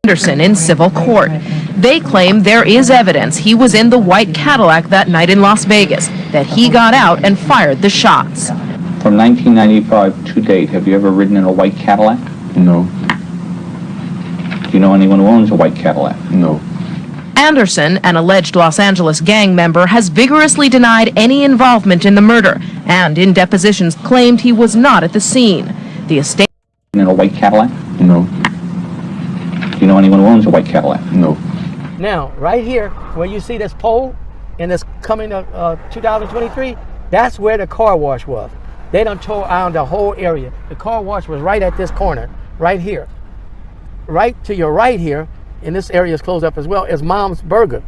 Anderson in civil court. They claim there is evidence he was in the white Cadillac that night in Las Vegas, that he got out and fired the shots. From 1995 to date, have you ever ridden in a white Cadillac? No. Do you know anyone who owns a white Cadillac? No. Anderson, an alleged Los Angeles gang member, has vigorously denied any involvement in the murder and in depositions claimed he was not at the scene. The estate In a white Cadillac? No. Do you know anyone who owns a white Cadillac? No. Now, right here, where you see this pole and this coming to 2023, that's where the car wash was. They done tore around the whole area. The car wash was right at this corner, right here. Right to your right here, and this area is closed up as well, is Mom's Burger.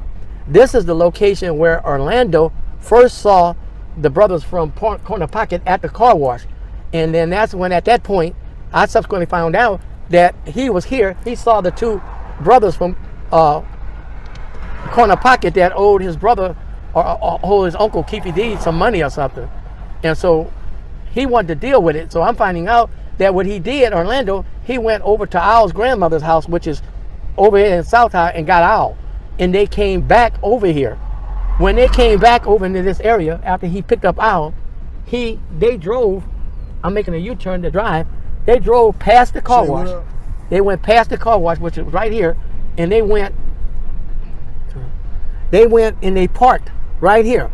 This is the location where Orlando first saw the brothers from Corner Pocket at the car wash. And then that's when, at that point, I subsequently found out that he was here. He saw the two brothers from Corner Pocket that owed his brother or owed his uncle Keefe D some money or something. And so he wanted to deal with it. So I'm finding out that what he did, Orlando, he went over to Al's grandmother's house, which is over here in South High, and got Al. And they came back over here. When they came back over into this area, after he picked up Al, they drove, I'm making a U-turn to drive, they drove past the car wash. They went past the car wash, which is right here, and they went and they parked right here.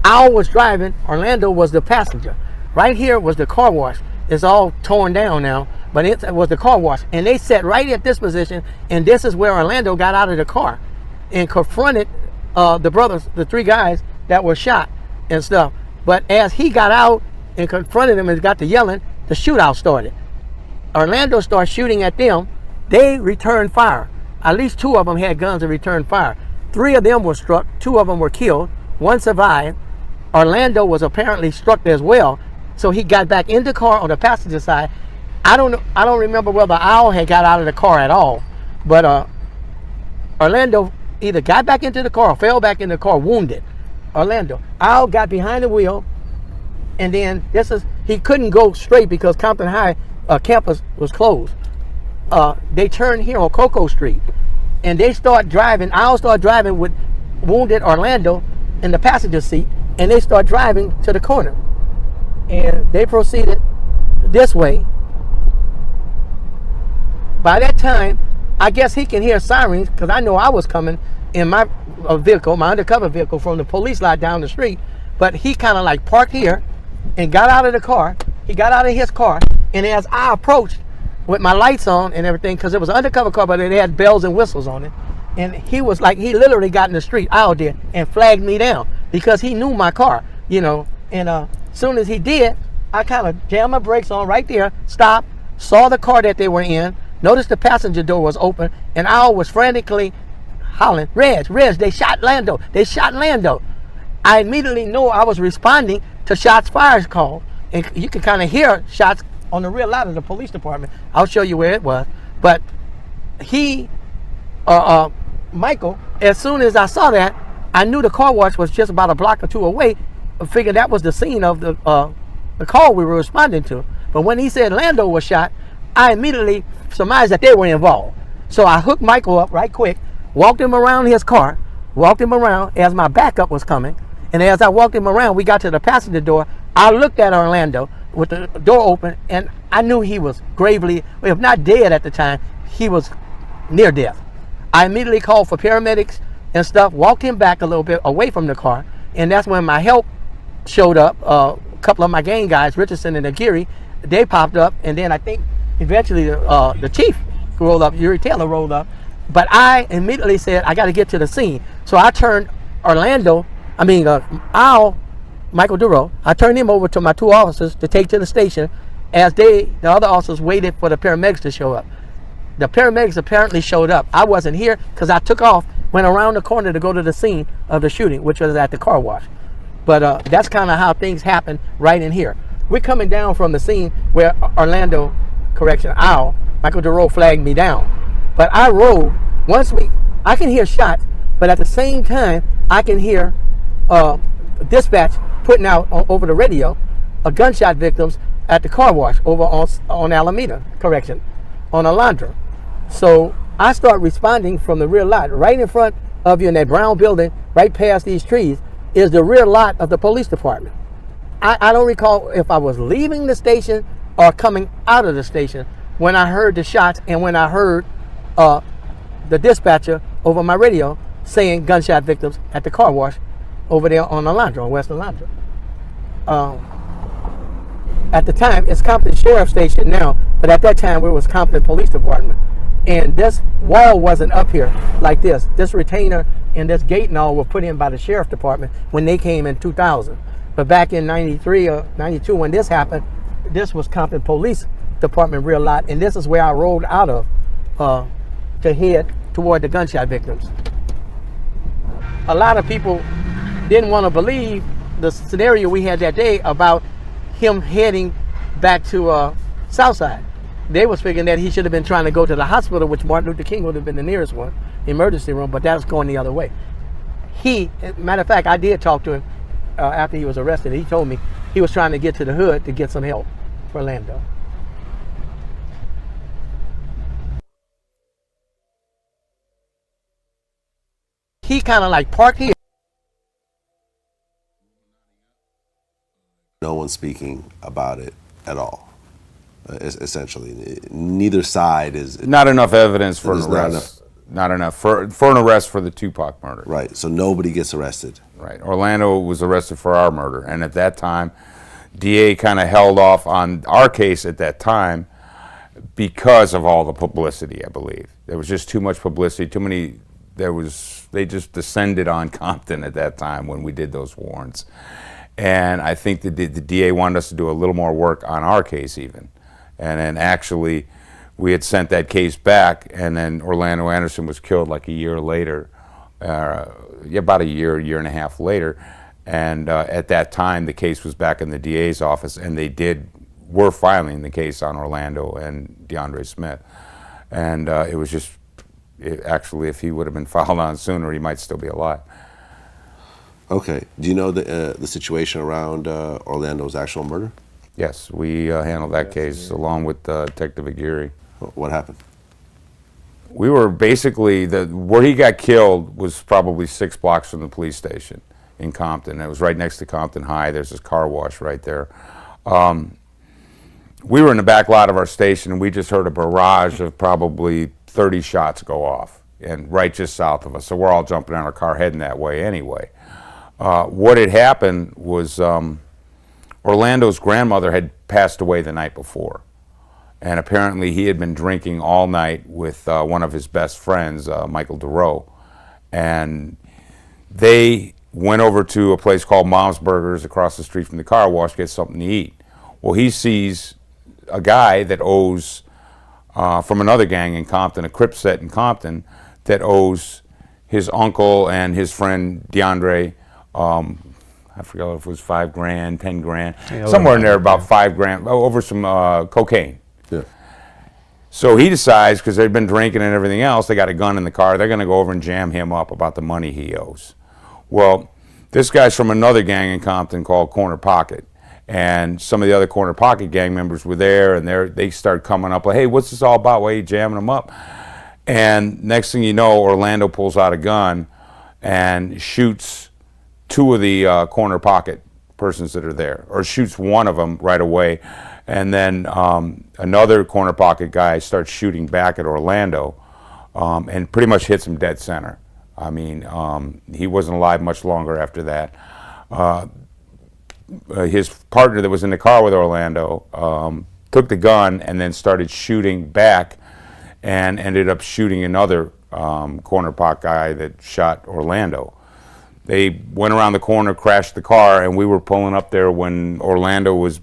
Al was driving, Orlando was the passenger. Right here was the car wash. It's all torn down now, but it was the car wash. And they sat right at this position, and this is where Orlando got out of the car and confronted the brothers, the three guys that were shot and stuff. But as he got out and confronted them and got to yelling, the shootout started. Orlando started shooting at them. They returned fire. At least two of them had guns and returned fire. Three of them were struck. Two of them were killed. One survived. Orlando was apparently struck as well. So he got back in the car on the passenger side. I don't remember whether Al had got out of the car at all. But Orlando either got back into the car or fell back in the car wounded. Orlando. Al got behind the wheel, and then he couldn't go straight because Compton High campus was closed. They turned here on Cocoa Street, and they start driving. Al started driving with wounded Orlando in the passenger seat, and they start driving to the corner. And they proceeded this way. By that time, I guess he can hear sirens, because I know I was coming in my vehicle, my undercover vehicle, from the police lot down the street. But he kind of like parked here and got out of the car. He got out of his car, and as I approached with my lights on and everything, because it was an undercover car, but it had bells and whistles on it, and he was like, he literally got in the street out there and flagged me down because he knew my car, you know. And as soon as he did, I kind of jammed my brakes on right there, stopped, saw the car that they were in, noticed the passenger door was open, and Al was frantically hollering, Reg, they shot Lando, they shot Lando. I immediately knew I was responding to shots fired call, and you can kind of hear shots on the rear lot of the police department. I'll show you where it was. But Michael, as soon as I saw that, I knew the car wash was just about a block or two away. I figured that was the scene of the call we were responding to. But when he said Lando was shot, I immediately surmised that they were involved. So I hooked Michael up right quick, walked him around his car, walked him around as my backup was coming. And as I walked him around, we got to the passenger door. I looked at Orlando with the door open, and I knew he was gravely, if not dead at the time, he was near death. I immediately called for paramedics and stuff, walked him back a little bit away from the car, and that's when my help showed up. A couple of my gang guys, Richardson and Aguirre, they popped up, and then I think eventually the chief rolled up, Yuri Taylor rolled up. But I immediately said, I got to get to the scene. So I turned Al, Michael Duro, I turned him over to my two officers to take to the station as the other officers waited for the paramedics to show up. The paramedics apparently showed up. I wasn't here because I took off, went around the corner to go to the scene of the shooting, which was at the car wash. But that's kind of how things happened right in here. We're coming down from the scene where Al, Michael Duro flagged me down. But I rode, I can hear shots, but at the same time, I can hear dispatch putting out over the radio gunshot victims at the car wash over on Alameda, on Alondra. So I start responding from the rear lot. Right in front of you in that brown building, right past these trees, is the rear lot of the police department. I don't recall if I was leaving the station or coming out of the station when I heard the shots and when I heard the dispatcher over my radio saying gunshot victims at the car wash over there on Alondra, on West Alondra. At the time, it's Compton Sheriff Station now, but at that time, it was Compton Police Department. And this wall wasn't up here like this. This retainer and this gate and all were put in by the Sheriff Department when they came in 2000. But back in 93 or 92, when this happened, this was Compton Police Department rear lot, and this is where I rolled out of to head toward the gunshot victims. A lot of people didn't want to believe the scenario we had that day about him heading back to Southside. They was figuring that he should have been trying to go to the hospital, which Martin Luther King would have been the nearest one, emergency room, but that was going the other way. Matter of fact, I did talk to him after he was arrested. He told me he was trying to get to the hood to get some help for Orlando. He kind of like parked here. No one's speaking about it at all. Essentially, neither side is. Not enough evidence for an arrest. Not enough for an arrest for the Tupac murder. Right. So nobody gets arrested. Right. Orlando was arrested for our murder, and at that time, DA kind of held off on our case at that time because of all the publicity. I believe there was just too much publicity. Too many. They just descended on Compton at that time when we did those warrants. And I think the DA wanted us to do a little more work on our case even. And then actually, we had sent that case back, and then Orlando Anderson was killed like a year later, about a year and a half later. And at that time, the case was back in the DA's office, and were filing the case on Orlando and DeAndre Smith. And it was just, actually, if he would have been filed on sooner, he might still be alive. Okay. Do you know the situation around Orlando's actual murder? Yes, we handled that case along with Detective Aguirre. What happened? We were basically, where he got killed was probably 6 blocks from the police station in Compton. It was right next to Compton High. There's this car wash right there. We were in the back lot of our station, and we just heard a barrage of probably 30 shots go off, and right just south of us. So we're all jumping out of our car heading that way anyway. What had happened was Orlando's grandmother had passed away the night before, and apparently he had been drinking all night with one of his best friends, Michael DeRoe, and they went over to a place called Mom's Burgers across the street from the car wash to get something to eat. Well, he sees a guy that owes, from another gang in Compton, a Crip set in Compton, that owes his uncle and his friend DeAndre, I forgot if it was $5,000, $10,000, somewhere in there, about $5,000 over some cocaine. Yeah. So he decides, because they've been drinking and everything else, they got a gun in the car, they're going to go over and jam him up about the money he owes. Well, this guy's from another gang in Compton called Corner Pocket, and some of the other Corner Pocket gang members were there, and they start coming up like, hey, what's this all about? Why are you jamming them up? And next thing you know, Orlando pulls out a gun and shoots 2 of the Corner Pocket persons that are there, or shoots one of them right away, and then another Corner Pocket guy starts shooting back at Orlando, and pretty much hits him dead center. I mean, he wasn't alive much longer after that. His partner that was in the car with Orlando took the gun and then started shooting back, and ended up shooting another Corner Pocket guy that shot Orlando. They went around the corner, crashed the car, and we were pulling up there when Orlando was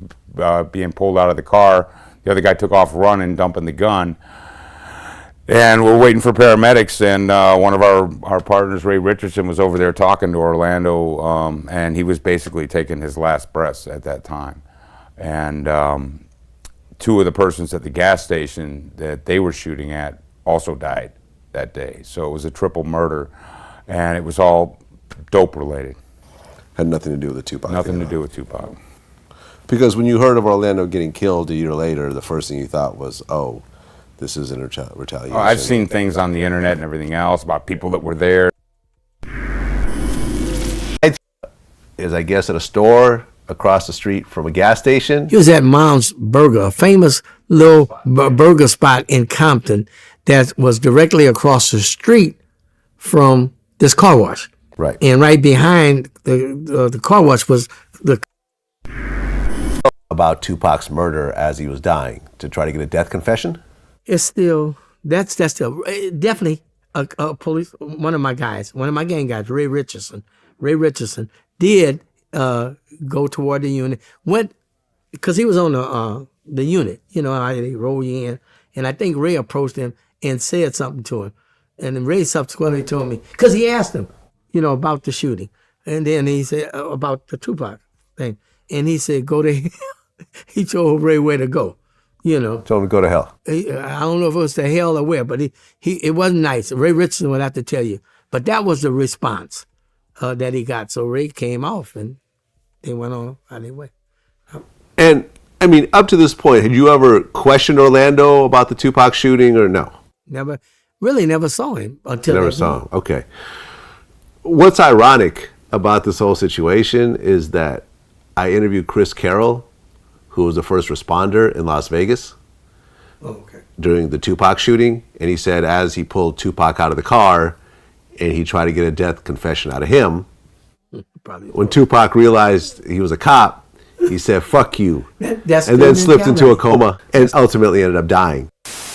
being pulled out of the car. The other guy took off running, dumping the gun. And we're waiting for paramedics, and one of our partners, Ray Richardson, was over there talking to Orlando, and he was basically taking his last breaths at that time. And 2 of the persons at the gas station that they were shooting at also died that day. So it was a triple murder, and it was all dope related. Had nothing to do with the Tupac. Nothing to do with Tupac. Because when you heard of Orlando getting killed a year later, the first thing you thought was, oh, this is in retaliation. Oh, I've seen things on the internet and everything else about people that were there. Is, I guess, at a store across the street from a gas station. He was at Mom's Burger, a famous little burger spot in Compton that was directly across the street from this car wash. Right. And right behind the car wash was the... About Tupac's murder as he was dying to try to get a death confession? It's still, that's still, definitely a police, one of my gang guys, Ray Richardson did go toward the unit, went, because he was on the unit, you know, how they roll you in, and I think Ray approached him and said something to him, and then Ray subsequently told me, because he asked him, you know, about the shooting, and then he said about the Tupac thing, and he said, go to hell. He told Ray where to go, you know. Told him to go to hell. I don't know if it was to hell or where, but it wasn't nice. Ray Richardson would have to tell you, but that was the response that he got. So Ray came off, and they went on their way. And I mean, up to this point, had you ever questioned Orlando about the Tupac shooting, or no? Never saw him until Never saw him. Okay. What's ironic about this whole situation is that I interviewed Chris Carroll, who was the first responder in Las Vegas during the Tupac shooting, and he said as he pulled Tupac out of the car and he tried to get a death confession out of him, when Tupac realized he was a cop, he said, "Fuck you," and then slipped into a coma and ultimately ended up dying.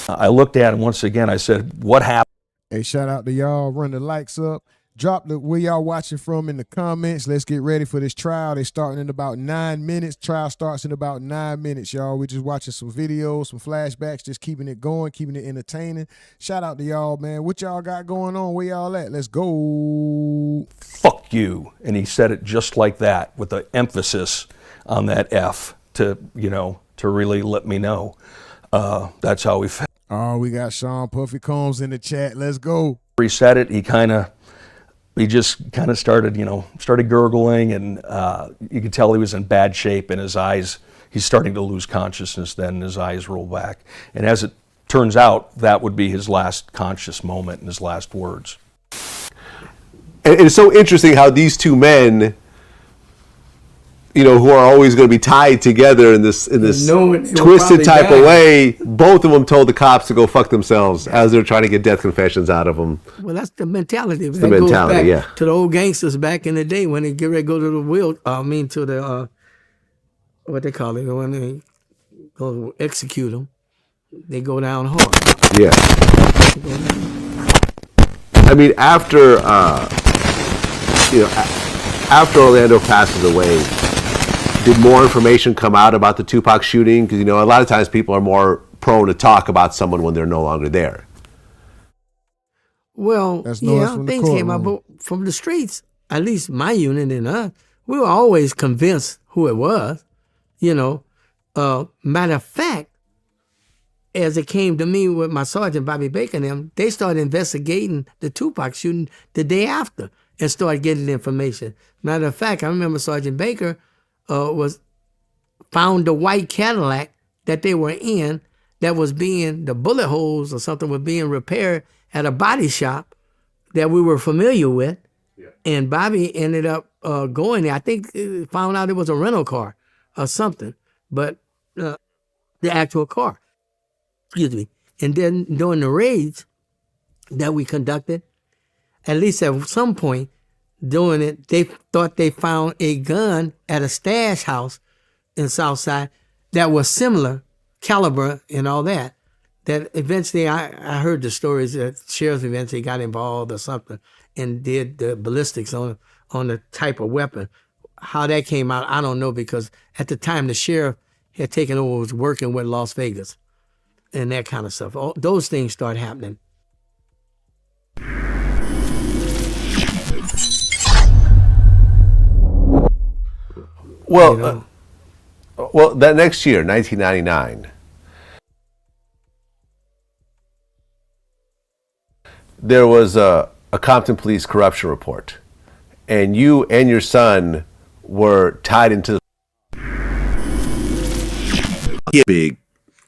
I looked at him once again. I said, "What happened?" Hey, shout out to y'all. Run the likes up. Drop where y'all watching from in the comments. Let's get ready for this trial. They starting in about 9 minutes. Trial starts in about 9 minutes, y'all. We just watching some videos, some flashbacks, just keeping it going, keeping it entertaining. Shout out to y'all, man. What y'all got going on? Where y'all at? Let's go. Fuck you. And he said it just like that, with the emphasis on that F to, you know, to really let me know. That's how we felt. Oh, we got Sean Puffy Combs in the chat. Let's go. He said it, he just kind of started, you know, gurgling, and you could tell he was in bad shape, and his eyes, he's starting to lose consciousness then, and his eyes roll back. And as it turns out, that would be his last conscious moment and his last words. And it's so interesting how these two men, you know, who are always going to be tied together in this twisted type of way, both of them told the cops to go fuck themselves as they're trying to get death confessions out of them. Well, that's the mentality. It's the mentality, yeah. To the old gangsters back in the day when they get ready to go to the to the, what they call it, when they go execute them, they go down hard. Yeah. I mean, after, after Orlando passes away, did more information come out about the Tupac shooting? Because, you know, a lot of times people are more prone to talk about someone when they're no longer there. Well, things came out, but from the streets, at least my unit and us, we were always convinced who it was, you know. Matter of fact, as it came to me with my sergeant, Bobby Baker and them, they started investigating the Tupac shooting the day after and started getting information. Matter of fact, I remember Sergeant Baker found the white Cadillac that they were in that was the bullet holes or something were being repaired at a body shop that we were familiar with. Yeah. And Bobby ended up going there. I think found out it was a rental car or something, but the actual car. Excuse me. And then during the raids that we conducted, at least at some point, doing it, they thought they found a gun at a stash house in Southside that was similar caliber and all that. That eventually I heard the stories that sheriffs eventually got involved or something and did the ballistics on the type of weapon. How that came out, I don't know, because at the time the sheriff had taken over, was working with Las Vegas and that kind of stuff. All those things start happening. Well, that next year, 1999, there was a Compton Police corruption report, and you and your son were tied into big.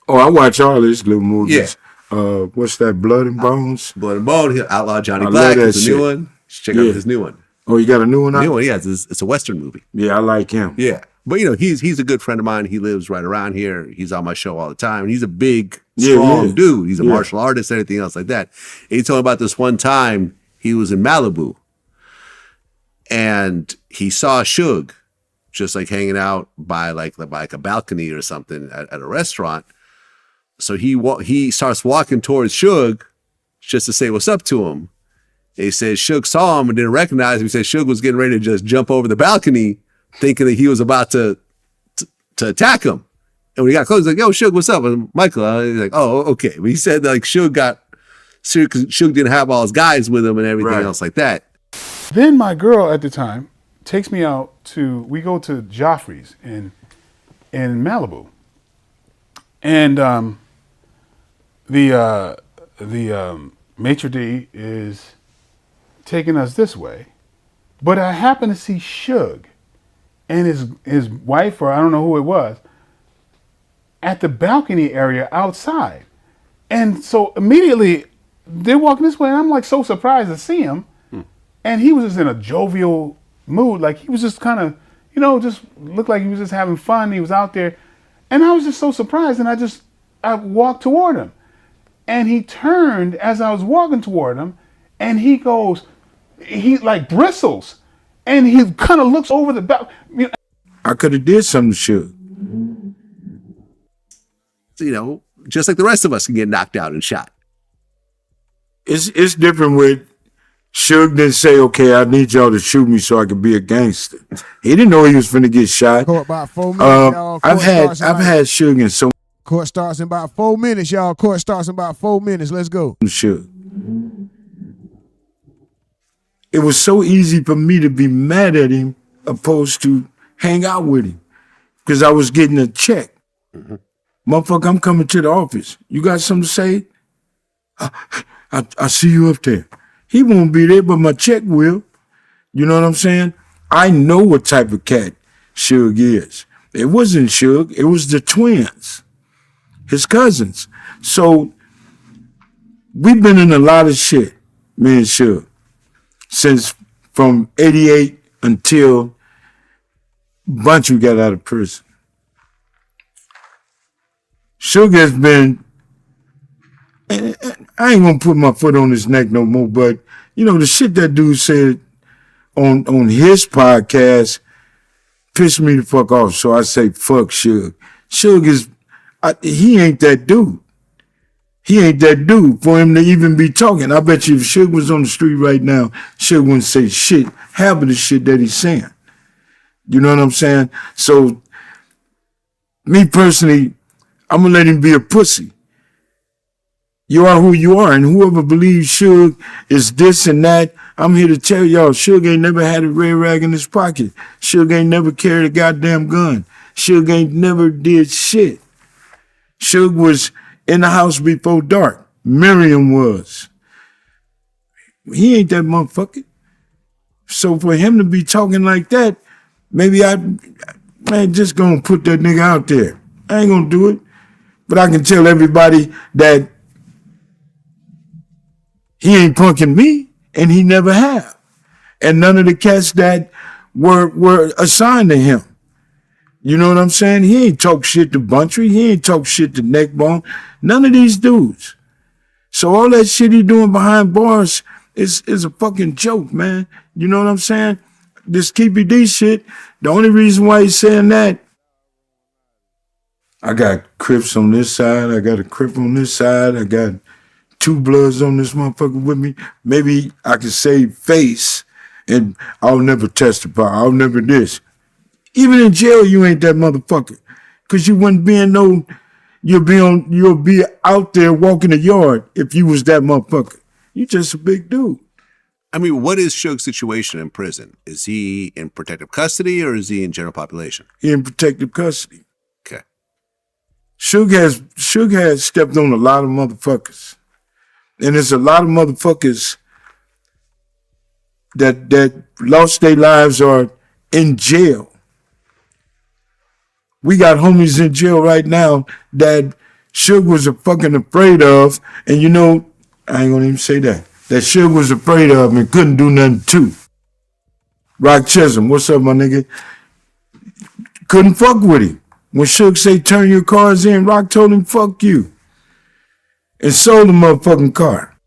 Oh, I watch all these little movies. Yeah. What's that? Blood and Bones. Blood and Bone, Outlaw Johnny I Black love is that the new shit. one. Check out Yeah. his new one. Oh, you got a new one out? New one, yeah. It's a Western movie. Yeah, I like him. Yeah. But, he's a good friend of mine. He lives right around here. He's on my show all the time. And he's a big, strong dude. He's a martial artist, anything else like that. And he told me about this one time he was in Malibu. And he saw Suge just like hanging out by like a balcony or something at a restaurant. So he starts walking towards Suge just to say what's up to him. He said Suge saw him and didn't recognize him. He said Suge was getting ready to just jump over the balcony, thinking that he was about to attack him. And when he got close, he's like, "Yo, Suge, what's up?" And Michael, he's like, "Oh, okay." But he said that, like Suge didn't have all his guys with him and everything else like that. Then my girl at the time takes me out we go to Joffrey's in Malibu. And the maitre d' is taking us this way. But I happen to see Suge and his wife, or I don't know who it was, at the balcony area outside. And so immediately they're walking this way, and I'm like so surprised to see him. And he was just in a jovial mood. Like he was just kind of, just looked like he was just having fun. He was out there. And I was just so surprised. And I walked toward him. And he turned as I was walking toward him. And he like bristles. And he kind of looks over the back. I could have did something to Suge. Just like the rest of us can get knocked out and shot. It's different with Suge didn't say, "Okay, I need y'all to shoot me so I can be a gangster." He didn't know he was finna get shot. Court about 4 minutes, y'all. I've had Suge in so Court starts in about 4 minutes, y'all. Court starts in about 4 minutes. Let's go. Suge. It was so easy for me to be mad at him opposed to hang out with him because I was getting a check. Motherfucker, I'm coming to the office. You got something to say? I see you up there. He won't be there, but my check will. You know what I'm saying? I know what type of cat Suge is. It wasn't Suge. It was the twins, his cousins. So we've been in a lot of shit, me and Suge, since from 88 until Bunchu got out of prison. Suge has been, I ain't gonna put my foot on his neck no more, but the shit that dude said on his podcast pissed me the fuck off. So I say, fuck Suge. Suge he ain't that dude. He ain't that dude for him to even be talking. I bet you if Suge was on the street right now, Suge wouldn't say shit, half of the shit that he's saying. You know what I'm saying? So, me personally, I'm gonna let him be a pussy. You are who you are, and whoever believes Suge is this and that, I'm here to tell y'all, Suge ain't never had a red rag in his pocket. Suge ain't never carried a goddamn gun. Suge ain't never did shit. Suge was in the house before dark. Miriam was. He ain't that motherfucker. So for him to be talking like that, maybe just gonna put that nigga out there. I ain't gonna do it. But I can tell everybody that he ain't punking me, and he never have. And none of the cats that were assigned to him. You know what I'm saying? He ain't talk shit to Buntry. He ain't talk shit to Neckbone. None of these dudes. So all that shit he doing behind bars is a fucking joke, man. You know what I'm saying? This Keefe D shit, the only reason why he's saying that, I got Crips on this side, I got a Crip on this side, I got 2 Bloods on this motherfucker with me. Maybe I could save face and I'll never testify, I'll never this. Even in jail, you ain't that motherfucker. Cause you wouldn't be in you'll be out there walking the yard if you was that motherfucker. You just a big dude. I mean, what is Suge's situation in prison? Is he in protective custody or is he in general population? He in protective custody. Okay. Suge has stepped on a lot of motherfuckers. And there's a lot of motherfuckers that lost their lives or in jail. We got homies in jail right now that Suge was fucking afraid of, and you know, I ain't gonna even say that. That Suge was afraid of and couldn't do nothing to. Rock Chisholm, what's up, my nigga? Couldn't fuck with him. When Suge say turn your cars in, Rock told him fuck you. And sold the motherfucking car.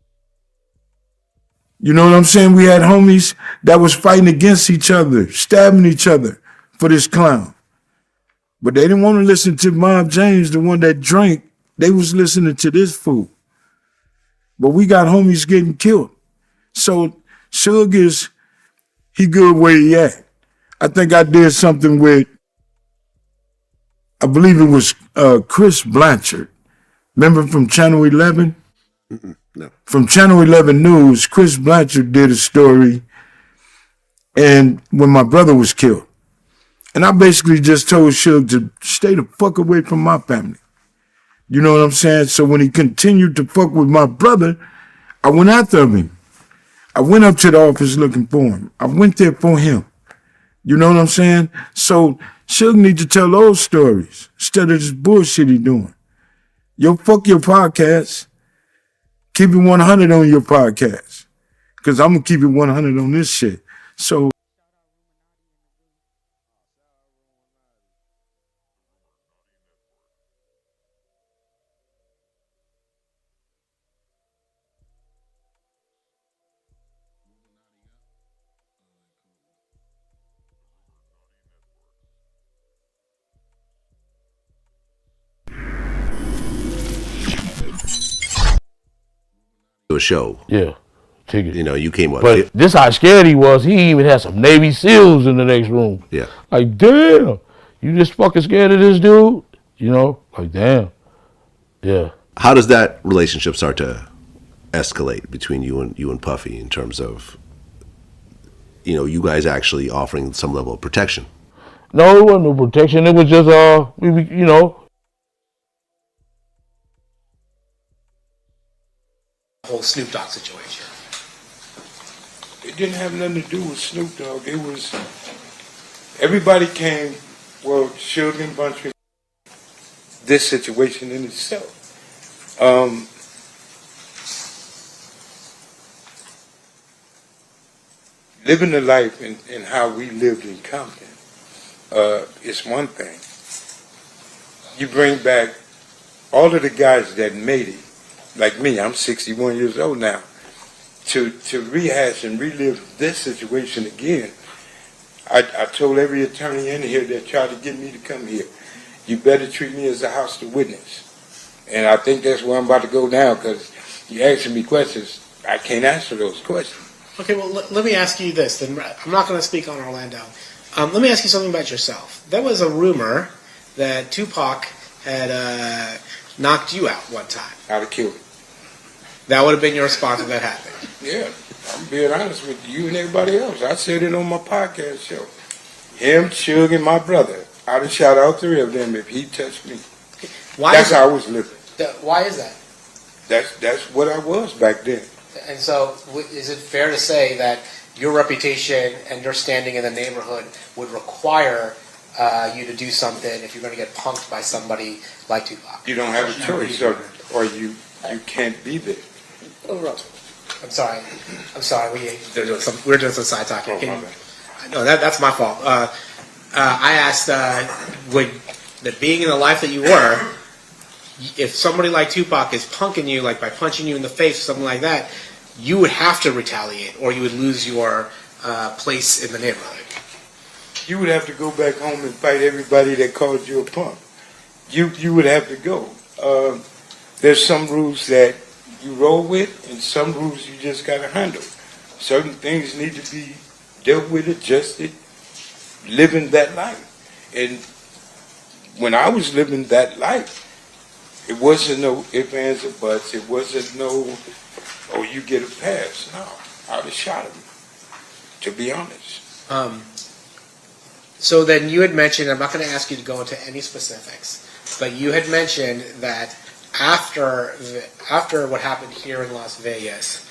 You know what I'm saying? We had homies that was fighting against each other, stabbing each other for this clown. But they didn't want to listen to Mob James, the one that drank. They was listening to this fool. But we got homies getting killed. So Suge he good where he at. I think I did something with, I believe it was Chris Blanchard. Remember from Channel 11? No. From Channel 11 News, Chris Blanchard did a story and when my brother was killed. And I basically just told Suge to stay the fuck away from my family. You know what I'm saying? So when he continued to fuck with my brother, I went after him. I went up to the office looking for him. I went there for him. You know what I'm saying? So Suge need to tell those stories instead of this bullshit he doing. Yo, fuck your podcast. Keep it 100 on your podcast. Because I'm going to keep it 100 on this shit. So a show. Yeah, ticket. You know, you came up. But this how scared he was. He even had some Navy SEALs in the next room. Yeah. Like, damn, you just fucking scared of this dude? You know, like, damn. Yeah. How does that relationship start to escalate between you and Puffy in terms of, you know, you guys actually offering some level of protection? No, it wasn't no protection. It was just, you know. Whole Snoop Dogg situation. it didn't have nothing to do with Snoop Dogg. It was, everybody came, well, Suge and Bunch, this situation in itself. Living the life and how we lived in Compton is one thing. You bring back all of the guys that made it, like me, I'm 61 years old now, to rehash and relive this situation again. I told every attorney in here that tried to get me to come here, you better treat me as a hostile witness. And I think that's where I'm about to go now, because you're asking me questions, I can't answer those questions. Okay, well, let me ask you this. Then I'm not going to speak on Orlando. Let me ask you something about yourself. There was a rumor that Tupac had knocked you out one time. I'd have killed him. That would have been your response if that happened. Yeah, I'm being honest with you and everybody else. I said it on my podcast show. Him, Suge, and my brother. I'd have shot out 3 of them if he touched me. That's how I was living. Why is that? That's what I was back then. And so, is it fair to say that your reputation and your standing in the neighborhood would require you to do something if you're going to get punked by somebody like Tupac? You don't have a choice, or you can't be there. I'm sorry. We're doing some side talking. No, that's my fault. I asked, that being in the life that you were, if somebody like Tupac is punking you, like by punching you in the face or something like that, you would have to retaliate, or you would lose your place in the neighborhood. You would have to go back home and fight everybody that called you a punk. You would have to go. There's some rules that you roll with, and some rules you just got to handle. Certain things need to be dealt with, adjusted, living that life. And when I was living that life, it wasn't no ifs, ands, or buts. It wasn't no, oh, you get a pass. No, I'd have shot him, to be honest. So then you had mentioned, I'm not going to ask you to go into any specifics, but you had mentioned that after what happened here in Las Vegas,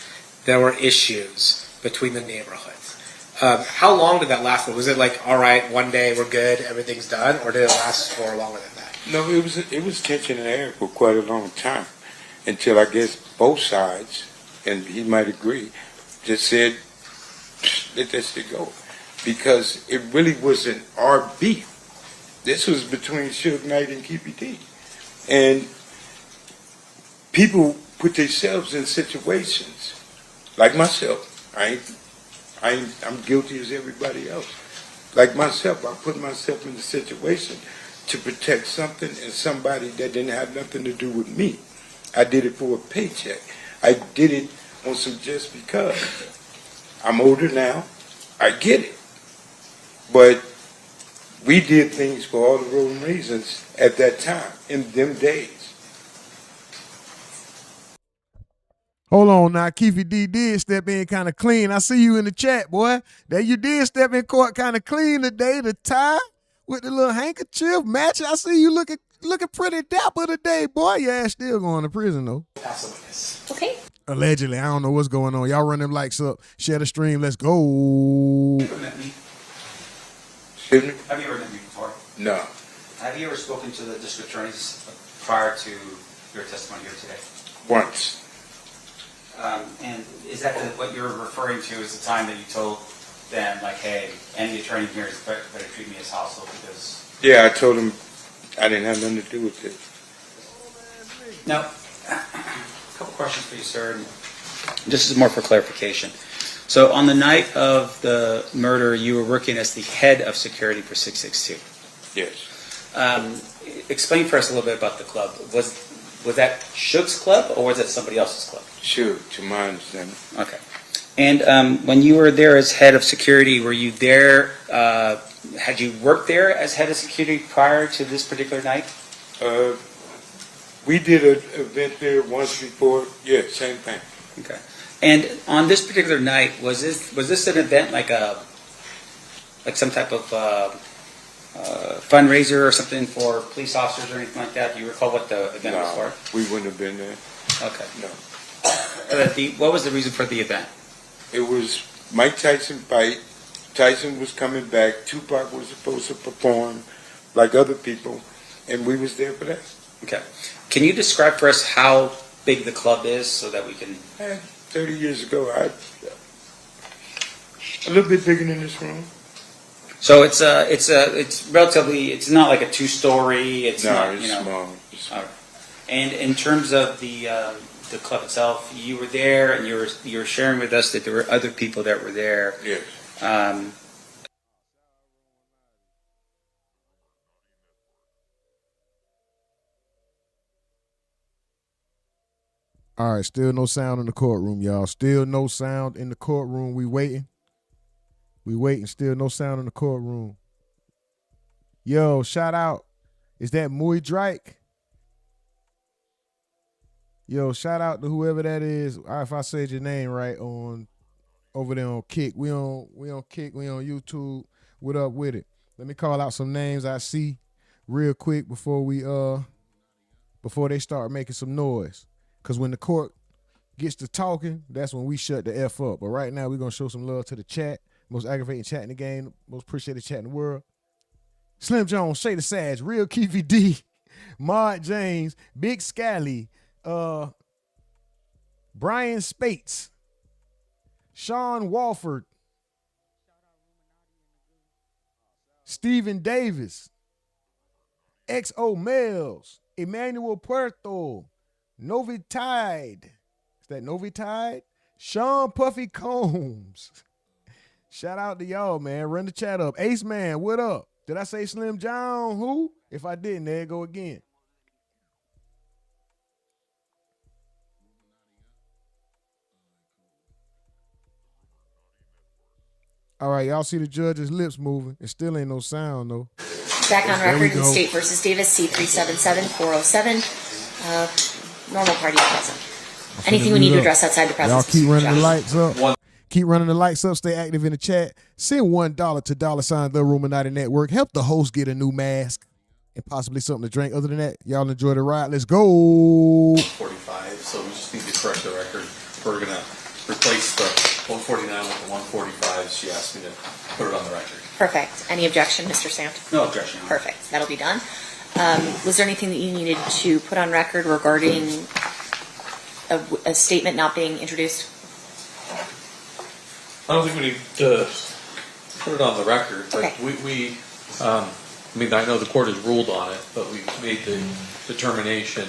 there were issues between the neighborhoods. How long did that last for? Was it like, all right, one day we're good, everything's done, or did it last for longer than that? No, it was tension in the air for quite a long time, until I guess both sides, and he might agree, just said, let that shit go, because it really wasn't our beef. This was between Suge Knight and Keefe, and people put themselves in situations like myself. I'm guilty as everybody else. Like myself, I put myself in a situation to protect something and somebody that didn't have nothing to do with me. I did it for a paycheck. I did it on some just because. I'm older now. I get it. But we did things for all the wrong reasons at that time, in them days. Hold on now, Keefe D did step in kind of clean. I see you in the chat, boy. That you did step in court kind of clean today. The tie with the little handkerchief match. I see you looking pretty dapper today, boy. Your ass still going to prison though. Okay. Allegedly, I don't know what's going on. Y'all run them likes up, share the stream. Let's go. Excuse me? Have you ever met me before? No. Have you ever spoken to the district attorneys prior to your testimony here today? Once. And is that what you're referring to is the time that you told them, like, hey, any attorney here is better treat me as household because... Yeah, I told him I didn't have nothing to do with it. Now, a couple questions for you, sir. This is more for clarification. So on the night of the murder, you were working as the head of security for 662. Yes. Explain for us a little bit about the club. Was that Suge's club or was it somebody else's club? Suge, to my understanding. Okay. And when you were there as head of security, were you there, had you worked there as head of security prior to this particular night? We did an event there once before. Yeah, same thing. Okay. And on this particular night, was this an event like some type of fundraiser or something for police officers or anything like that? Do you recall what the event was for? We wouldn't have been there. Okay. No. What was the reason for the event? It was Mike Tyson fight. Tyson was coming back. Tupac was supposed to perform like other people, and we was there for that. Okay. Can you describe for us how big the club is so that we can... 30 years ago, a little bit bigger than this room. So it's relatively, it's not like a two-story. It's not, it's small. It's small. All right. And in terms of the club itself, you were there and you were sharing with us that there were other people that were there. Yes. All right, still no sound in the courtroom, y'all. Still no sound in the courtroom. We waiting. Still no sound in the courtroom. Yo, shout out. Is that Muy Drake? Yo, shout out to whoever that is. All right, if I said your name right over there on Kick. We on Kick. We on YouTube. What up with it? Let me call out some names I see real quick before they start making some noise. Because when the court gets to talking, that's when we shut the F up. But right now, we're going to show some love to the chat. Most aggravating chat in the game. Most appreciated chat in the world. Slim Jones, Shay the Sag, Real Keefe D, Maud James, Big Scally, Brian Spates, Sean Walford, Stephen Davis, XO Mills, Emmanuel Puerto, Novi Tide. Is that Novi Tide? Sean Puffy Combs. Shout out to y'all, man. Run the chat up. Ace Man, what up? Did I say Slim John? Who? If I didn't, there it go again. All right, y'all see the judge's lips moving. It still ain't no sound, though. Back on record in State versus Davis, C377407. Normal party present. Anything we need to address outside the presence. Y'all keep running the lights up. Keep running the lights up. Stay active in the chat. Send $1 to $ the Rumonati Network. Help the host get a new mask and possibly something to drink. Other than that, y'all enjoy the ride. Let's go. 45. So we just need to correct the record. We're gonna replace the 149 with the 145. She asked me to put it on the record. Perfect. Any objection, Mr. Sant? No objection. Perfect. That'll be done. Was there anything that you needed to put on record regarding a statement not being introduced? I don't think we need to put it on the record, but Okay. I mean, I know the court has ruled on it, but we made the determination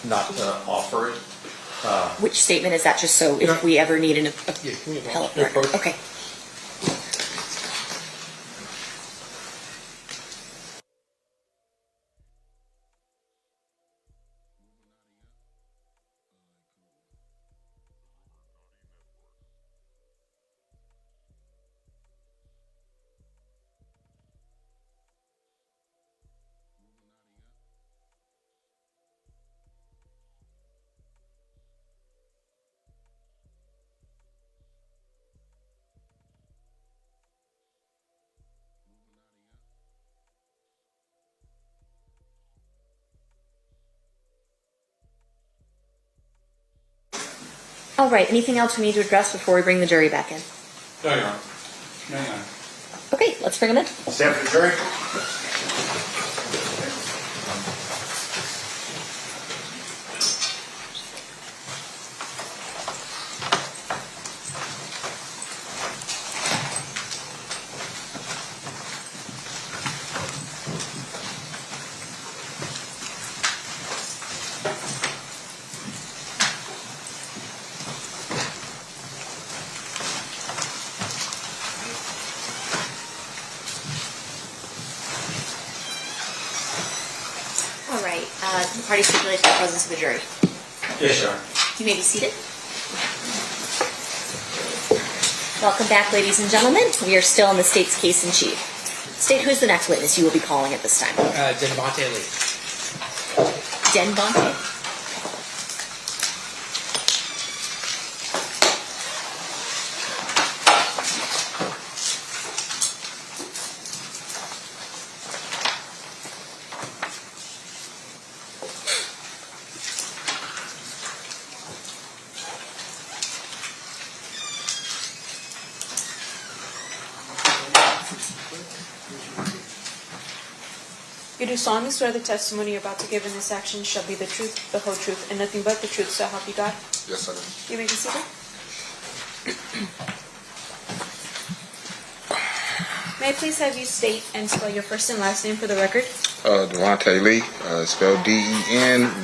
not to offer it. Which statement is that, just so if we ever need an appellate record? Okay. All right, anything else we need to address before we bring the jury back in? No, Your Honor. No, Your Honor. Okay, let's bring them in. Stand for the jury. All right, the party stipulates the presence of the jury. Yes, Your Honor. You may be seated. Welcome back, ladies and gentlemen. We are still in the state's case in chief. State, who's the next witness you will be calling at this time? Denvante Lee. Denvante. You do solemnly swear the testimony you're about to give in this action shall be the truth, the whole truth, and nothing but the truth, so help you God? Yes, I do. You may be seated. May I please have you state and spell your first and last name for the record? Devontae Lee, spelled D-E-N-V-O-N-T-A,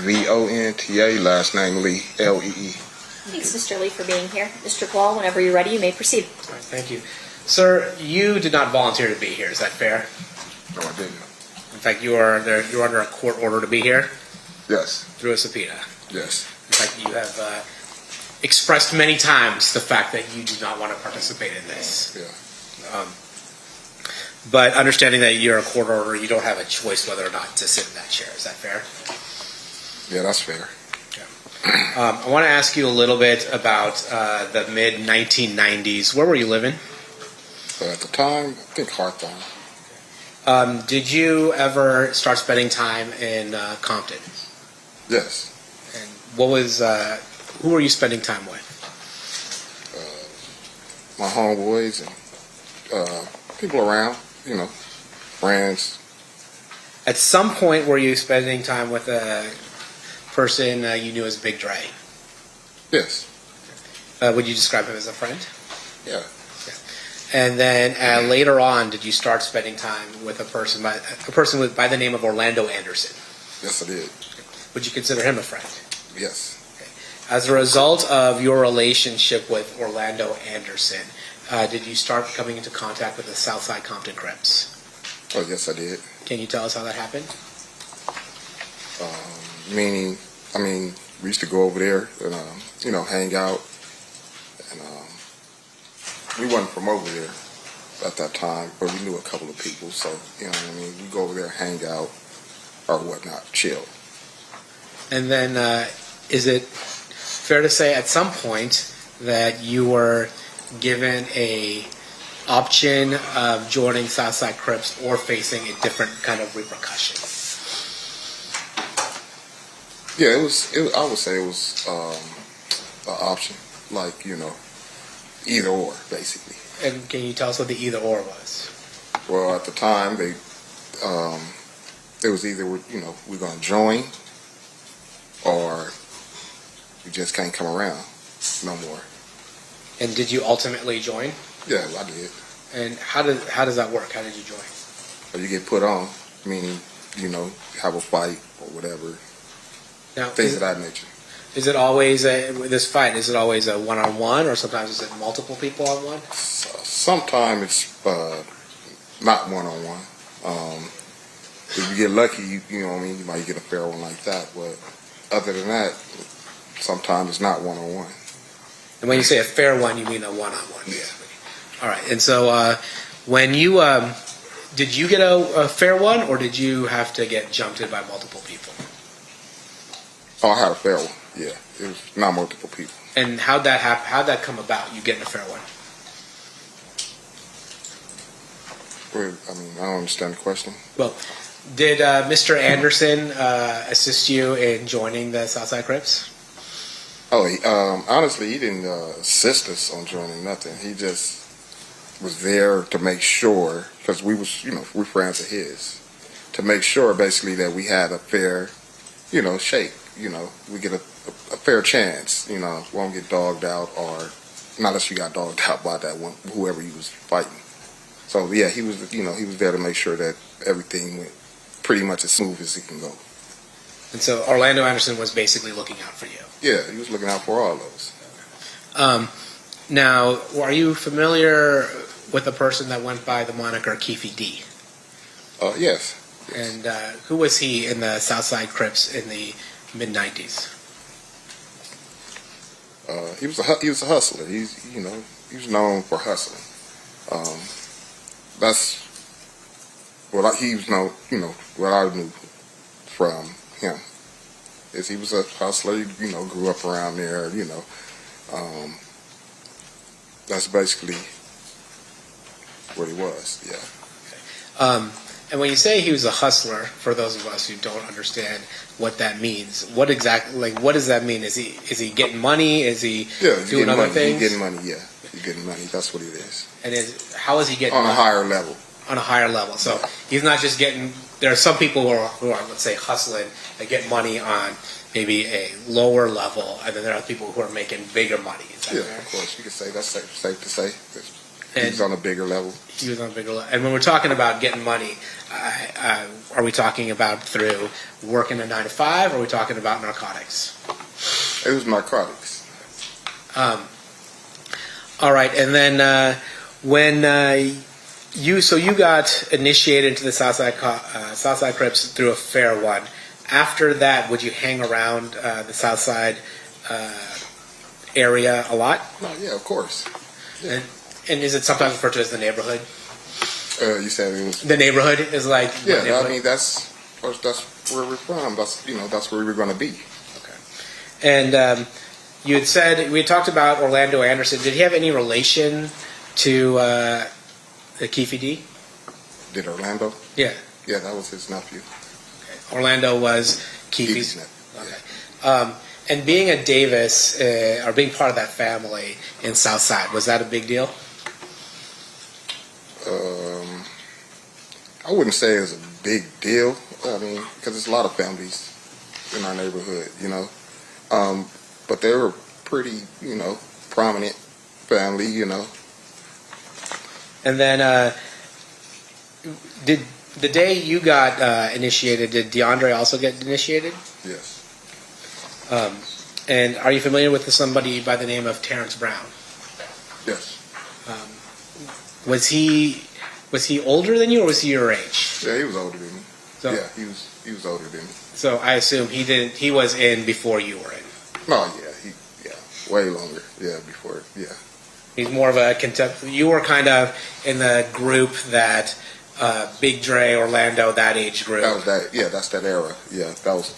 last name Lee, L-E-E. Thanks, Mr. Lee, for being here. Mr. Quall, whenever you're ready, you may proceed. All right, thank you. Sir, you did not volunteer to be here, is that fair? No, I didn't. In fact, you're under a court order to be here? Yes. Through a subpoena? Yes. In fact, you have expressed many times the fact that you do not want to participate in this. Yeah. But understanding that you're a court order, you don't have a choice whether or not to sit in that chair. Is that fair? Yeah, that's fair. I want to ask you a little bit about the mid-1990s. Where were you living? At the time, I think Hawthorne. Did you ever start spending time in Compton? Yes. And what was, who were you spending time with? My homeboys and people around, you know, friends. At some point, were you spending time with a person you knew as Big Dre? Yes. Would you describe him as a friend? Yeah. And then later on, did you start spending time with a person by the name of Orlando Anderson? Yes, I did. Would you consider him a friend? Yes. Okay. As a result of your relationship with Orlando Anderson, did you start coming into contact with the Southside Compton Crips? Oh, yes, I did. Can you tell us how that happened? Meaning, I mean, we used to go over there and, you know, hang out. And we wasn't from over there at that time, but we knew a couple of people. So, you know what I mean? We go over there, hang out, or whatnot, chill. And then is it fair to say at some point that you were given a option of joining Southside Crips or facing a different kind of repercussion? Yeah, it was I would say it was an option, like, you know, either or, basically. And can you tell us what the either or was? Well, at the time, they it was either we're gonna join or we just can't come around no more. And did you ultimately join? Yeah, I did. And how does that work? How did you join? Or you get put on, meaning have a fight or whatever. Now, things of that nature. Is it always this fight? Is it always a one-on-one, or sometimes is it multiple people on one? Sometimes it's not one-on-one. If you get lucky, you know what I mean, you might get a fair one like that. But other than that, sometimes it's not one-on-one. And when you say a fair one, you mean a one-on-one. Yeah. All right. And so when you did you get a fair one, or did you have to get jumped in by multiple people? Oh, I had a fair one. Yeah, it was not multiple people. And how'd that happen? How'd that come about? You getting a fair one? I mean, I don't understand the question. Well, did Mr. Anderson assist you in joining the Southside Crips? Oh, honestly, he didn't assist us on joining nothing. He just was there to make sure, because we was, we're friends of his, to make sure basically that we had a fair, shake. We get a fair chance. Won't get dogged out, or not unless you got dogged out by that one, whoever he was fighting. So yeah, he was, he was there to make sure that everything went pretty much as smooth as it can go. And so Orlando Anderson was basically looking out for you. Yeah, he was looking out for all of us. Now, are you familiar with a person that went by the moniker Keefe D? Yes. And who was he in the Southside Crips in the mid-90s? He was a hustler. He was known for hustling. That's what he was known. What I knew from him is he was a hustler. He, grew up around there. That's basically what he was. Yeah. And when you say he was a hustler, for those of us who don't understand what that means, what does that mean? Is he getting money? Is he doing other things? He's getting money. Yeah, he's getting money. That's what it is. And how is he getting on money? A higher level? On a higher level. So he's not just getting. There are some people who are let's say hustling that get money on maybe a lower level, and then there are people who are making bigger money. Is that fair? Of course, you could say that's safe to say. He's on a bigger level. He was on a bigger level. And when we're talking about getting money, are we talking about through working a 9-to-5, or are we talking about narcotics? It was narcotics. All right. And then when you got initiated into the Southside Crips through a fair one. After that, would you hang around the Southside area a lot? Oh, yeah, of course. Yeah. And is it sometimes referred to as the neighborhood? You said it was the neighborhood is like I mean that's where we're from. That's where we're going to be. Okay. And you had said we had talked about Orlando Anderson. Did he have any relation to the Keefe D? Did Orlando? Yeah. Yeah, that was his nephew. Okay. Orlando was Keefe's nephew. Okay. Yeah. And being a Davis, or being part of that family in Southside, was that a big deal? I wouldn't say it was a big deal. I mean, because there's a lot of families in our neighborhood, but they were pretty, prominent family, And then, did the day you got initiated, did DeAndre also get initiated? Yes. And are you familiar with somebody by the name of Terrence Brown? Yes. Was he older than you, or was he your age? Yeah, he was older than me. So, yeah, he was older than me. So I assume he was in before you were in. No, yeah, way longer. Yeah, before, yeah. He's more of a you were kind of in the group that Big Dre, Orlando, that age group. That was that. Yeah, that's that era. Yeah, that was.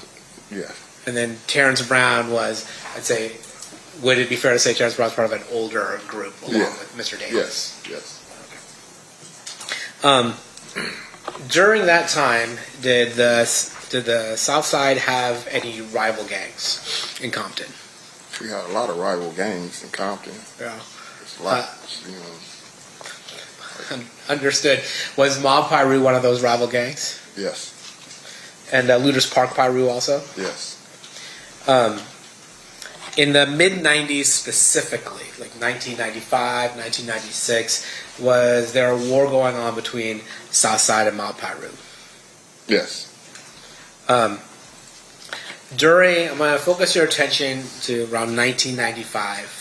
Yeah. And then Terrence Brown was, I'd say, would it be fair to say Terrence Brown was part of an older group along with Mr. Davis? Yes. During that time, did the South Side have any rival gangs in Compton? We had a lot of rival gangs in Compton. Yeah. It's a lot, Understood. Was Mob Piru one of those rival gangs? Yes. And Looters Park Piru also? Yes. In the mid-90s specifically, like 1995, 1996, was there a war going on between Southside and Mount Piru? Yes. I'm going to focus your attention to around 1995.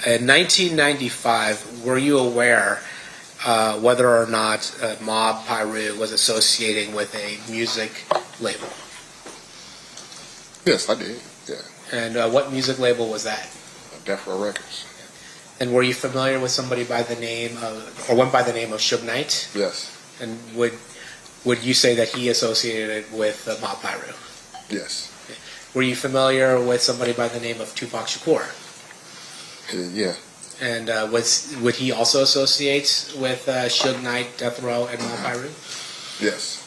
In 1995, were you aware whether or not Mob Piru was associating with a music label? Yes, I did. Yeah. And what music label was that? Death Row Records. And were you familiar with somebody by the name of, or went by the name of Suge Knight? Yes. And would you say that he associated with Mob Piru? Yes. Were you familiar with somebody by the name of Tupac Shakur? Yeah. And would he also associate with Suge Knight, Death Row, and Mob Piru? Yes.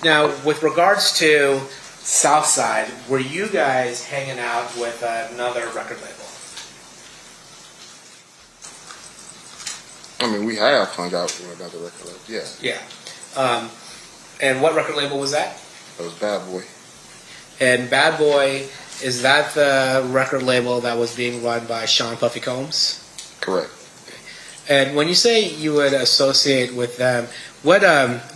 Now, with regards to Southside, were you guys hanging out with another record label? I mean, we have hung out with another record label. Yeah. Yeah. And what record label was that? It was Bad Boy. And Bad Boy, is that the record label that was being run by Sean Puffy Combs? Correct. And when you say you would associate with them, what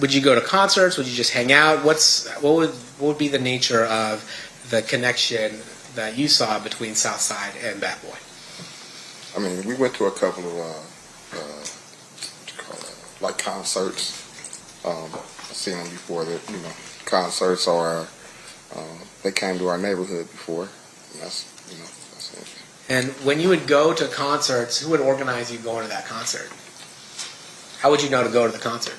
would you go to concerts? Would you just hang out? What would be the nature of the connection that you saw between Southside and Bad Boy? I mean, we went to a couple of like concerts. I've seen them before. That concerts or they came to our neighborhood before. And that's it. And when you would go to concerts, who would organize you going to that concert? How would you know to go to the concert?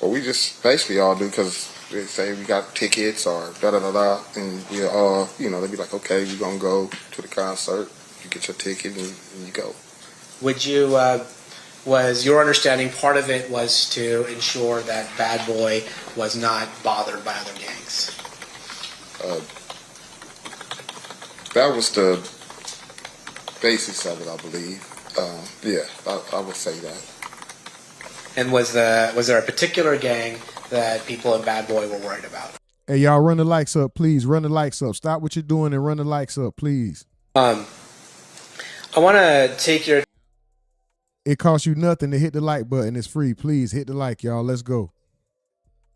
Well, we just basically all do because they say we got tickets or da-da-da-da, and we all, they'd be like, okay, we're going to go to the concert. You get your ticket and you go. Would you, was your understanding part of it was to ensure that Bad Boy was not bothered by other gangs? That was the basis of it, I believe. Yeah, I would say that. And was there a particular gang that people in Bad Boy were worried about? Hey, y'all, run the likes up, please. Run the likes up. Stop what you're doing and run the likes up, please. I want to take your... It costs you nothing to hit the like button. It's free. Please hit the like, y'all. Let's go.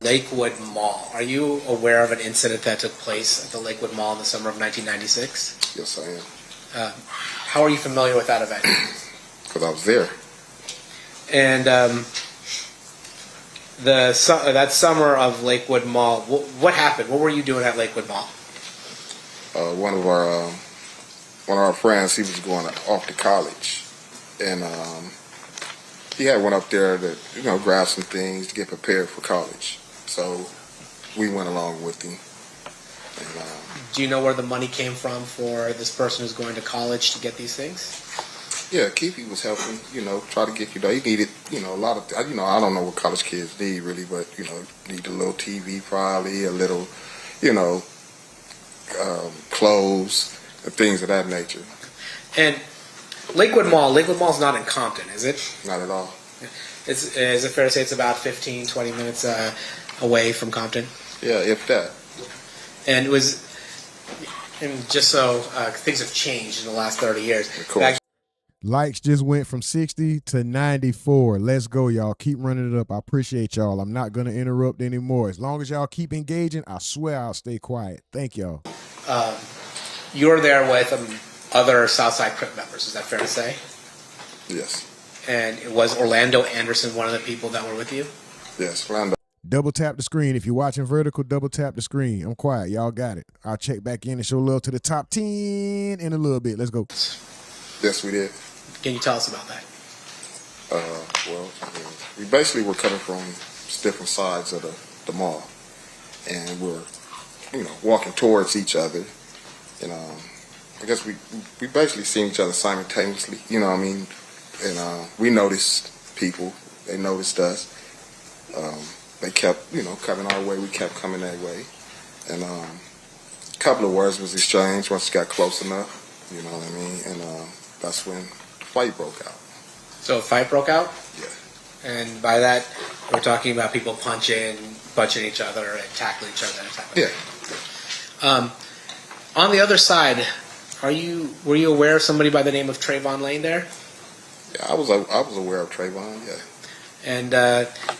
Lakewood Mall. Are you aware of an incident that took place at the Lakewood Mall in the summer of 1996? Yes, I am. How are you familiar with that event? Because I was there. And that summer of Lakewood Mall, what happened? What were you doing at Lakewood Mall? One of our friends, he was going off to college, and he had went up there to grab some things to get prepared for college. So we went along with him. And, do you know where the money came from for this person who's going to college to get these things? Yeah, Keefe was helping, try to get, he needed, a lot of, I don't know what college kids need really, but, need a little TV probably, a little, clothes, and things of that nature. And Lakewood Mall's not in Compton, is it? Not at all. Is it fair to say it's about 15, 20 minutes away from Compton? Yeah, if that. And just so things have changed in the last 30 years. Of course. Likes just went from 60 to 94. Let's go, y'all. Keep running it up. I appreciate y'all. I'm not going to interrupt anymore. As long as y'all keep engaging, I swear I'll stay quiet. Thank y'all. You were there with other Southside Crip members. Is that fair to say? Yes. And was Orlando Anderson one of the people that were with you? Yes, Orlando. Double tap the screen. If you're watching vertical, double tap the screen. I'm quiet. Y'all got it. I'll check back in and show love to the top 10 in a little bit. Let's go. Yes, we did. Can you tell us about that? Well, we basically were coming from different sides of the mall, and we're, walking towards each other, and I guess we basically seen each other simultaneously. And we noticed people. They noticed us. They kept, coming our way. We kept coming their way, and a couple of words was exchanged once it got close enough. You know what I mean? And that's when fight broke out. So a fight broke out? Yeah. And by that, we're talking about people punching each other and tackling each other. Yeah. On the other side, were you aware of somebody by the name of Trayvon Lane there? Yeah, I was aware of Trayvon. Yeah. And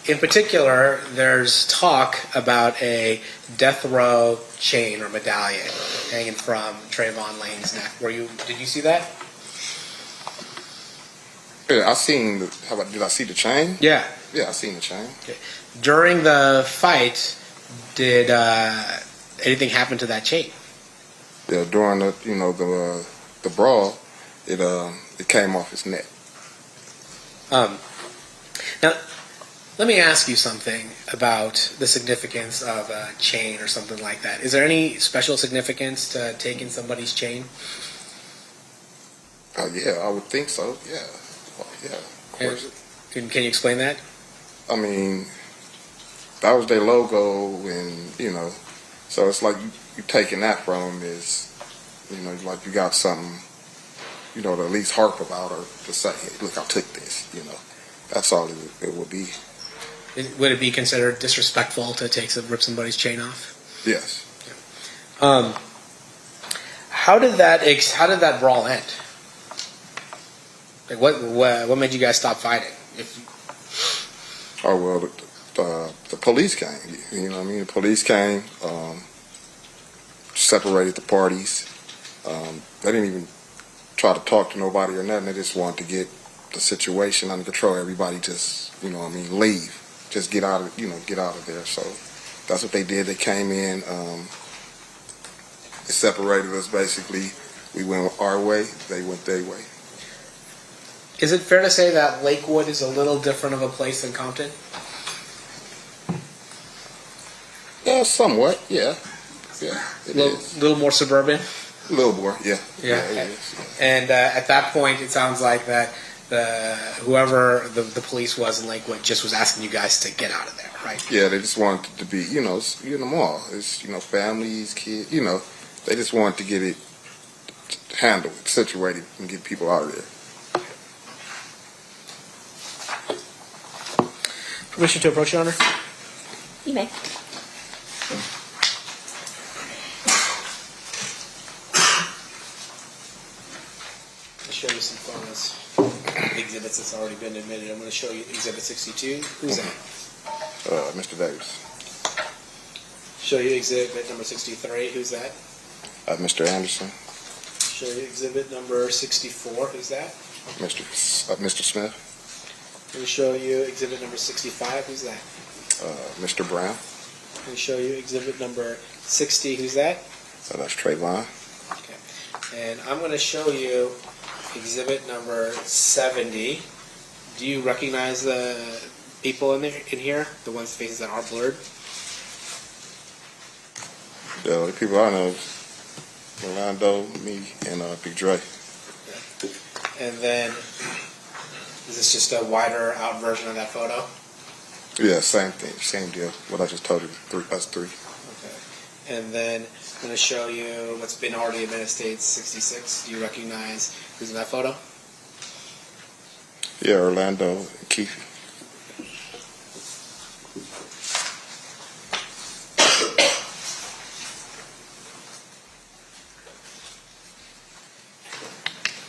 in particular, there's talk about a death row chain or medallion hanging from Trayvon Lane's neck. Did you see that? Yeah, I seen. Did I see the chain? Yeah. Yeah, I seen the chain. Okay. During the fight, did anything happen to that chain? Yeah, during the brawl, it came off his neck. Now, let me ask you something about the significance of a chain or something like that. Is there any special significance to taking somebody's chain? Yeah, I would think so. Yeah, yeah, of course. Can you explain that? I mean, that was their logo, and so it's like you taking that from them is, like you got something, to at least harp about or to say, hey, look, I took this. That's all it would be. Would it be considered disrespectful to rip somebody's chain off? Yes. How did that brawl end? Like what made you guys stop fighting? Oh well, the police came. You know what I mean? The police came, separated the parties. They didn't even try to talk to nobody or nothing. They just wanted to get the situation under control. Everybody just, leave. Just get out of, get out of there. So that's what they did. They came in, it separated us basically. We went our way, they went their way. Is it fair to say that Lakewood is a little different of a place than Compton? Yeah, somewhat, yeah. Yeah, it is. A little more suburban? A little more, yeah. Yeah. It is. And at that point, it sounds like that whoever the police was in Lakewood just was asking you guys to get out of there, right? Yeah, they just wanted to be, in the mall. It's, families, kids, they just wanted to get it handled, situated, and get people out of there. Permission to approach, Your Honor? You may. I'll show you some photos. Exhibits that's already been admitted. I'm going to show you Exhibit 62. Who's that? Mr. Davis. Show you Exhibit number 63. Who's that? Mr. Anderson. Show you Exhibit number 64. Who's that? Mr. Smith. Let me show you Exhibit number 65. Who's that? Mr. Brown. Let me show you Exhibit number 60. Who's that? That's Trayvon. Okay. And I'm going to show you Exhibit number 70. Do you recognize the people in here? The ones' faces that are blurred? Yeah, the people I know is Orlando, me, and Big Dre. Okay. And then, is this just a wider out version of that photo? Yeah, same thing, same deal. What I just told you, us three. Okay. And then I'm going to show you what's been already admitted, States 66. Do you recognize who's in that photo? Yeah, Orlando and Keefe.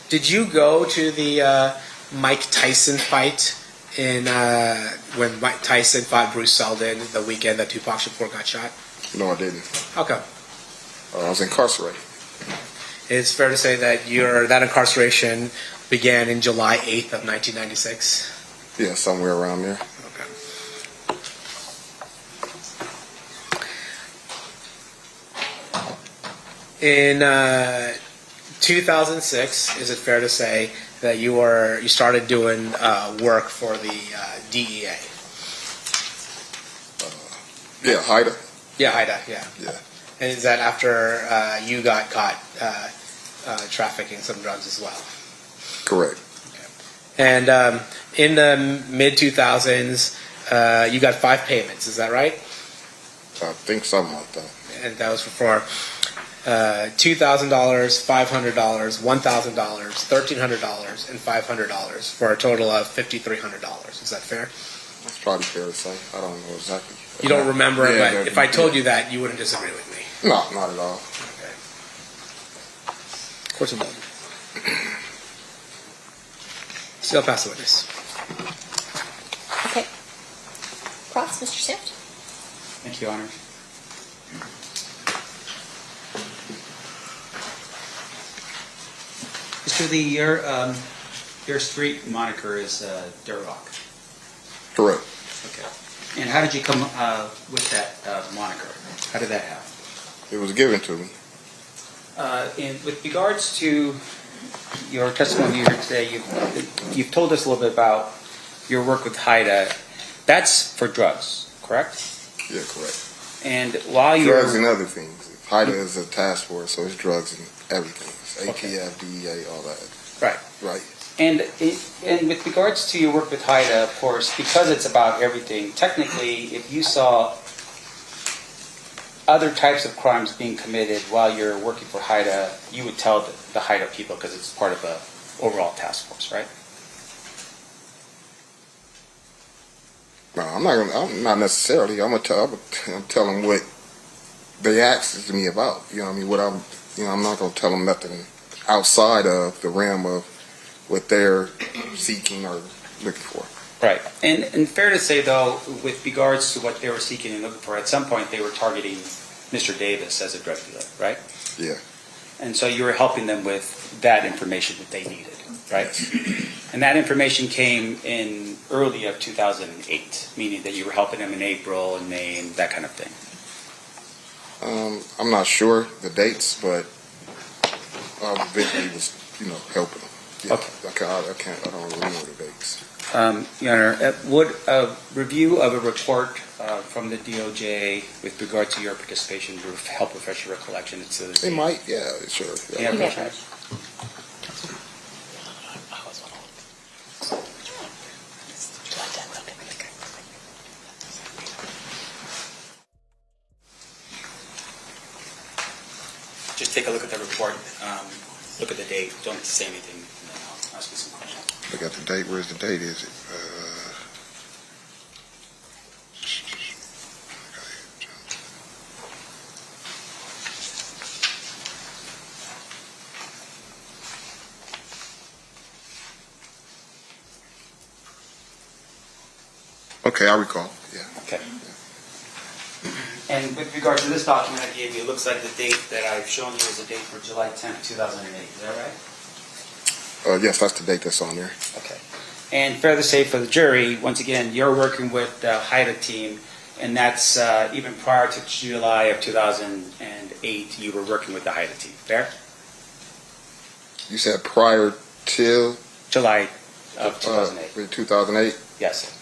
Did you go to the Mike Tyson fight when Mike Tyson fought Bruce Seldon the weekend that Tupac Shakur got shot? No, I didn't. How come? I was incarcerated. It's fair to say that that incarceration began in July 8th of 1996? Yeah, somewhere around there. Okay. In 2006, is it fair to say that you started doing work for the DEA? Yeah, HIDA. Yeah, HIDA, yeah. Yeah. And is that after you got caught trafficking some drugs as well? Correct. Okay. And in the mid-2000s, you got 5 payments, is that right? I think something like that. And that was for $2,000, $500, $1,000, $1,300, and $500 for a total of $5,300. Is that fair? That's probably fair to say. I don't know exactly. You don't remember, Yeah, but if I told you that, you wouldn't disagree with me. No, not at all. Okay. Court's adjourned. Still pass the witness. Okay. Cross, Mr. Swift. Thank you, Your Honor. Mr. Lee, your street moniker is Dirt Rock. Correct. Okay. And how did you come with that moniker? How did that happen? It was given to me. With regards to your testimony here today, you've told us a little bit about your work with HIDA. That's for drugs, correct? Yeah, correct. And while drugs and other things. HIDA is a task force, so it's drugs and everything. It's ATF, DEA, all that. Right. Right. And with regards to your work with HIDA, of course, because it's about everything, technically, if you saw other types of crimes being committed while you're working for HIDA, you would tell the HIDA people because it's part of the overall task force, right? No, I'm not necessarily. I'm gonna tell them what they asked me about. You know what I mean? I'm not gonna tell them nothing outside of the realm of what they're seeking or looking for. Right. And fair to say, though, with regards to what they were seeking and looking for, at some point they were targeting Mr. Davis as a drug dealer, right? Yeah. And so you were helping them with that information that they needed, right? And that information came in early of 2008, meaning that you were helping them in April and May and that kind of thing. I'm not sure the dates, but I eventually was, helping them. Yeah, Okay. I don't remember the dates. Your Honor, would a review of a report from the DOJ with regard to your participation help refresh your recollection? It might, yeah, sure. Yeah. Yeah, okay. Just take a look at the report, look at the date, don't say anything, and then I'll ask you some questions. I got the date. Where's the date? Is it? Okay, I recall. Yeah. Okay. And with regard to this document I gave you, it looks like the date that I've shown you is the date for July 10th, 2008. Is that right? Yes, that's the date that's on there. Okay. And fair to say for the jury, once again, you're working with the HIDA team, and that's even prior to July of 2008, you were working with the HIDA team. Fair? You said prior to July of 2008. 2008? Yes, sir.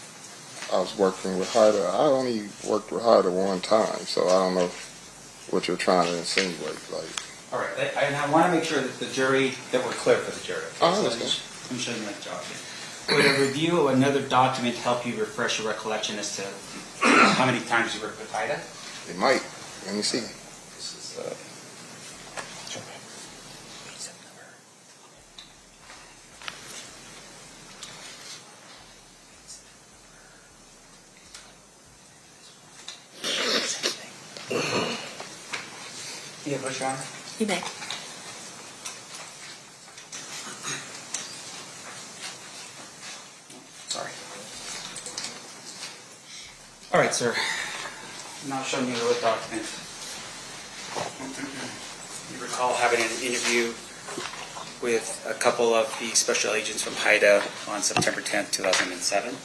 I was working with HIDA. I only worked with HIDA one time, so I don't know what you're trying to insinuate. All right. And I want to make sure that the jury, that we're clear for the jury. I understand. I'm showing you my job here. Would a review of another document help you refresh your recollection as to how many times you worked with HIDA? It might. Let me see. This is, yeah, Bush, Your Honor? You may. Sorry. All right, sir. Now showing you the document. You recall having an interview with a couple of the special agents from HIDA on September 10th, 2007.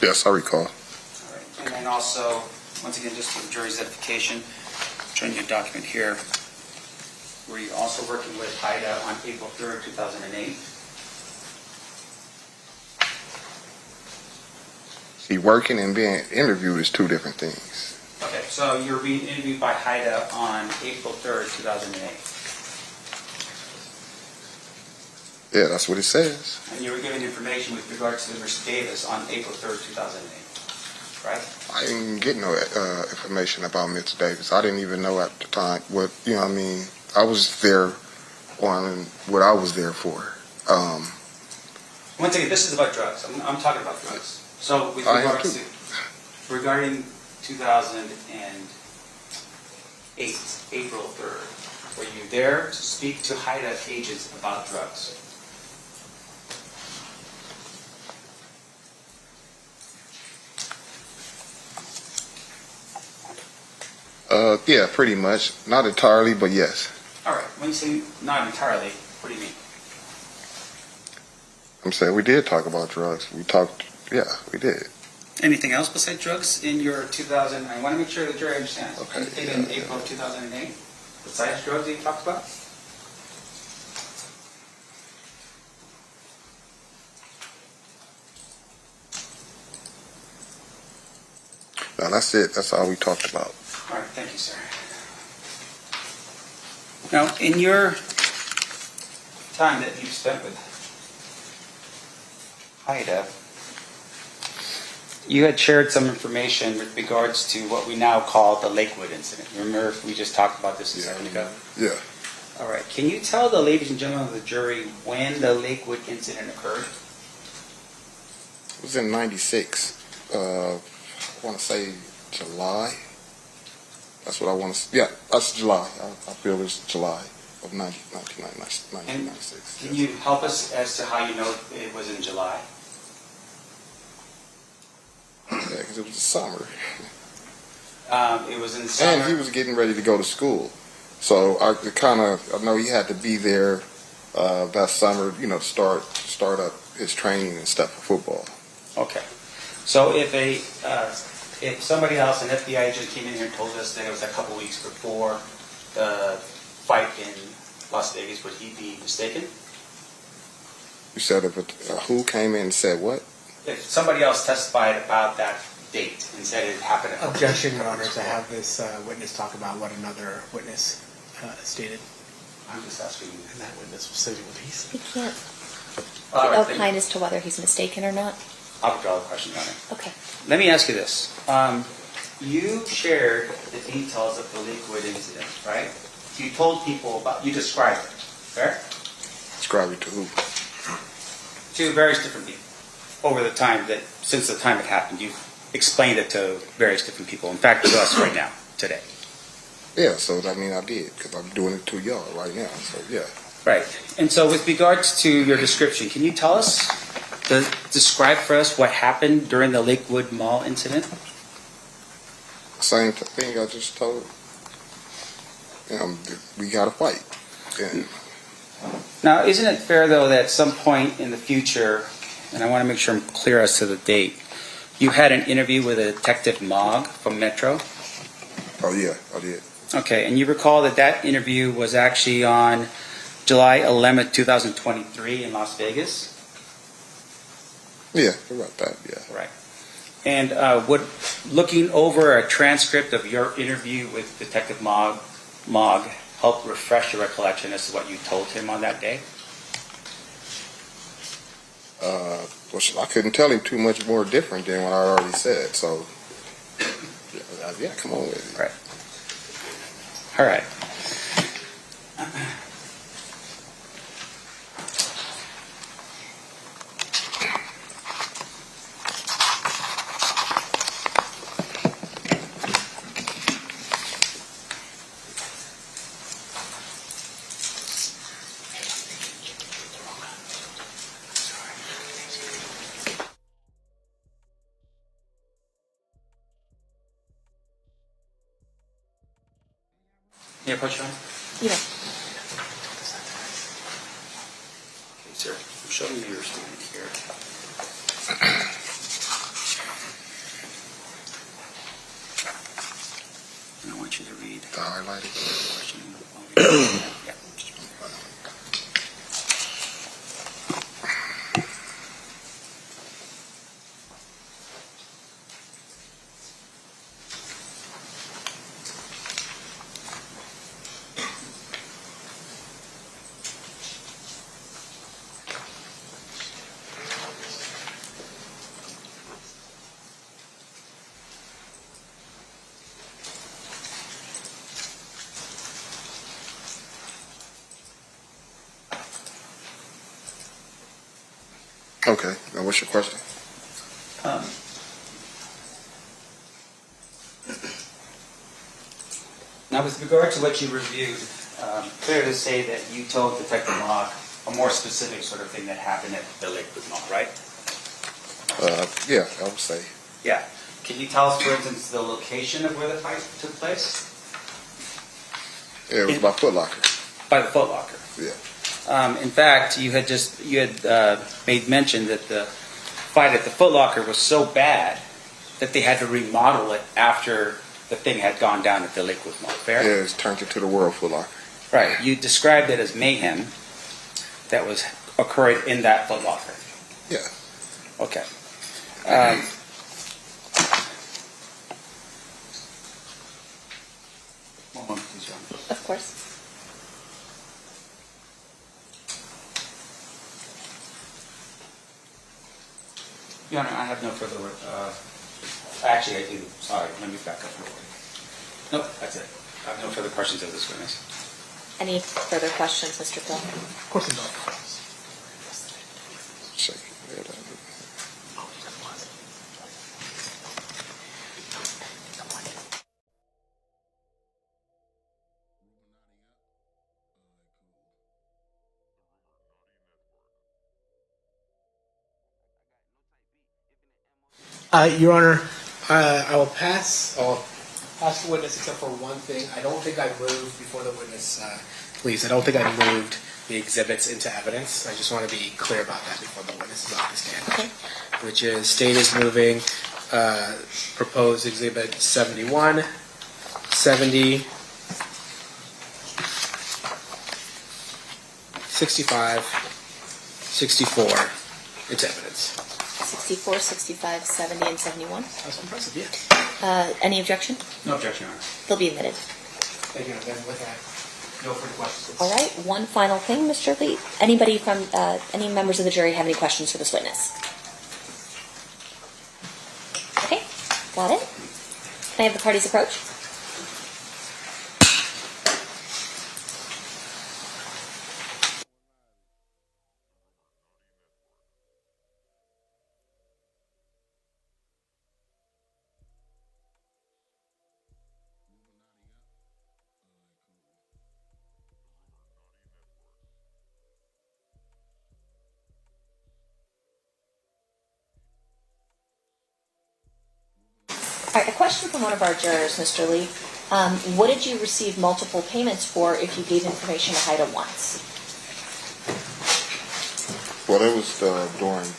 Yes, I recall. All right. And then also, once again, just for the jury's edification, showing you a document here. Were you also working with HIDA on April 3rd, 2008? See, working and being interviewed is two different things. Okay, so you're being interviewed by HIDA on April 3rd, 2008. Yeah, that's what it says. And you were given information with regard to Mr. Davis on April 3rd, 2008, right? I didn't get no information about Mr. Davis. I didn't even know at the time what, you know what I mean? I was there on what I was there for. Once again, this is about drugs. I'm talking about drugs. So with I am regards to, regarding 2008, April 3rd, were you there to speak to HIDA agents about drugs? Yeah, pretty much. Not entirely, but yes. All right. When you say not entirely, what do you mean? I'm saying we did talk about drugs. We talked, yeah, we did. Anything else besides drugs in your 2000? I want to make sure the jury understands. Okay. Anything in April of 2008 besides drugs that you talked about? No, that's it. That's all we talked about. All right, thank you, sir. Now, in your time that you've spent with HIDA, you had shared some information with regards to what we now call the Lakewood incident. Remember, we just talked about this a second ago? Yeah. All right, can you tell the ladies and gentlemen of the jury when the Lakewood incident occurred? It was in 96. I want to say July. That's what I want to. Yeah, that's July. I feel it's July of 1996. Can you help us as to how you know it was in July? Yeah, because it was the summer. It was in the summer. And he was getting ready to go to school, so I know he had to be there that summer. You know, start up his training and stuff for football. Okay, so if somebody else, an FBI agent, came in here and told us that it was a couple weeks before the fight in Las Vegas, would he be mistaken? You said who came in and said what? If somebody else testified about that date and said it happened a couple Objection, weeks Your Honor, before. to have this witness talk about what another witness stated. I'm just asking you. And that witness stated what he said. We can't All right, opine as to whether he's mistaken or not. I'll withdraw the question, Your Honor. Okay. Let me ask you this. You shared the details of the Lakewood incident, right? You told people you described it, fair? Describe it to who? To various different people over the time since the time it happened. You explained it to various different people. In fact, to us right now, today. Yeah, so I mean I did because I'm doing it to y'all right now. So yeah. Right. And so with regards to your description, can you tell us, describe for us what happened during the Lakewood Mall incident? Same thing I just told. We got to fight. Yeah. Now, isn't it fair, though, that at some point in the future, and I want to make sure I'm clear as to the date, you had an interview with a Detective Mogg from Metro? Oh, yeah, I did. Okay, and you recall that interview was actually on July 11th, 2023 in Las Vegas? Yeah, about that, yeah. Right. And would looking over a transcript of your interview with Detective Mogg help refresh your recollection as to what you told him on that day? Well, I couldn't tell him too much more different than what I already said, so yeah, come on with it. Right. All right. Yeah, put you on. Yeah. Okay, sir. I'm showing you your statement here. And I want you to read the highlighted question. Yeah. Okay. Now, what's your question? Now, with regard to what you reviewed, fair to say that you told Detective Locke a more specific sort of thing that happened at the Lakewood Mall, right? Yeah, I would say. Yeah. Can you tell us, for instance, the location of where the fight took place? Yeah, it was by Foot Locker. By the Foot Locker. Yeah. In fact, you had made mention that the fight at the Foot Locker was so bad that they had to remodel it after the thing had gone down at the Lakewood Mall. Fair? Yeah, it's turned into the World Foot Locker. Right. You described it as mayhem that was occurring in that Foot Locker. Yeah. Okay. One moment, please, Your Honor. Of course. Your Honor, I have no further. Actually, I do. Sorry, let me back up real quick. Nope, that's it. I have no further questions of this witness. Any further questions, Mr. Phil? Of course not. Your Honor, I'll pass the witness except for one thing. I don't think I moved before the witness, please. I don't think I moved the exhibits into evidence. I just want to be clear about that before the witness is off the stand. Okay. Which is state is moving proposed exhibit 71, 70, 65, 64 into evidence. 64, 65, 70, and 71. That's impressive, yeah. Any objection? No objection, Your Honor. They'll be admitted. Thank you. Then with that, no further questions. All right, one final thing, Mr. Lee. Anybody from, any members of the jury have any questions for this witness? Okay, got it. Can I have the parties approach? All right, a question from one of our jurors, Mr. Lee. What did you receive multiple payments for if you gave information to HIDA once? Well, it was during,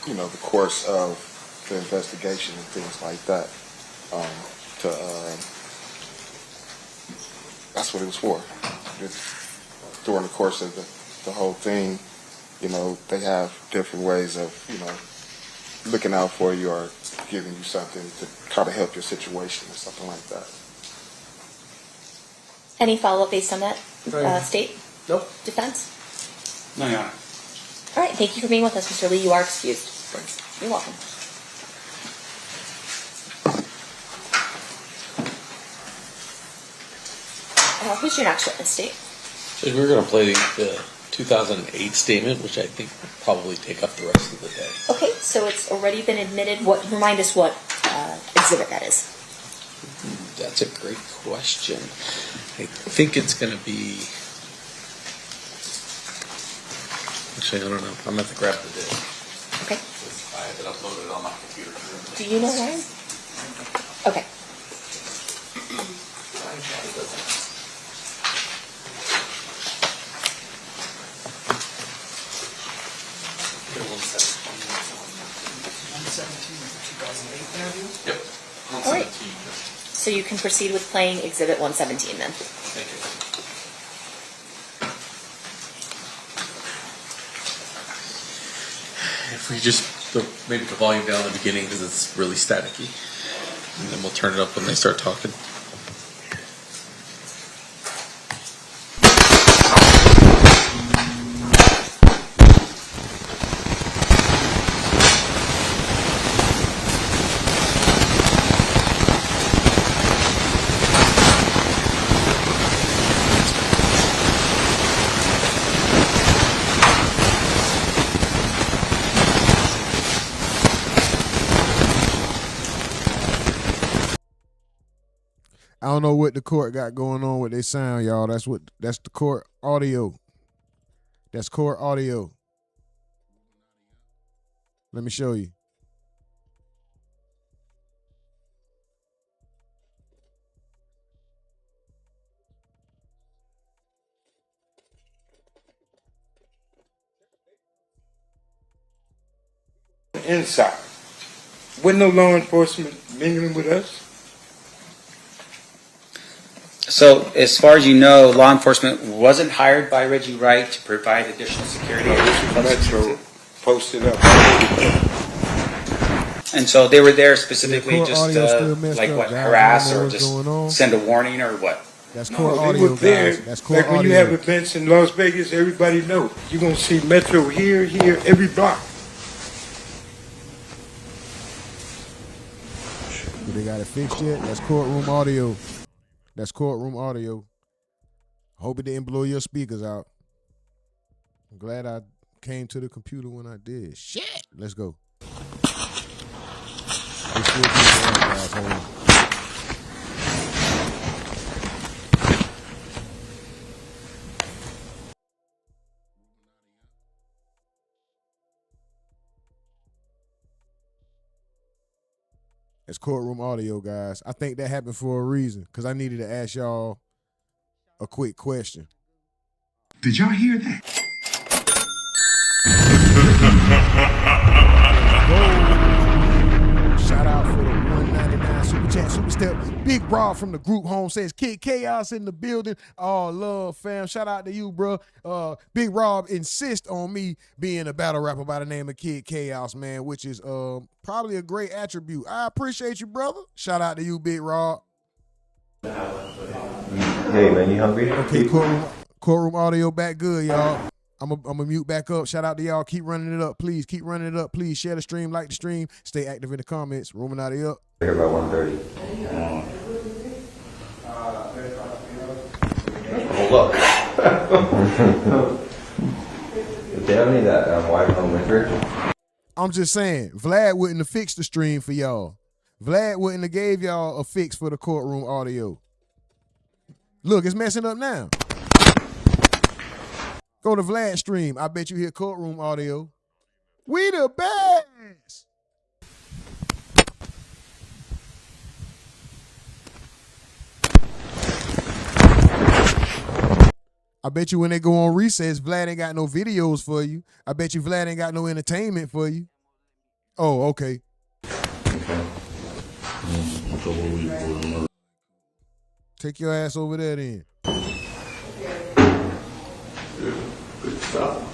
the course of the investigation and things like that. That's what it was for. During the course of the whole thing, they have different ways of, looking out for you or giving you something to try to help your situation or something like that. Any follow-up based on that state? Nope. Defense? No, Your Honor. All right, thank you for being with us, Mr. Lee. You are excused. Thank you. You're welcome. Who's your next witness, State? So we're going to play the 2008 statement, which I think will probably take up the rest of the day. Okay, so it's already been admitted. Remind us what exhibit that is. That's a great question. I think it's going to be. Actually, I don't know. I'm going to have to grab the disc. Okay. I have it uploaded on my computer. Do you know Ryan? Okay. Yep. All right. So you can proceed with playing Exhibit 117 then. Thank you. If we just maybe the volume down in the beginning because it's really staticky, and then we'll turn it up when they start talking. I don't know what the court got going on with their sound, y'all. That's the court audio. That's court audio. Let me show you. Inside. With no law enforcement mingling with us. So, as far as you know, law enforcement wasn't hired by Reggie Wright to provide additional security. Metro posted up. And so they were there specifically just to, like, up, what, guys. harass I don't know or what's going on. just send a warning or what? That's No, court they audio, were there. guys. That's court Like when you audio. have events in Las Vegas, everybody know. You're going to see Metro here, every block. But they got it fixed yet? That's courtroom audio. That's courtroom audio. Hope it didn't blow your speakers out. I'm glad I came to the computer when I did. Shit. Let's go. It's still being on, guys. Hold on. It's courtroom audio, guys. I think that happened for a reason, because I needed to ask y'all a quick question. Did y'all hear that? Shout out for the 199 Super Chat Super Step. Big Rob from the group home says, Kid Chaos in the building. Oh, love, fam. Shout out to you, bro. Big Rob insists on me being a battle rapper by the name of Kid Chaos, man, which is probably a great attribute. I appreciate you, brother. Shout out to you, Big Rob. Hey, man, you hungry? Okay, courtroom audio back good, y'all. I'm gonna mute back up. Shout out to y'all. Keep running it up, please. Keep running it up, please. Share the stream, like the stream. Stay active in the comments. Rumonati up. Here about 1:30. Hold up. Did they have any of that white home winter? I'm just saying, Vlad wouldn't have fixed the stream for y'all. Vlad wouldn't have gave y'all a fix for the courtroom audio. Look, it's messing up now. Go to Vlad's stream. I bet you hear courtroom audio. We the best. I bet you when they go on recess, Vlad ain't got no videos for you. I bet you Vlad ain't got no entertainment for you. Oh, okay. Take your ass over there then. Good stuff.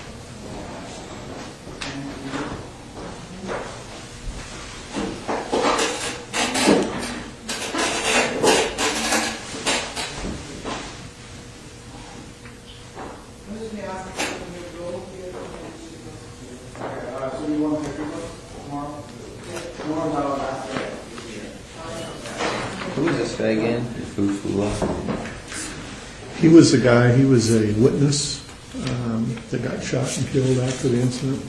Who is this guy again? Fufu. He was a guy, he was a witness that got shot and killed after the incident.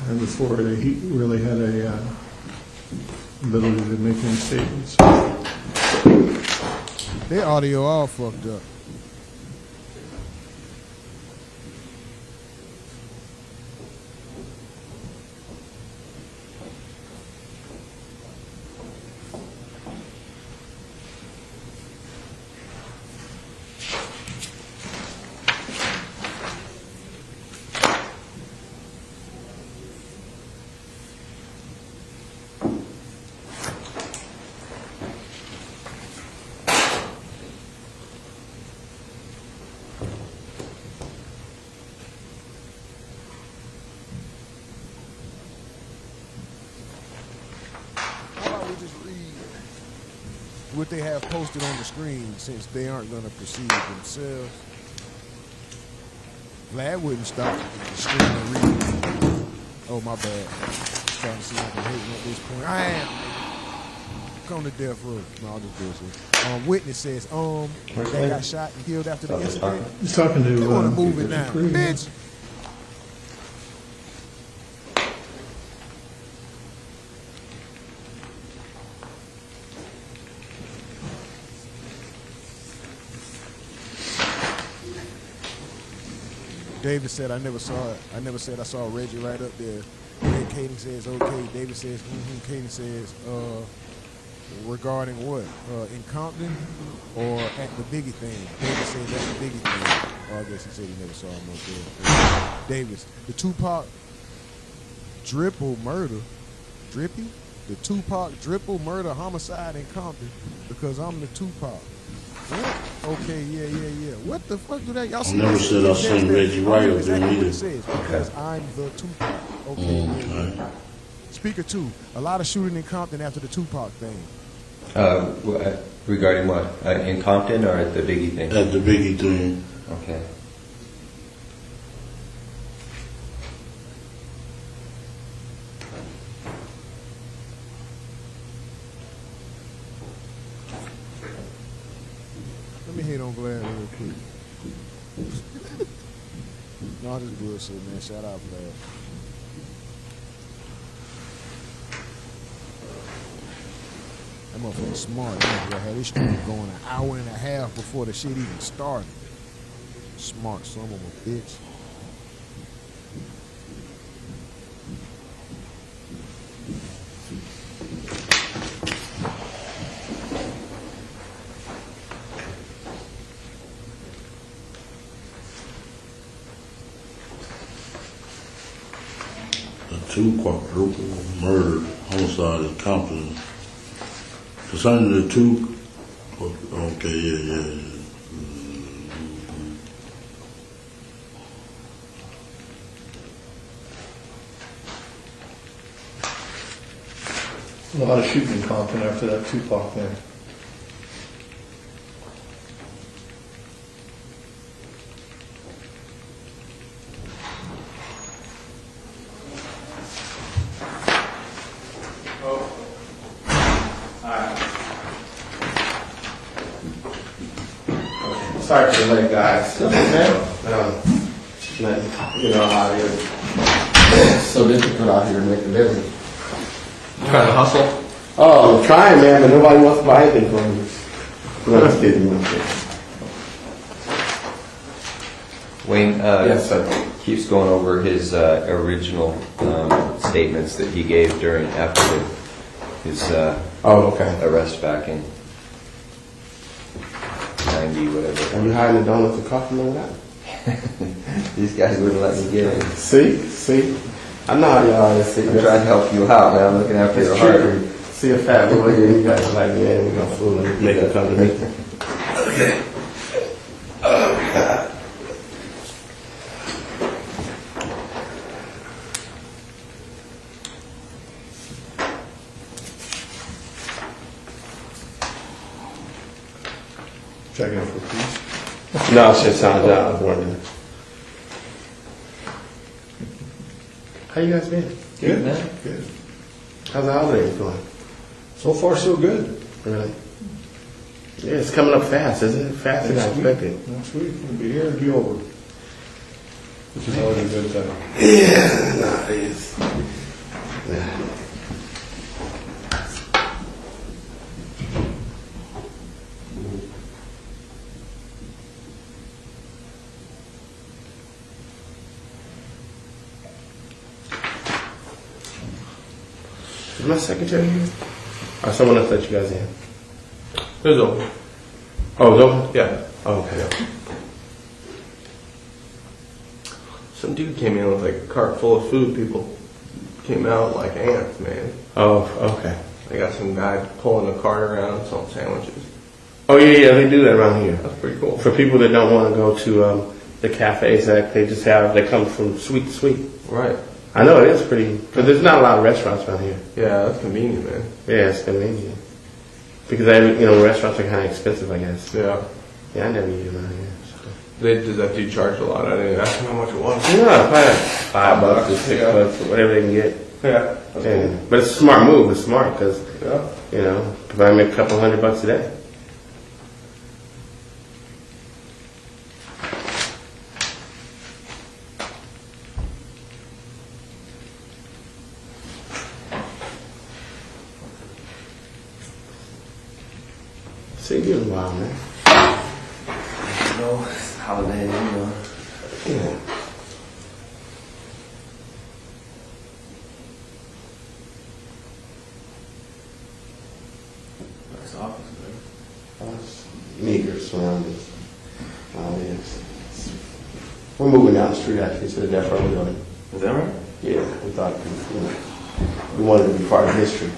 And before he really had a ability to make any statements. Their audio all fucked up. What they have posted on the screen, since they aren't going to proceed themselves. Vlad wouldn't stop the screen and read. Oh, my bad. Trying to see if I can hate him at this point. I am. Come to death row. No, I'll just do this. Witness says, they got shot and killed after the incident. He's talking to They want to move it now. Crew, Bitch. David said, I never saw it. I never said I saw Reggie right up there. Then Kaden says, okay. David says, Kaden says, regarding what? In Compton or at the Biggie thing? David says at the Biggie thing. Oh, I guess he said he never saw him up there. Davis, the Tupac Dripple murder. Drippy? The Tupac Dripple murder homicide in Compton because I'm the Tupac. What? Okay, yeah. What the fuck do that? Y'all see? Never said I seen Reggie Wright up there exactly what either. it says because I'm the Tupac. Okay. Yeah. Speaker 2, a lot of shooting in Compton after the Tupac thing. Regarding what? In Compton or at the Biggie thing? At the Biggie thing. Okay. Let me hit on Vlad real quick. No, this bullshit, man. Shout out Vlad. That motherfucker's smart. That had this stream going an hour and a half before the shit even started. Smart son of a bitch. The two quadruple murder homicide in Compton. Concerning the two, okay, yeah. A lot of shooting in Compton after that Tupac thing. Sorry for the late, guys. You know how it is. It's so difficult out here to make a living. Trying to hustle? Oh, I'm trying, man, but nobody wants to buy anything from me. No, I'm kidding. Wayne, Yes, sir. Keeps going over his original statements that he gave after his arrest back in 90, whatever. Are you hiding the donuts and coffee like that? These guys wouldn't let me get in. See? I know how y'all is. I'm trying to help you out, man. I'm looking after your heart. See a fat boy here, you guys are like, man, we're gonna fool him, make him come to me. Okay. Oh, God. Checking for peace. No, it's just sound job. I was wondering. How you guys been? Good, man. Good. How's the holidays going? So far, so good. Really? Yeah, it's coming up fast, isn't it? Faster than I expected. Next week, we'll be here and be over. Which is always a good time. Yeah, no, it is. Yeah. Is my secretary here? Or someone else let you guys in? It was open. Oh, it's open? Yeah. Oh, okay. Some dude came in with like a cart full of food. People came out like ants, man. Oh, okay. They got some guy pulling a cart around selling sandwiches. Oh, yeah, they do that around here. That's pretty cool. For people that don't want to go to the cafes, that they come from sweet to sweet. Right. I know it is pretty, because there's not a lot of restaurants around here. Yeah, that's convenient, man. Yeah, it's convenient. Because restaurants are kind of expensive, I guess. Yeah. Yeah, I never eat around here. Does that dude charge a lot? I didn't ask him how much it was. Yeah, probably $5 or $6 or whatever they can get. Yeah, that's cool. But it's a smart move. It's smart because, provide me a couple $100 a day. See you in a while, man. Holiday, Yeah. meager surroundings. We're moving down the street actually to the death row building. Is that right? Yeah, we thought we wanted to be part of history.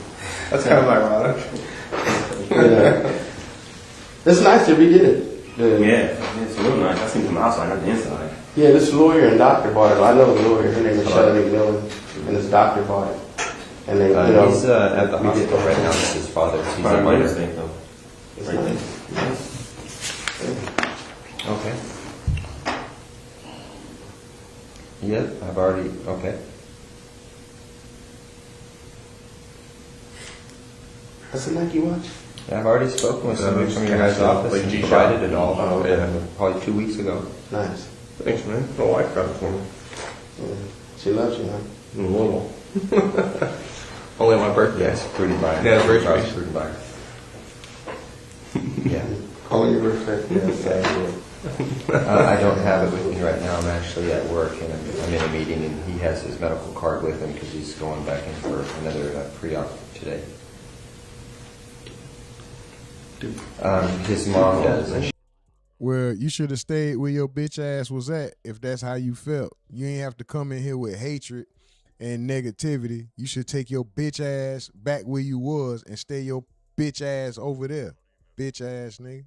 That's kind of ironic. Yeah. It's nice that we did it. Yeah, it's real nice. I seen it from outside, not the inside. Yeah, this lawyer and doctor bought it. I know the lawyer. Her name is Shelley McMillan, and this doctor bought it. And they, he's at the hospital right now with his father. He's a minor. It's nice. Okay. Yep, I've already. Okay. That's a Nike watch? Yeah, I've already spoken with somebody from your guys' office and provided it all. Oh, okay. Probably 2 weeks ago. Nice. Thanks, man. My wife got it for me. Yeah. She loves you, huh? A little. Only on my birthday. Yes, fruity by. Yeah, birthday. Fruity by. Yeah. Calling your birthday? Yes, I do. I don't have it with me right now. I'm actually at work and I'm in a meeting, and he has his medical card with him because he's going back in for another pre-op today. His mom does. And Well, you should have stayed where your bitch ass was at if that's how you felt. You ain't have to come in here with hatred and negativity. You should take your bitch ass back where you was and stay your bitch ass over there. Bitch ass nigga.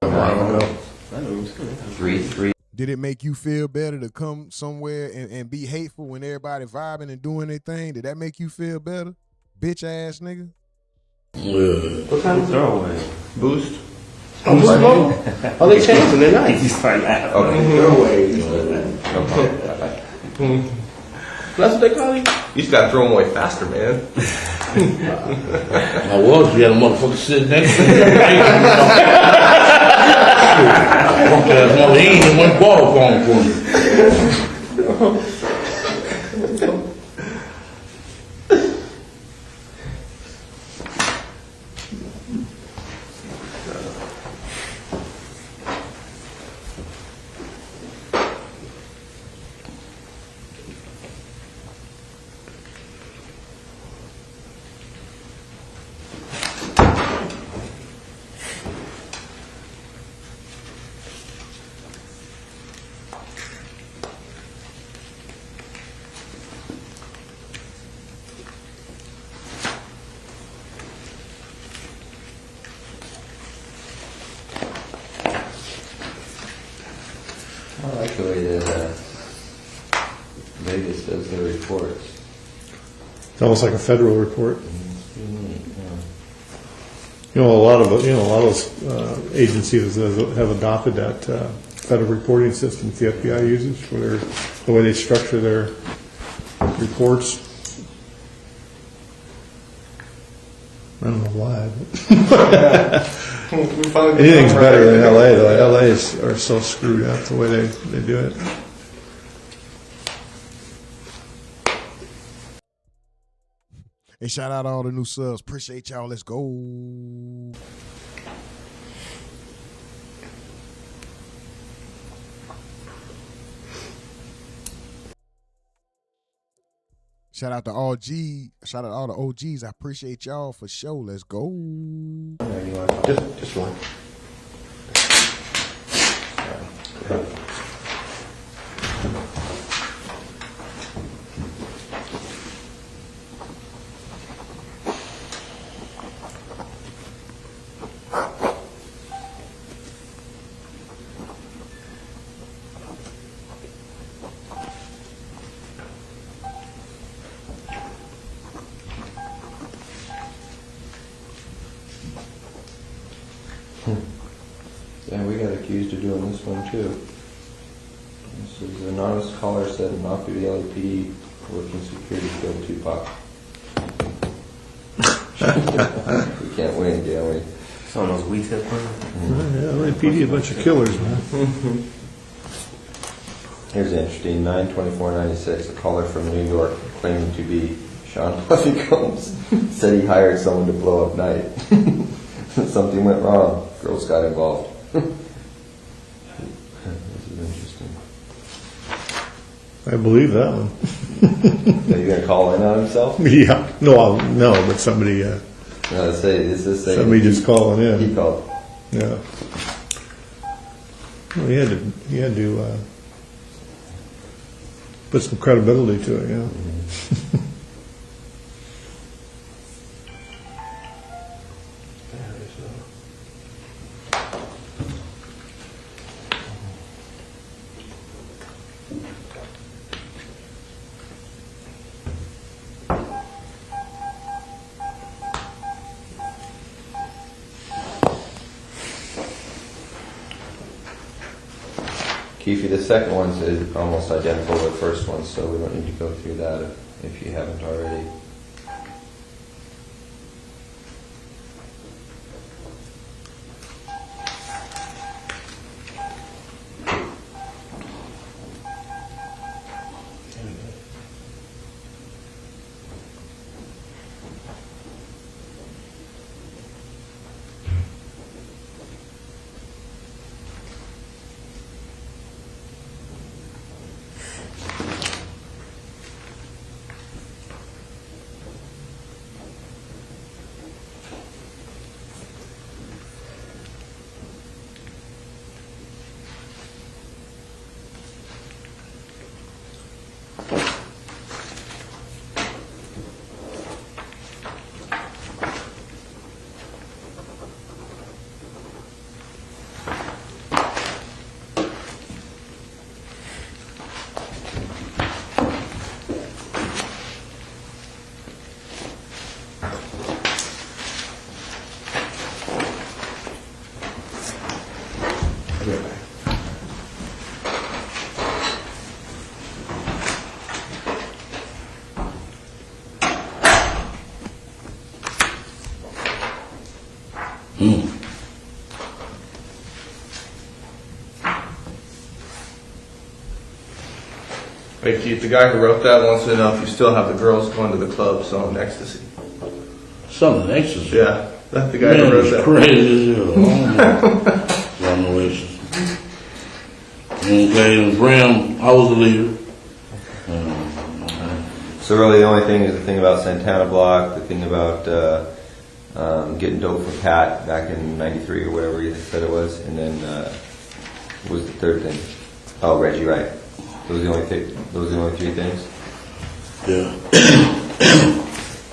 I don't know. 3-3. Did it make you feel better to come somewhere and be hateful when everybody vibing and doing their thing? Did that make you feel better? Bitch ass nigga? What kind of throwaway? Boost? Oh, oh, they changed them. They're nice. He's fine now. Okay. Throwaways. That's what they call you? You just gotta throw them away faster, man. I was, we had a motherfucker sitting next to me. No, he ain't even went ball phone for me. I like the way that Vegas does their reports. It's almost like a federal report. Yeah. A lot of those agencies have adopted that federal reporting system the FBI uses for the way they structure their reports. I don't know why. Anything's better than LA though. LA are so screwed up the way they do it. Hey, shout out all the new subs. Appreciate y'all. Let's go. Shout out to all the OGs. I appreciate y'all for sure. Let's go. Just one. Yeah, we got accused of doing this one too. This is an anonymous caller said an off-duty LAPD working security killed Tupac. We can't win, can we? Some of those weed tip ones. Yeah, LAPD a bunch of killers, man. Here's interesting. 9/24/96. A caller from New York claiming to be Sean Puffy Combs said he hired someone to blow up night. Something went wrong. Girls got involved. This is interesting. I believe that one. Are you going to call in on himself? Yeah. No, but somebody. No, somebody just calling in. He called. Yeah. Well, he had to put some credibility to it, yeah. Keefe, the second one's is almost identical to the first one, so we don't need to go through that if you haven't already. Hey Keith, the guy who wrote that wants to know if you still have the girls going to the club selling ecstasy. Selling ecstasy? Yeah, that's the guy who wrote that. Crazy as hell. Got no ecstasy. Okay, and Bram, I was the leader. So really the only thing is the thing about Santana Block, the thing about getting dope for Pat back in '93 or whatever you said it was, and then what was the third thing? Oh, Reggie Wright. Those are the only three things? Yeah.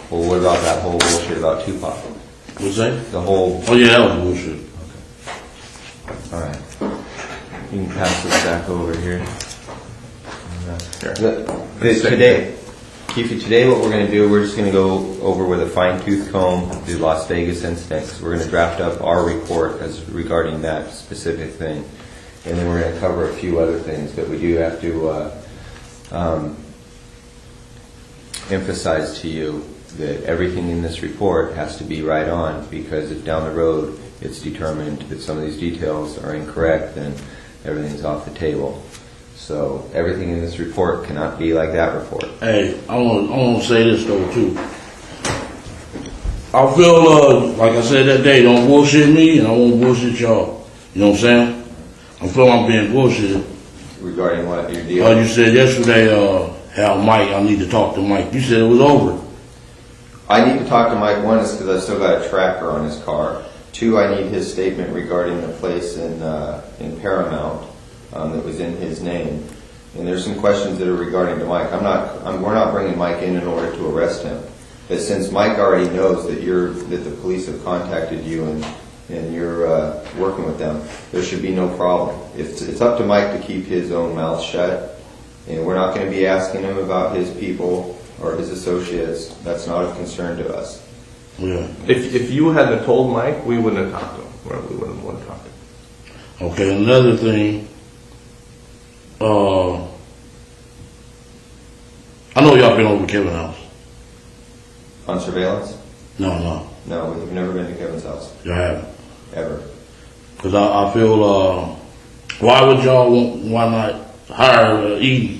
Well, what about that whole bullshit about Tupac? What's that? The whole... Oh yeah, that was bullshit. Okay. Alright. You can pass this back over here. Today, Keefe, today what we're going to do, we're just going to go over with a fine-tooth comb the Las Vegas incident. So we're going to draft up our report as regarding that specific thing. And then we're going to cover a few other things, but we do have to emphasize to you that everything in this report has to be right on, because if down the road it's determined that some of these details are incorrect, then everything's off the table. So everything in this report cannot be like that report. Hey, I want to say this though too. I feel like I said that day, don't bullshit me, and I won't bullshit y'all. You know what I'm saying? I feel I'm being bullshitted. Regarding what? Your deal? You said yesterday, how Mike, I need to talk to Mike. You said it was over. I need to talk to Mike. One is because I still got a tracker on his car. Two, I need his statement regarding the place in Paramount that was in his name. And there's some questions that are regarding to Mike. We're not bringing Mike in order to arrest him. But since Mike already knows that the police have contacted you and you're working with them, there should be no problem. It's up to Mike to keep his own mouth shut, and we're not going to be asking him about his people or his associates. That's not of concern to us. Yeah. If you hadn't told Mike, we wouldn't have talked to him. We wouldn't want to talk to him. Okay, another thing. I know y'all been over Kevin's house. On surveillance? No. No, we've never been to Kevin's house. You haven't? Ever. Because I feel, why would y'all why not hire Edie?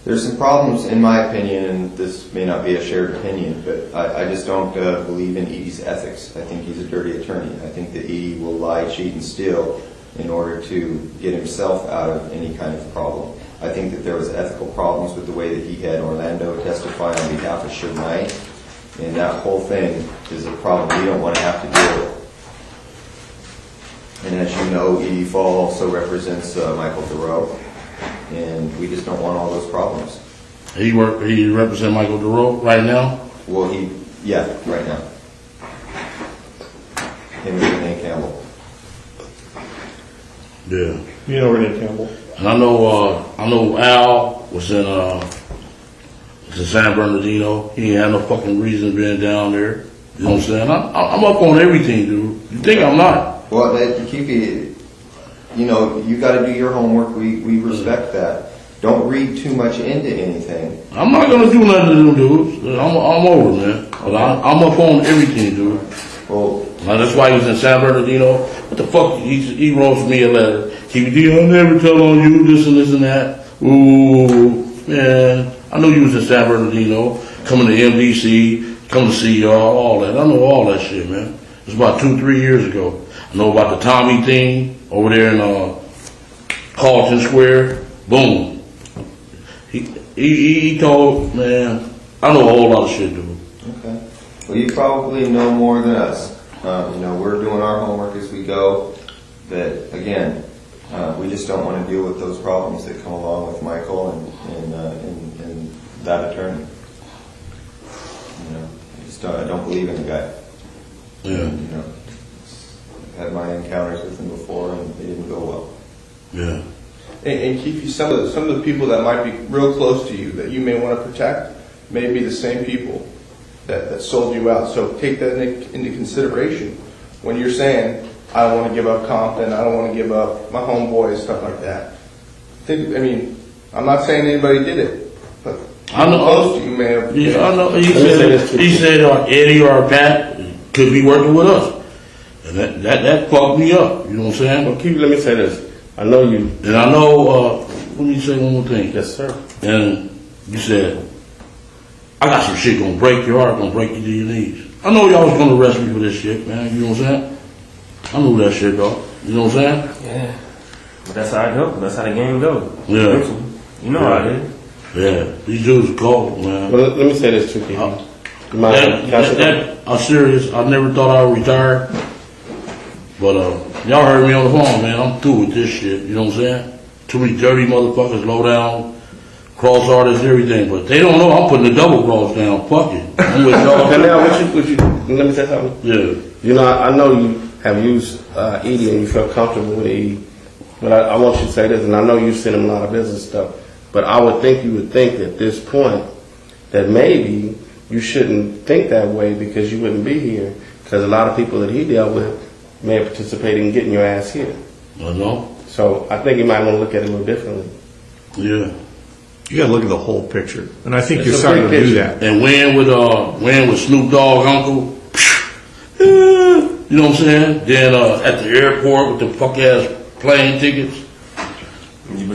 There's some problems, in my opinion, and this may not be a shared opinion, but I just don't believe in Edie's ethics. I think he's a dirty attorney. I think that Edie will lie, cheat, and steal in order to get himself out of any kind of problem. I think that there was ethical problems with the way that he had Orlando testify on behalf of Suge Knight, and that whole thing is a problem we don't want to have to deal with. And as you know, ED Fall also represents Michael Thoreau, and we just don't want all those problems. He represents Michael Thoreau right now? Well, right now. Him and Renee Campbell. Yeah. You know Renee Campbell. And I know Al was in San Bernardino. He ain't had no fucking reason being down there. You know what I'm saying? I'm up on everything, dude. You think I'm not? Well, Keefe, you know, you got to do your homework. We respect that. Don't read too much into anything. I'm not gonna do nothing to them dudes. I'm over, man. But I'm up on everything, dude. Well, that's why he was in San Bernardino. What the fuck? He wrote me a letter. I'll never tell on you this and this and that. Ooh, man. I know you was in San Bernardino, coming to MDC, coming to see y'all, all that. I know all that shit, man. It was about 2-3 years ago. I know about the Tommy thing over there in Carlton Square. Boom. He told, man, I know a whole lot of shit, dude. Okay. Well, you probably know more than us. You know, we're doing our homework as we go. That, again, we just don't want to deal with those problems that come along with Michael and that attorney. You know, I don't believe in the guy. Yeah. You know, I've had my encounters with him before, and they didn't go well. Yeah. And Keefe, some of the people that might be real close to you that you may want to protect may be the same people that sold you out. So take that into consideration when you're saying, I don't want to give up Compton, I don't want to give up my homeboy, stuff like that. I'm not saying anybody did it, but I know close to you may have. Yeah, I know. He said Eddie or Pat could be working with us, and that fucked me up. You know what I'm saying? Well, Keefe, let me say this. I know you. And I know. Let me say one more thing. Yes, sir. And you said, I got some shit gonna break your heart, gonna break you to your knees. I know y'all was gonna arrest me for this shit, man. You know what I'm saying? I knew that shit, though. You know what I'm saying? Yeah. But that's how it goes. That's how the game goes. Yeah. You know how it is. Yeah. These dudes are cold, man. Well, let me say this too, Keefe. I'm serious. I never thought I would retire. But y'all heard me on the phone, man. I'm through with this shit. You know what I'm saying? Too many dirty motherfuckers, low down, cross artists, and everything. But they don't know I'm putting the double cross down. Fuck it. I'm with y'all. And now, let me say something. Yeah. You know, I know you have used Edie and you feel comfortable with Edie. But I want you to say this, and I know you send him a lot of business stuff. But I would think you would think at this point that maybe you shouldn't think that way because you wouldn't be here. Because a lot of people that he dealt with may have participated in getting your ass here. I know. So I think you might want to look at it a little differently. Yeah. You got to look at the whole picture, and I think you're starting to do that. And when with Snoop Dogg uncle, you know what I'm saying? Then at the airport with the fuck ass plane tickets,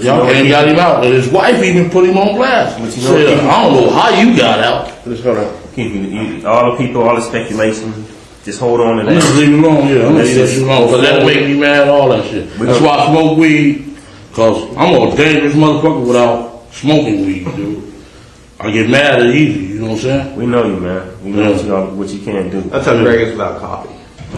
y'all ain't got him out. And his wife even put him on blast. Said, I don't know how you got out. Just hold on. All the people, all the speculation. Just hold on to that. I'm just leave it alone, yeah. I'm just leave it alone. Because that'll make me mad, all that shit. That's why I smoke weed. Because I'm a dangerous motherfucker without smoking weed, dude. I get mad at easy, you know what I'm saying? We know you, man. We know what you can do. That's how Greg is without coffee.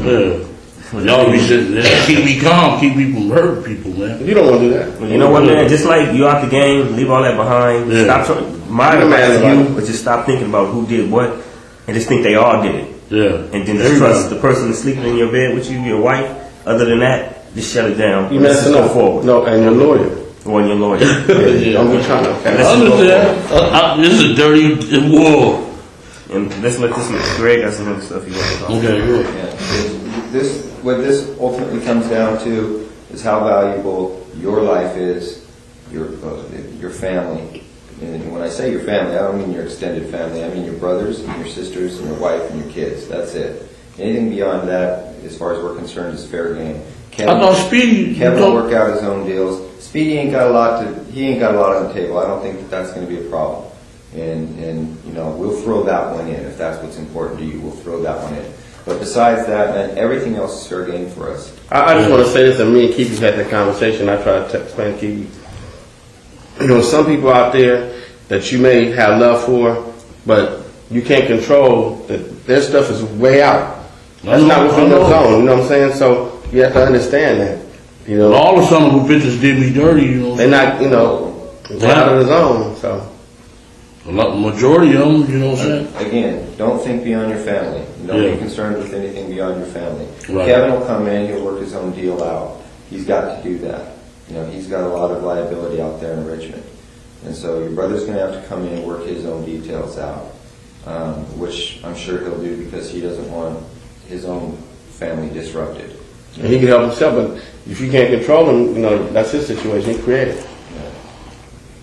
Yeah. Y'all be sitting there, keep me calm, keep me from hurting people, man. You don't want to do that. Well, you know what, man? Just like you out the game, leave all that behind. Yeah. Stop. My advice to you, but just stop thinking about who did what, and just think they all did it. Yeah. And then just trust the person that's sleeping in your bed with you, your wife. Other than that, just shut it down. You let's just go forward. No, and your lawyer. Or your lawyer. Yeah. Don't be trying to. I understand. This is a dirty war. And let's let this Greg got some other stuff he wants to talk about. Okay, good. Yeah. What this ultimately comes down to is how valuable your life is, your family. And when I say your family, I don't mean your extended family. I mean your brothers and your sisters and your wife and your kids. That's it. Anything beyond that, as far as we're concerned, is fair game. Kevin will work out his own deals. Speedy ain't got a lot on the table. I don't think that's going to be a problem. And you know, we'll throw that one in if that's what's important to you. We'll throw that one in. But besides that, man, everything else is fair game for us. I just want to say this, and me and Keefe had that conversation. I tried to explain to Keefe. You know, some people out there that you may have love for, but you can't control. That their stuff is way out. That's not within your zone. You know what I'm saying? So You have to understand that. You know, But all the son of a bitches did me dirty, you know. they're not, you know, they're out of the zone. So a lot, majority of them, you know what I'm saying? Again, don't think beyond your family. Don't Yeah. be concerned with anything beyond your family. Right. Kevin will come in, he'll work his own deal out. He's got to do that. You know, he's got a lot of liability out there in Richmond. And so your brother's going to have to come in and work his own details out, which I'm sure he'll do because he doesn't want his own family disrupted. and he can help himself, but if you can't control him, you know, that's his situation. He created.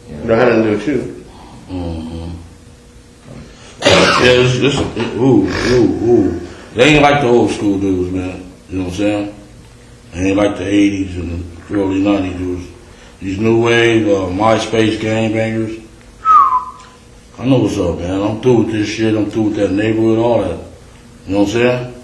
Yeah. You don't have nothing to do with you. Yeah, ooh. They ain't like the old school dudes, man. You know what I'm saying? They ain't like the 80s and the early 90s dudes. These new wave, MySpace gangbangers. I know what's up, man. I'm through with this shit. I'm through with that neighborhood, all that. You know what I'm saying?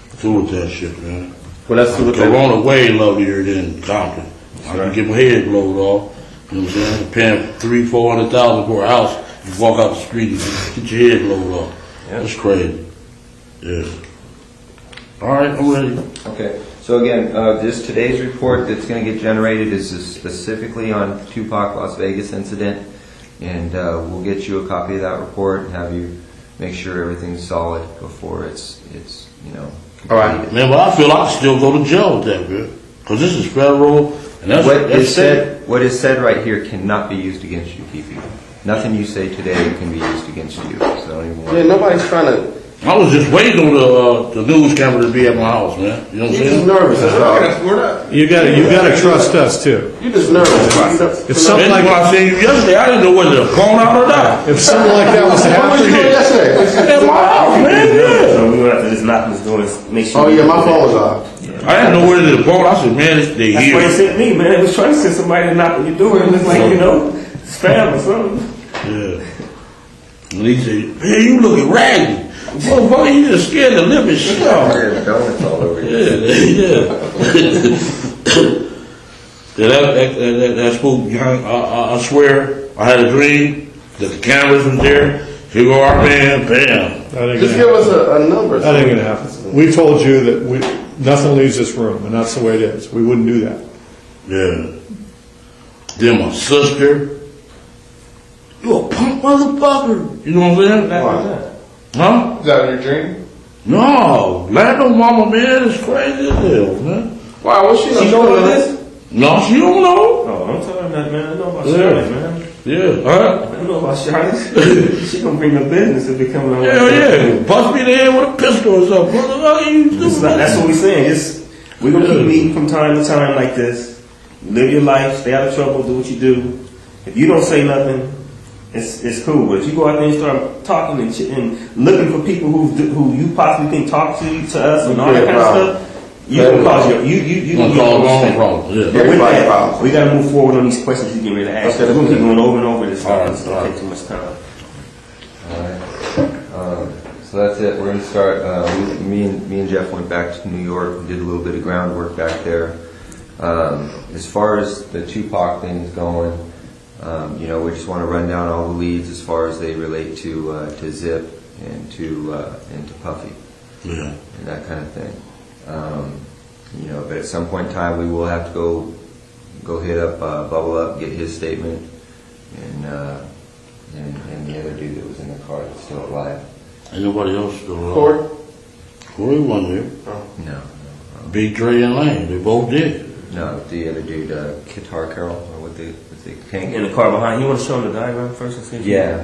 Through with that shit, man. Well, that's through with that. Corona way lovelier than Compton. I can get my head blowed off. You know what I'm saying? Paying $300,000-$400,000 for a house. You walk out the street and get your head blowed off. Yeah. That's crazy. Yeah. All right, I'm ready. Okay. So again, this today's report that's going to get generated is specifically on Tupac Las Vegas incident, and we'll get you a copy of that report and have you make sure everything's solid before it's you know. All right, man. But I feel I can still go to jail with that, man, because this is federal, and that's what is said right here cannot be used against you, Keefe. Nothing you say today can be used against you. So don't even worry. Yeah, nobody's trying to. I was just waiting on the news camera to be at my house, man. You know what I'm saying? You're just nervous. That's all. We're not. You gotta trust us too. You're just nervous. If something like when I seen you yesterday, I didn't know whether to phone out or not. if something like that was to happen to you, At my house, man. Yeah. So we're gonna have to just knock this door and make sure. Oh yeah, my phone was off. I didn't know whether to phone. I said, man, they That's here. why they sent me, man. It was trying to send somebody to knock on your door and look like, you know, spam or something. Yeah. And he said, man, you looking raggedy. Motherfucker, you just scared the living shit out. There's donuts all over you. That spook, I swear, I had a dream that the cameras was there. Here go our man, bam. Just give us a number. That ain't gonna happen. We told you that nothing leaves this room, and that's the way it is. We wouldn't do that. Yeah. Then my sister, you a punk motherfucker. You know what I'm saying? Huh? Is that your dream? No, Lando mama, man, is crazy as hell, man. Why? What's she know about this? No, she don't know. Oh, don't tell her that, man. I know about Charlotte, man. Yeah, huh? I know about Charlotte. She gonna bring the business if it comes on. Hell yeah. Bust me in the head with a pistol or something. What the fuck are you doing? That's what we're saying. We're gonna keep meeting from time to time like this. Live your life, stay out of trouble, do what you do. If you don't say nothing, it's cool. But if you go out there and start talking and looking for people who you possibly think talk to us and all that kind of stuff, you're gonna cause you gonna cause your own problems. Yeah. But with that, we gotta move forward on these questions you get ready to ask. We're gonna keep going over and over this stuff. It's gonna take too much time. All right. So that's it. We're going to start. Me and Jeff went back to New York and did a little bit of groundwork back there. As far as the Tupac thing is going, we just want to run down all the leads as far as they relate to Zip and to Puffy, and that kind of thing. But at some point in time, we will have to go hit up Bubble Up, get his statement, and the other dude that was in the car that's still alive. Ain't nobody else still alive. Corey wasn't here. No. Big Dre and Lane, they both did. No, the other dude, Guitar Carol, or what they can't in the car behind. You want to show him the diagram first and see? Yeah.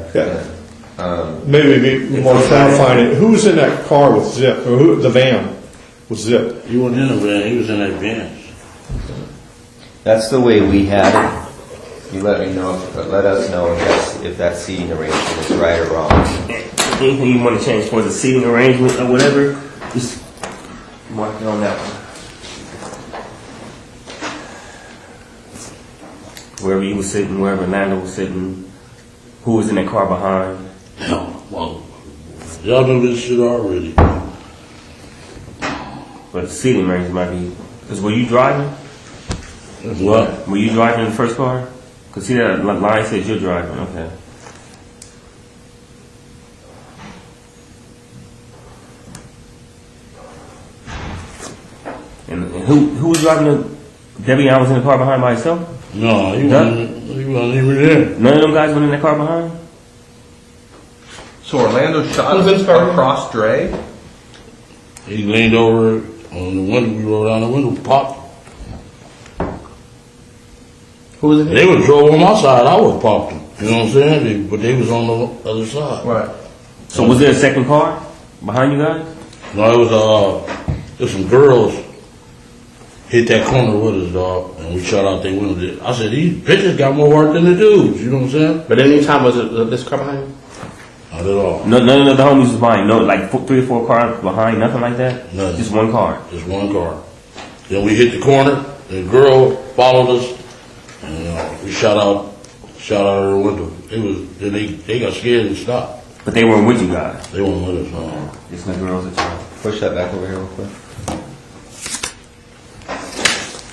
Maybe more clarifying it. Who was in that car with Zip, or who the van with Zip? He wasn't in the van. He was in that van. That's the way we had it. You let us know if that seating arrangement is right or wrong. Anything you want to change towards the seating arrangement or whatever, just mark it on that one. Wherever you were sitting, wherever Lando was sitting, who was in that car behind. Well, y'all know this shit already. But the seating arrangement might be. Because were you driving? What? Were you driving in the first car? Because see that line says you're driving. Okay. And Who was driving the? Debbie Allen was in the car behind by himself? No, he wasn't even there. None of them guys went in the car behind? So Orlando shot across Dre? He leaned over on the window, we rolled down the window, popped. Who was it? They was drove on my side, I was popped them. You know what I'm saying? But they was on the other side. Right. So was there a second car behind you guys? No, it was some girls hit that corner with us, dog, and we shot out their window. I said, these bitches got more work than the dudes, you know what I'm saying? But any time was it this car behind you? Not at all. No, none of the homies was behind. No, like 3 or 4 cars behind, nothing like that? Nothing. Just one car? Just one car. Then we hit the corner, the girl followed us, and we shot out her window. They got scared and stopped. But they weren't with you guys? They weren't with us, no. Just the girls that you Push that back over here real quick.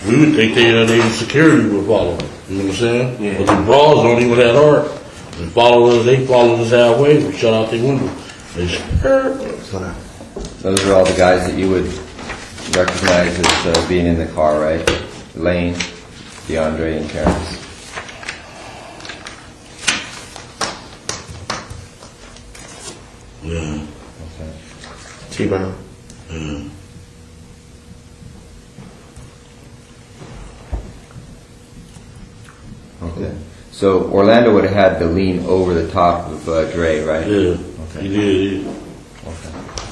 We would think they security would follow us. You know what I'm saying? Yeah. But the bras don't even have heart. They followed us halfway. We shut out the window. They scared. Those are all the guys that you would recognize as being in the car, right? Lane, DeAndre, and Terrence. Yeah. Okay. T-Brown. Yeah. Okay. So Orlando would have had to lean over the top of Dre, right? Yeah. Okay. He did. Okay.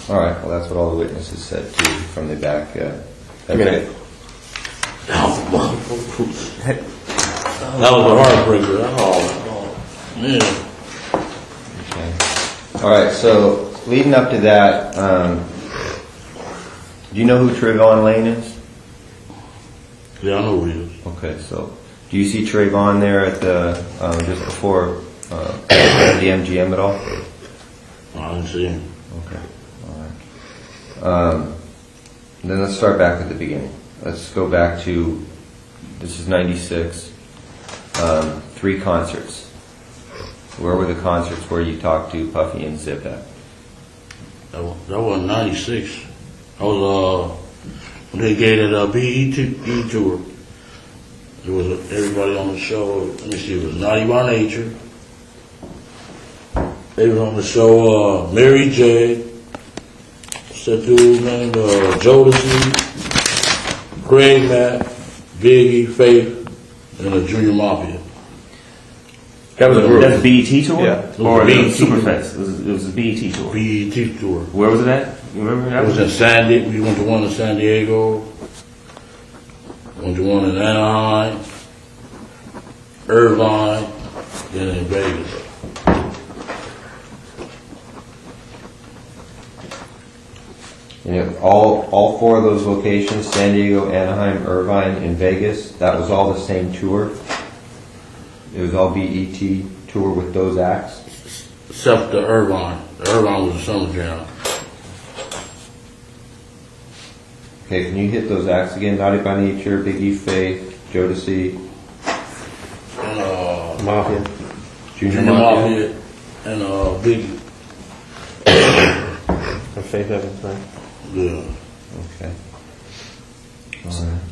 All right. Well, that's what all the witnesses said too from the back. That was a heartbreaker. Oh, man. Okay. All right. So leading up to that, do you know who Trayvon Lane is? Yeah, I know who he is. Okay. So do you see Trayvon there at the just before the MGM at all? I didn't see him. Okay. All right. Then let's start back at the beginning. Let's go back to, this is 96, 3 concerts. Where were the concerts where you talked to Puffy and Zip at? That was 96. I was, when they gave that BET tour. There was everybody on the show. Let me see, it was Naughty by Nature. They was on the show, Mary J. What's that dude named? Jodeci, Greg Matt, Biggie, Faith, and the Junior Mafia. That was that's BET tour? Yeah. Or BET Superfest? It was a BET tour. BET tour. Where was it at? You remember that? It was in San Diego. We went to one in San Diego. Went to one in Anaheim, Irvine, then in Vegas. And all 4 of those locations, San Diego, Anaheim, Irvine, and Vegas, that was all the same tour? It was all BET tour with those acts? Except the Irvine. The Irvine was a summer jam. Okay, can you hit those acts again? Naughty by Nature, Biggie, Faith, Jodeci, And Mafia, Junior Mafia, and Biggie. And Faith Evans, right? Yeah. Okay. All right.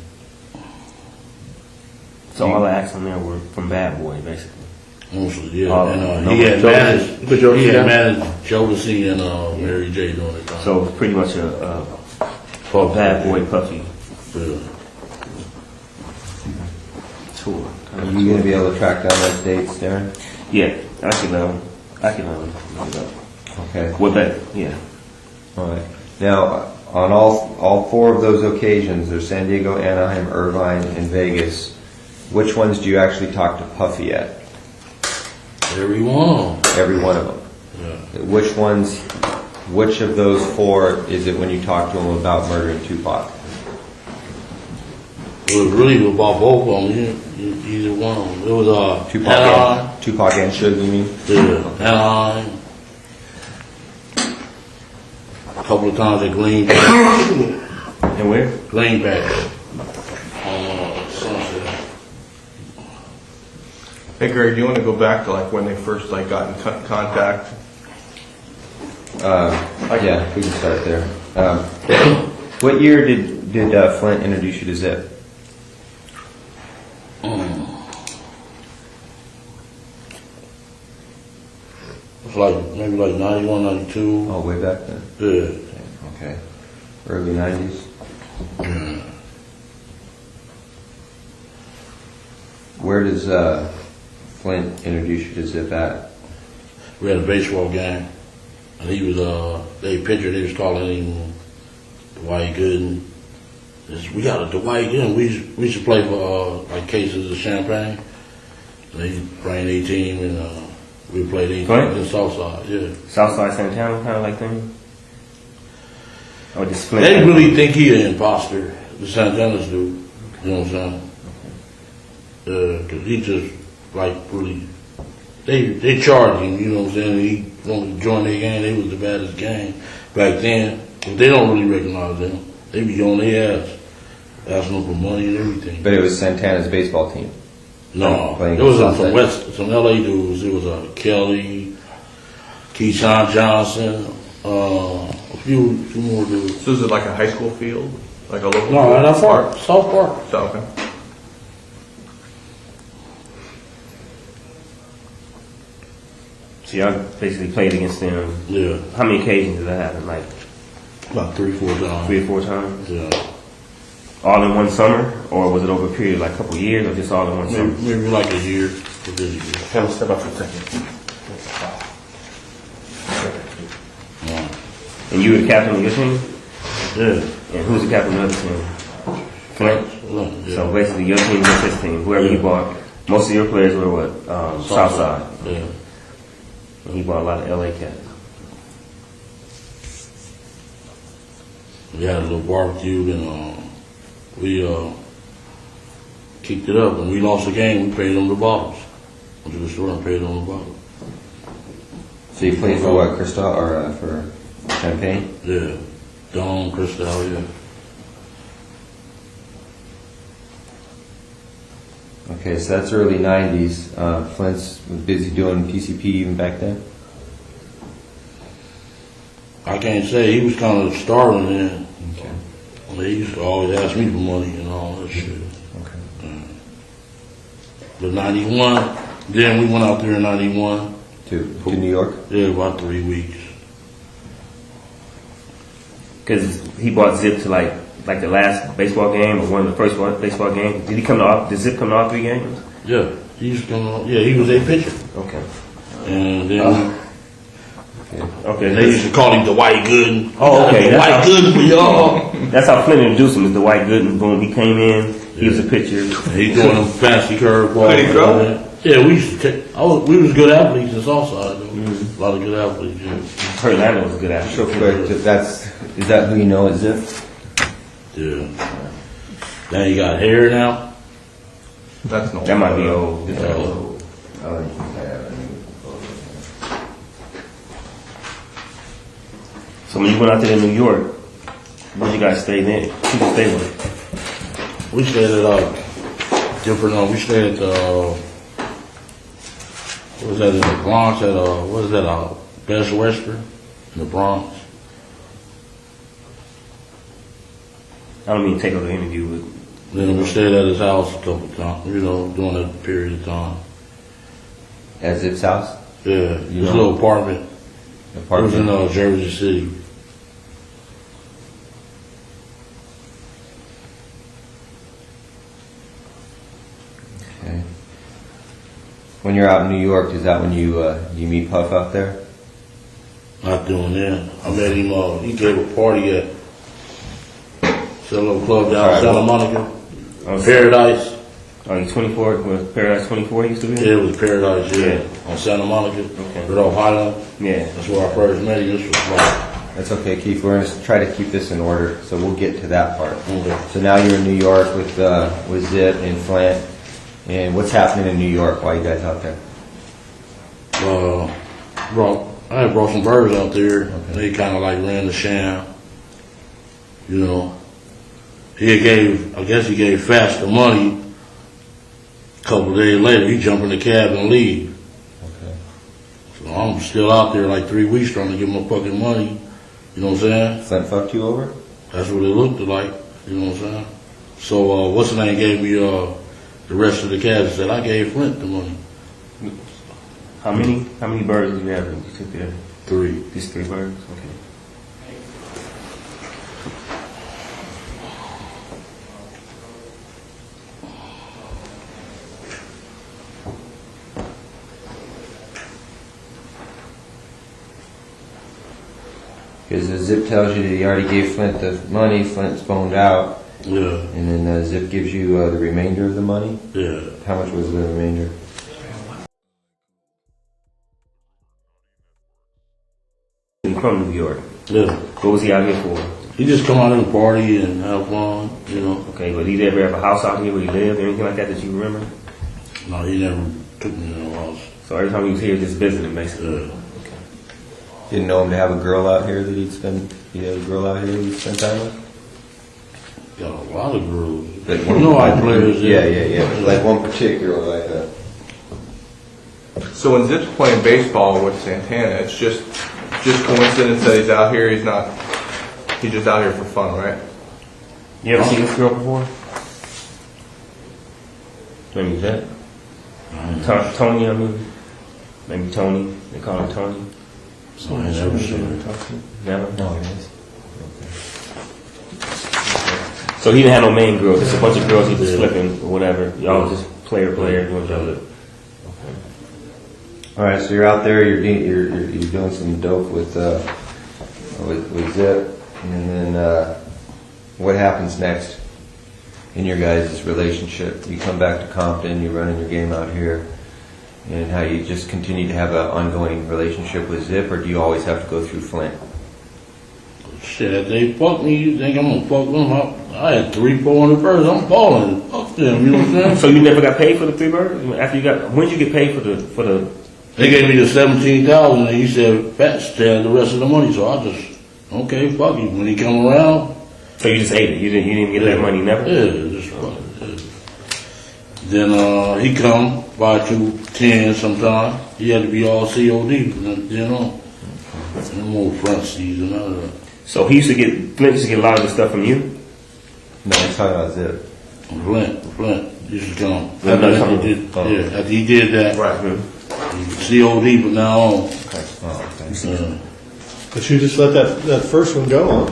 So all the acts on there were from Bad Boy, basically. Mostly, yeah. And he had managed Jodeci and Mary J during the time. So it was pretty much a Bad Boy Puffy tour. Are you going to be able to track down those dates, Darren? Yeah, I can look it up. Okay. What better? Yeah. All right. Now, on all 4 of those occasions, there's San Diego, Anaheim, Irvine, and Vegas. Which ones do you actually talk to Puffy at? Every one of them. Every one of them. Yeah. Which of those 4 is it when you talk to him about murdering Tupac? It was really about both of them. Either one of them. It was Tupac and Suge, you mean? Yeah, Anaheim. A couple of times at Greenback. And where? Greenback. On Sunset. Hey Greg, do you want to go back to like when they first like got in contact? Yeah, we can start there. What year did did Flint introduce you to Zip? It's like maybe like 91, 92. Oh, way back then. Yeah. Okay. Early 90s. Yeah. Where does Flint introduce you to Zip at? We had a baseball game, and he was they pitcher. They was calling him Dwight Gooden. We got a Dwight Gooden. We used to play for like cases of champagne. And he bring a team, and we played in Southside. Yeah, Southside Santana kind of like thing. Or just Flint. They really think he an imposter. The Santanas do. You know what I'm saying? Because he just like really. They charged him, you know what I'm saying? He wanted to join their gang. They was the baddest gang back then. But they don't really recognize them. They be on their ass, asking them for money and everything. But it was Santana's baseball team. No, it was some LA dudes. It was Kelly, Keyshawn Johnson, a few more dudes. So is it like a high school field? Like a local No, field? that's Park. South Park. So, okay. So y'all basically played against them. Yeah. How many occasions did that happen? Like about 3 or 4 times. 3 or 4 times? Yeah. All in one summer? Or was it over a period of like a couple of years or just all in one summer? Maybe like a year. Come step up for a second. And you were the captain of your team? Yeah. And who was the captain of the other team? Flint. Yeah. So basically your team was his team. Whoever he bought. Most of your players were what? Southside. Yeah. And he bought a lot of LA cats. We had a little barbecue and we kicked it up. When we lost the game, we paid them the bottles. Went to the store and paid them the bottles. So you played for what, Cristal or for Champagne? Yeah, Dawn, Cristal, yeah. Okay, so that's early 90s. Flint's was busy doing PCP even back then? I can't say. He was kind of starving then. Okay. He used to always ask me for money and all that shit. Okay. But 91, then we went out there in 91. To New York? Yeah, about 3 weeks. Because he bought Zip to like the last baseball game or one of the first baseball games. Did he come to all? Did Zip come to all 3 games? Yeah, he used to come on. Yeah, he was a pitcher. Okay. And then okay. They used to call him Dwight Gooden. Oh, okay. Dwight Gooden for y'all. That's how Flint introduced him. Is Dwight Gooden? Boom. He came in. He was a pitcher. He doing them fancy curveballs. Could he throw? Yeah, we used to. We was good athletes in Southside. A lot of good athletes. Yeah. Her Lando was a good athlete. So quick, is that who you know as Zip? Yeah. Now you got hair now. That's no. That might be old. So when you went out there in New York, where you guys stay then? Who you stay with? We stayed at different. We stayed at what was that in the Bronx? At what is that? Best Western in the Bronx. I don't mean to take over the interview with. Then we stayed at his house a couple of times. You know, during that period of time. At Zip's house? Yeah, his little apartment. It was in Jersey City. Okay. When you're out in New York, is that when you meet Puff out there? Not doing that. I met him. He gave a party at a little club down in Santa Monica. Paradise. Oh, you 24? Was Paradise 24 used to be? Yeah, it was Paradise. Yeah, on Santa Monica. Okay. Right off Highland. Yeah, that's where I first met him. This was That's okay, Keefe. We're going to try to keep this in order, so we'll get to that part. Okay. So now you're in New York with Zip and Flint, and what's happening in New York? Why are you guys out there? I had brought some birds out there. Okay. They kind of like ran the sham. You know, I guess he gave Fast the money. A couple of days later, he jumped in the cab and leave. Okay. So I'm still out there like 3 weeks trying to get my fucking money. You know what I'm saying? Flint fucked you over? That's what it looked like. You know what I'm saying? So what's the name gave me the rest of the cash and said I gave Flint the money. How many birds did you have that you took there? 3. These 3 birds? Okay. Because the Zip tells you that he already gave Flint the money, Flint's boned out. Yeah. And then Zip gives you the remainder of the money? Yeah. How much was the remainder? From New York. Yeah. What was he out here for? He just come out and party and have fun, you know. Okay, but he ever have a house out here where he lived or anything like that you remember? No, he never took me to no house. So every time he was here, just visiting, basically. Yeah. Didn't know him to have a girl out here that he'd spend. He had a girl out here he'd spend time with. Got a lot of girls. Like You know how players. Yeah. Like one particular like that. So when Zip's playing baseball with Santana, it's just coincidence that he's out here. He's just out here for fun, right? You ever seen this girl before? Maybe that. Tony, I mean. Maybe Tony. They call him Tony. So I never seen her. Never? No, it is. So he didn't have no main girls, just a bunch of girls he was flipping or whatever. Y'all was just player, doing each other. All right, so you're out there. You're doing some dope with Zip, and then what happens next in your guys' relationship? You come back to Compton. You're running your game out here, and how you just continue to have an ongoing relationship with Zip, or do you always have to go through Flint? Shit, they fuck me. You think I'm gonna fuck them up? I had 300-400 birds. I'm balling. Fuck them. You know what I'm saying? So you never got paid for the 3 birds? After you got, when did you get paid for the? They gave me the 17,000, and he said, "Fats, had the rest of the money." So I just, okay, fuck you. When he come around, so you just ate it. You didn't get that money, never. Yeah, just fuck it. Then he come buy 210 sometime. He had to be all COD from then on. No more front seats and none of that. So Flint used to get a lot of the stuff from you? No, I'm talking about Zip. Flint used to come. After he did that. Right. COD from now on. Okay. But you just let that first one go on.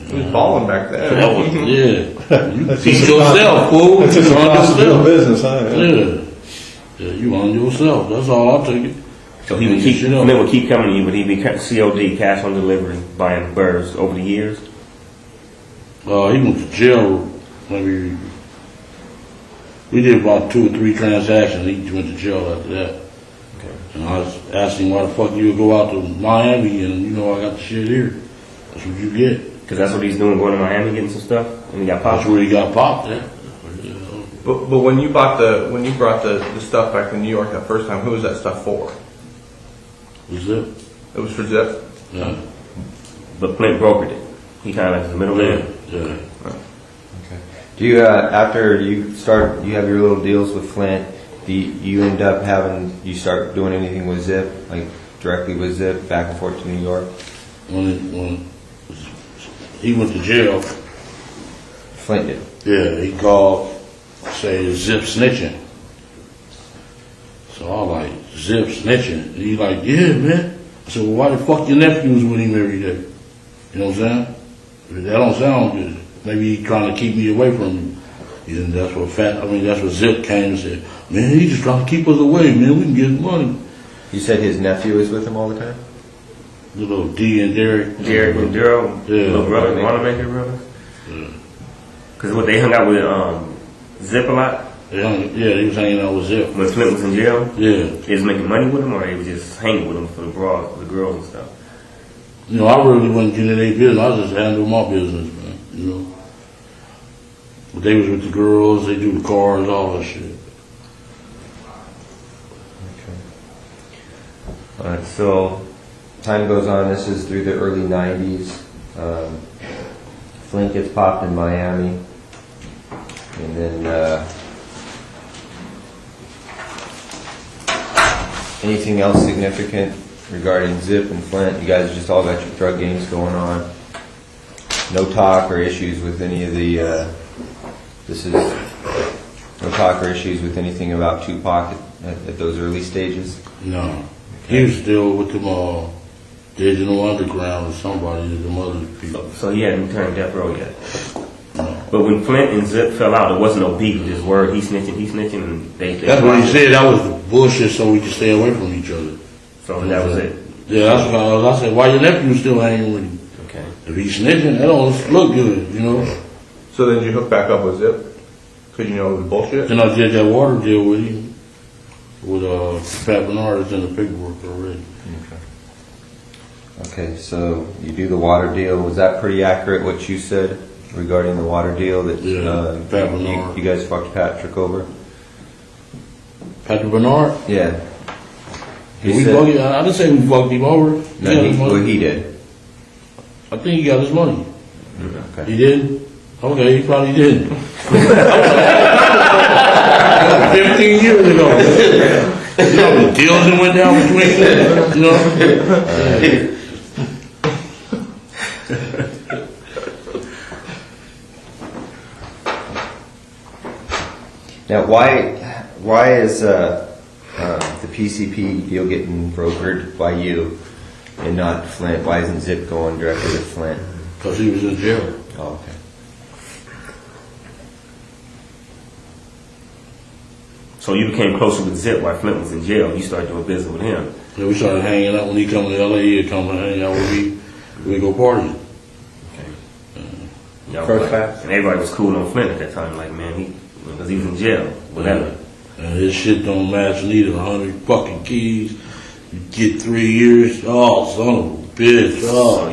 He was balling back then. You teach yourself, fool. That's just a possible business, huh? Yeah, you on yourself. That's all I'll take it. So he would keep coming to you, but he'd be COD, cash on delivery, buying birds over the years. He went to jail. Maybe we did about 2 or 3 transactions. He went to jail after that. Okay. And I was asking why the fuck you would go out to Miami and you know I got the shit here. That's what you get. Because that's what he's doing, going to Miami getting some stuff, and he got popped. That's where he got popped. Yeah. But when you brought the stuff back to New York that first time, who was that stuff for? Zip. It was for Zip. Yeah. But Flint brokered it. He kind of like the middleman. Yeah. Okay. Do you after you have your little deals with Flint? Do you end up you start doing anything with Zip, like directly with Zip, back and forth to New York? When he went to jail, Flint did. Yeah, he called, say Zip snitching. So I was like, Zip snitching? And he like, yeah, man. I said, well, why the fuck your nephew's with him every day? You know what I'm saying? That don't sound good. Maybe he trying to keep me away from him. And that's what Zip came and said, man, he just trying to keep us away, man. We can get his money. You said his nephew is with him all the time? The little D and Derek. Derek and Daryl, little brother, Wanamaker brothers. Yeah. Because they hung out with Zip a lot. Yeah, he was hanging out with Zip. When Flint was in jail? Yeah. He was making money with him, or he was just hanging with him for the girls and stuff? You know, I really wasn't getting their business. I just handled my business, man. You know. But they was with the girls, they do the cars, all that shit. Okay. Alright, so time goes on. This is through the early 90s. Flint gets popped in Miami. And then anything else significant regarding Zip and Flint? You guys just all got your drug games going on. no talk or issues with any of the, no talk or issues with anything about Tupac at those early stages? No. He was still with them Digital Underground or somebody, the other people. So he hadn't turned death row yet. No. But when Flint and Zip fell out, there wasn't no beef. Just word, he snitching, and they that's what he said. That was bullshit, so we could stay away from each other. So that was it. Yeah, that's what I said. Why your nephew still hanging with him? Okay. If he's snitching, that don't look good, you know. So then you hook back up with Zip? Because you know it was bullshit? Then I did that water deal with him. With Pat Bernard is in the paperwork already. Okay, so you do the water deal. Was that pretty accurate what you said regarding the water deal? That Pat Bernard. You guys fucked Patrick over? Patrick Bernard? Yeah. I didn't say we fucked him over. He did. I think he got his money. Okay. He did? Okay, he probably didn't. 15 years ago. You know, the deals that went down between them, you know? Now, why is the PCP deal getting brokered by you and not Flint? Why isn't Zip going directly to Flint? Because he was in jail. Oh, okay. So you became closer with Zip while Flint was in jail. You started doing business with him. Yeah, we started hanging out when he come to LA. He'd come and hang out with me. We go partying. First class. And everybody was cool on Flint at that time. Like, man, because he was in jail. Whatever. And his shit don't match neither. 100 fucking keys. You get 3 years. Oh, son of a bitch. Oh, so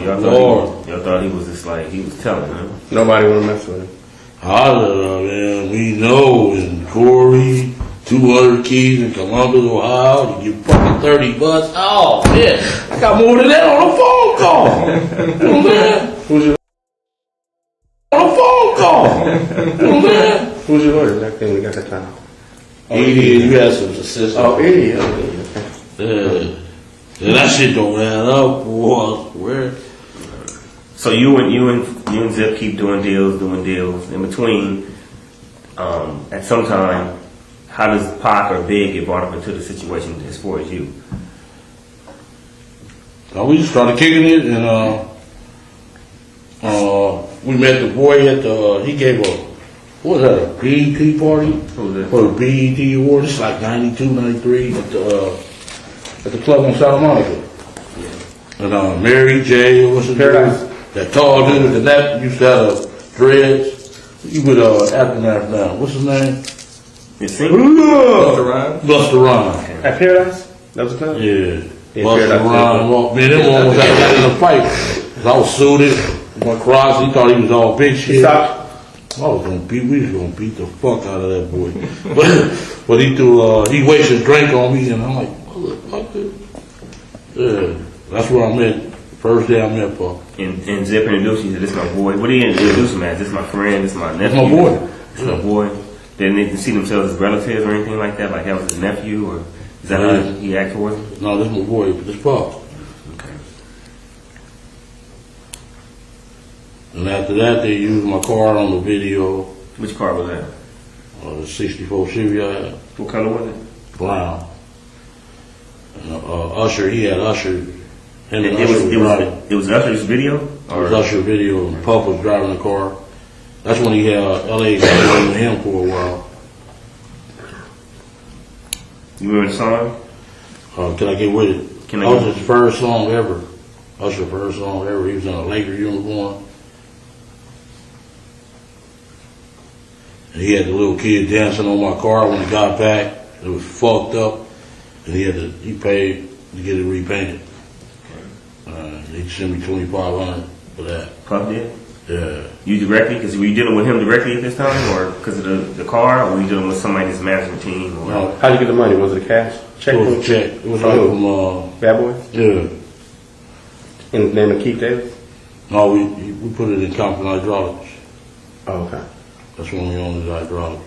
y'all thought he was just like, he was telling, huh? Nobody want to mess with him. Man, we know in Corey, 200 keys in Columbus, Ohio, you get fucking $30. Oh, man, I got more than that on a phone call. You know what I'm saying? On a phone call. You know what I'm saying? Who's your lawyer back then when you got that time? Edie, you had some assistants. Oh, Edie, okay. Yeah, that shit don't add up, boy, I swear. So you and Zip keep doing deals. In between, at some time, how does Pac or Big get brought up into the situation as far as you? We just started kicking it, and we met the boy at he gave what was that, a BET party? For the BET award. This is like 92, 93 at the club on Santa Monica. And Mary J, what's his name? That tall dude with the net used to have dreads. You with Aftermath now. What's his name? Busta Rhymes. Busta Rhymes. At Paradise? That was the time? Yeah. Busta Rhymes. Man, them one was out in a fight. I was suited. My cross, he thought he was all big shit. We was gonna beat the fuck out of that boy. but he he wasted drink on me, and I'm like, motherfucker. Yeah, that's where I met. First day I met Paul. And Zip introduced you to this my boy. What do you introduce him as? This my friend, this my nephew. That's my boy. This my boy. They didn't see themselves as relatives or anything like that? Like that was his nephew, or is that how he acted towards him? No, this my boy. This Paul. Okay. And after that, they used my car on the video. Which car was that? The 64 Chevy I had. What color was it? Brown. And Usher, he had Usher. It was Usher's video? It was Usher's video, and Puff was driving the car. That's when he had LA going with him for a while. You remember the song? Can I Get With It? That was his first song ever. Usher's first song ever. He was in a Laker uniform. And he had the little kid dancing on my car when he got back. It was fucked up. And he paid to get it repainted. He sent me $2,500 for that. Puff did? Yeah. You directly? Because were you dealing with him directly at this time, or because of the car, or were you dealing with somebody in his management team? Or? No. How'd you get the money? Was it a cash check? It was a check. It was like from Bad Boy? Yeah. In the name of Keefe Davis? No, we put it in Compton Hydraulics. Oh, okay. That's when we owned the hydraulics.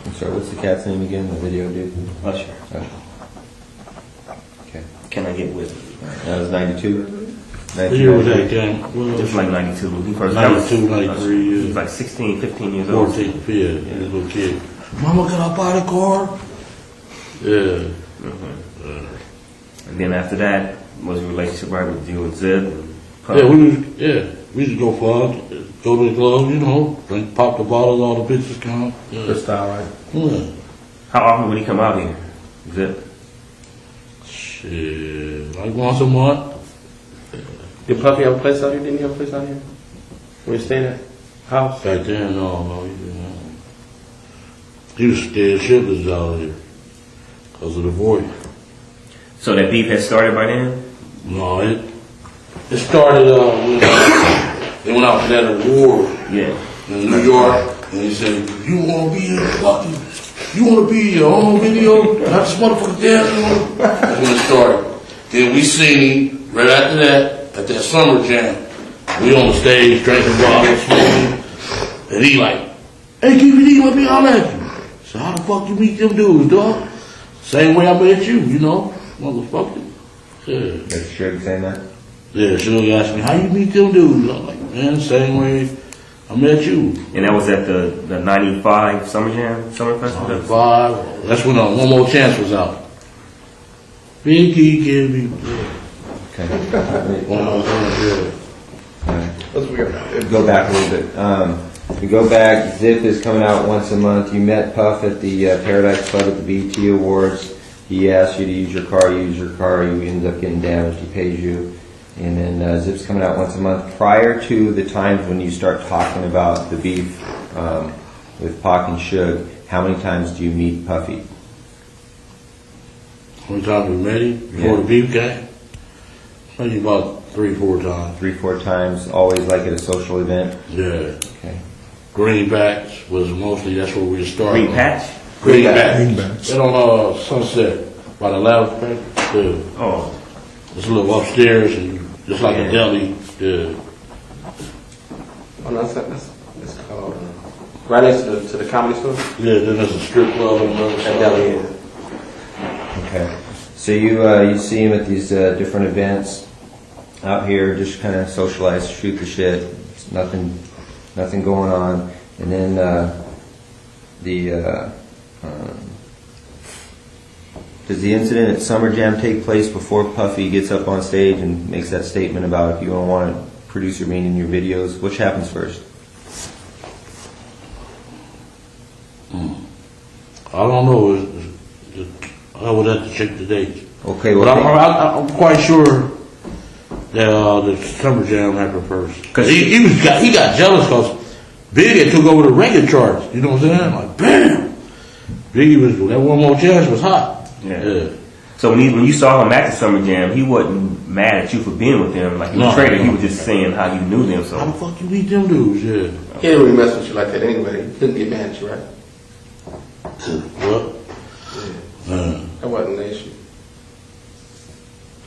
I'm sorry, what's the the cat's name again? The video dude? Usher. Okay. Can I get with it? That was 92? What year was that, Gang? Just like 92. He first 92, 93, He was like 16, 15 years old. 14, yeah, he was a little kid. Mama, can I buy the car? Yeah. And then after that, was your relationship right with you and Zip? Yeah, we used to go club, go to the club, you know, drink, pop the bottles, all the bitches come. Yeah. Good style, right? Yeah. How often would he come out here? Zip? Shit, like once a month. Did Puffy have a place out here? Didn't he have a place out here? Where you staying at? House? Back then, no, he didn't. He was scared shitless out here because of the voice. So that beef had started by then? No, it started when they went out to that award in New York, and he said, "You want to be in you want to be in your own video, not this motherfucker dancing." That's when it started. Then we seen him right after that at that summer jam. We on the stage drinking bottles, smoking, and he like, "Hey, KBD, let me holler at you." So how the fuck you meet them dudes, dog? Same way I met you, you know, motherfucker. Yeah. That's Suge saying that? Yeah, Suge asked me, how you meet them dudes? I'm like, man, same way I met you. And that was at the 95 Summer Jam, Summer Festival? 95. That's when One More Chance was out. Big Key, Kid, Okay. One More Chance, yeah. That's weird. Go back a little bit. We go back. Zip is coming out once a month. You met Puff at the Paradise Club at the BET Awards. He asked you to use your car. You use your car. You ended up getting damaged. He pays you. And then Zip's coming out once a month. Prior to the times when you start talking about the beef with Pac and Suge, how many times do you meet Puffy? How many times we met him before the beef came? Maybe about 3-4 times. 3-4 times. Always like at a social event. Yeah. Okay. Greenbacks was mostly, that's where we started. Green Patch? Greenbacks. Right on Sunset by the lounge. Yeah. Oh. It's a little upstairs and just like a deli. Yeah. Oh, no, that's called right next to the comedy store. Yeah, then there's a strip club on the other side. Deli. Okay. So you see him at these different events out here, just kind of socialize, shoot the shit. It's nothing going on. And then does the incident at Summer Jam take place before Puffy gets up on stage and makes that statement about if you don't want a producer being in your videos? Which happens first? I don't know. I would have to check the dates. Okay, well, well, I'm quite sure that the Summer Jam happened first. Because he got jealous because Biggie took over the record charts. You know what I'm saying? Like, bam! Biggie was, that One More Chance was hot. Yeah. So when you saw him at the Summer Jam, he wasn't mad at you for being with them. Like, he was traded. He was just saying how you knew them. So how the fuck you meet them dudes? Yeah. He didn't really mess with you like that anyway. He couldn't get mad at you, right? What? Yeah. That wasn't the issue.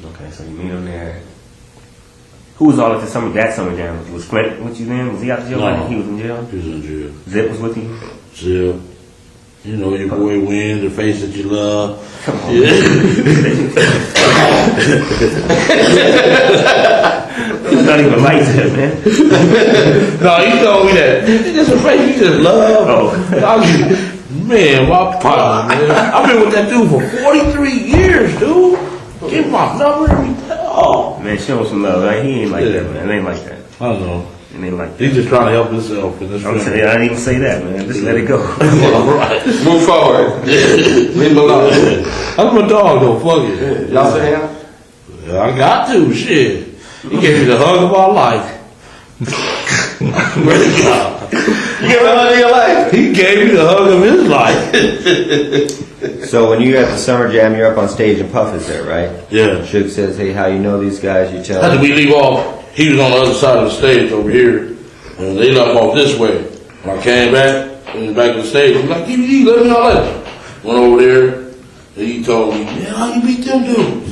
Okay, so you meet him there. Who was all at that Summer Jam? Was Flint with you then? Was he out of jail? No. He was in jail? He was in jail. Zip was with you? Zip. You know, your boy Win, the face that you love. Come on. Yeah. He's not even like that, man. No, he told me that. It's just a face you just love. Oh. Man, my partner, man. I've been with that dude for 43 years, dude. Give my number. Oh. Man, show him some love. Right? He ain't like that, man. It ain't like that. I know. It ain't like that. He's just trying to help himself. I'm saying, I didn't even say that, man. Just let it go. Right. Move forward. Leave him alone. I'm a dog, though. Fuck it. Y'all say him? I got to. Shit. He gave me the hug of my life. Where'd he go? You gave me the hug of your life? He gave me the hug of his life. So when you're at the Summer Jam, you're up on stage and Puff is there, right? Yeah. Suge says, hey, how you know these guys? You tell After him. we leave off, he was on the other side of the stage over here, and they left off this way. When I came back, in the back of the stage, he was like, KBD, let me know later. Went over there, and he told me, man, how you beat them dudes?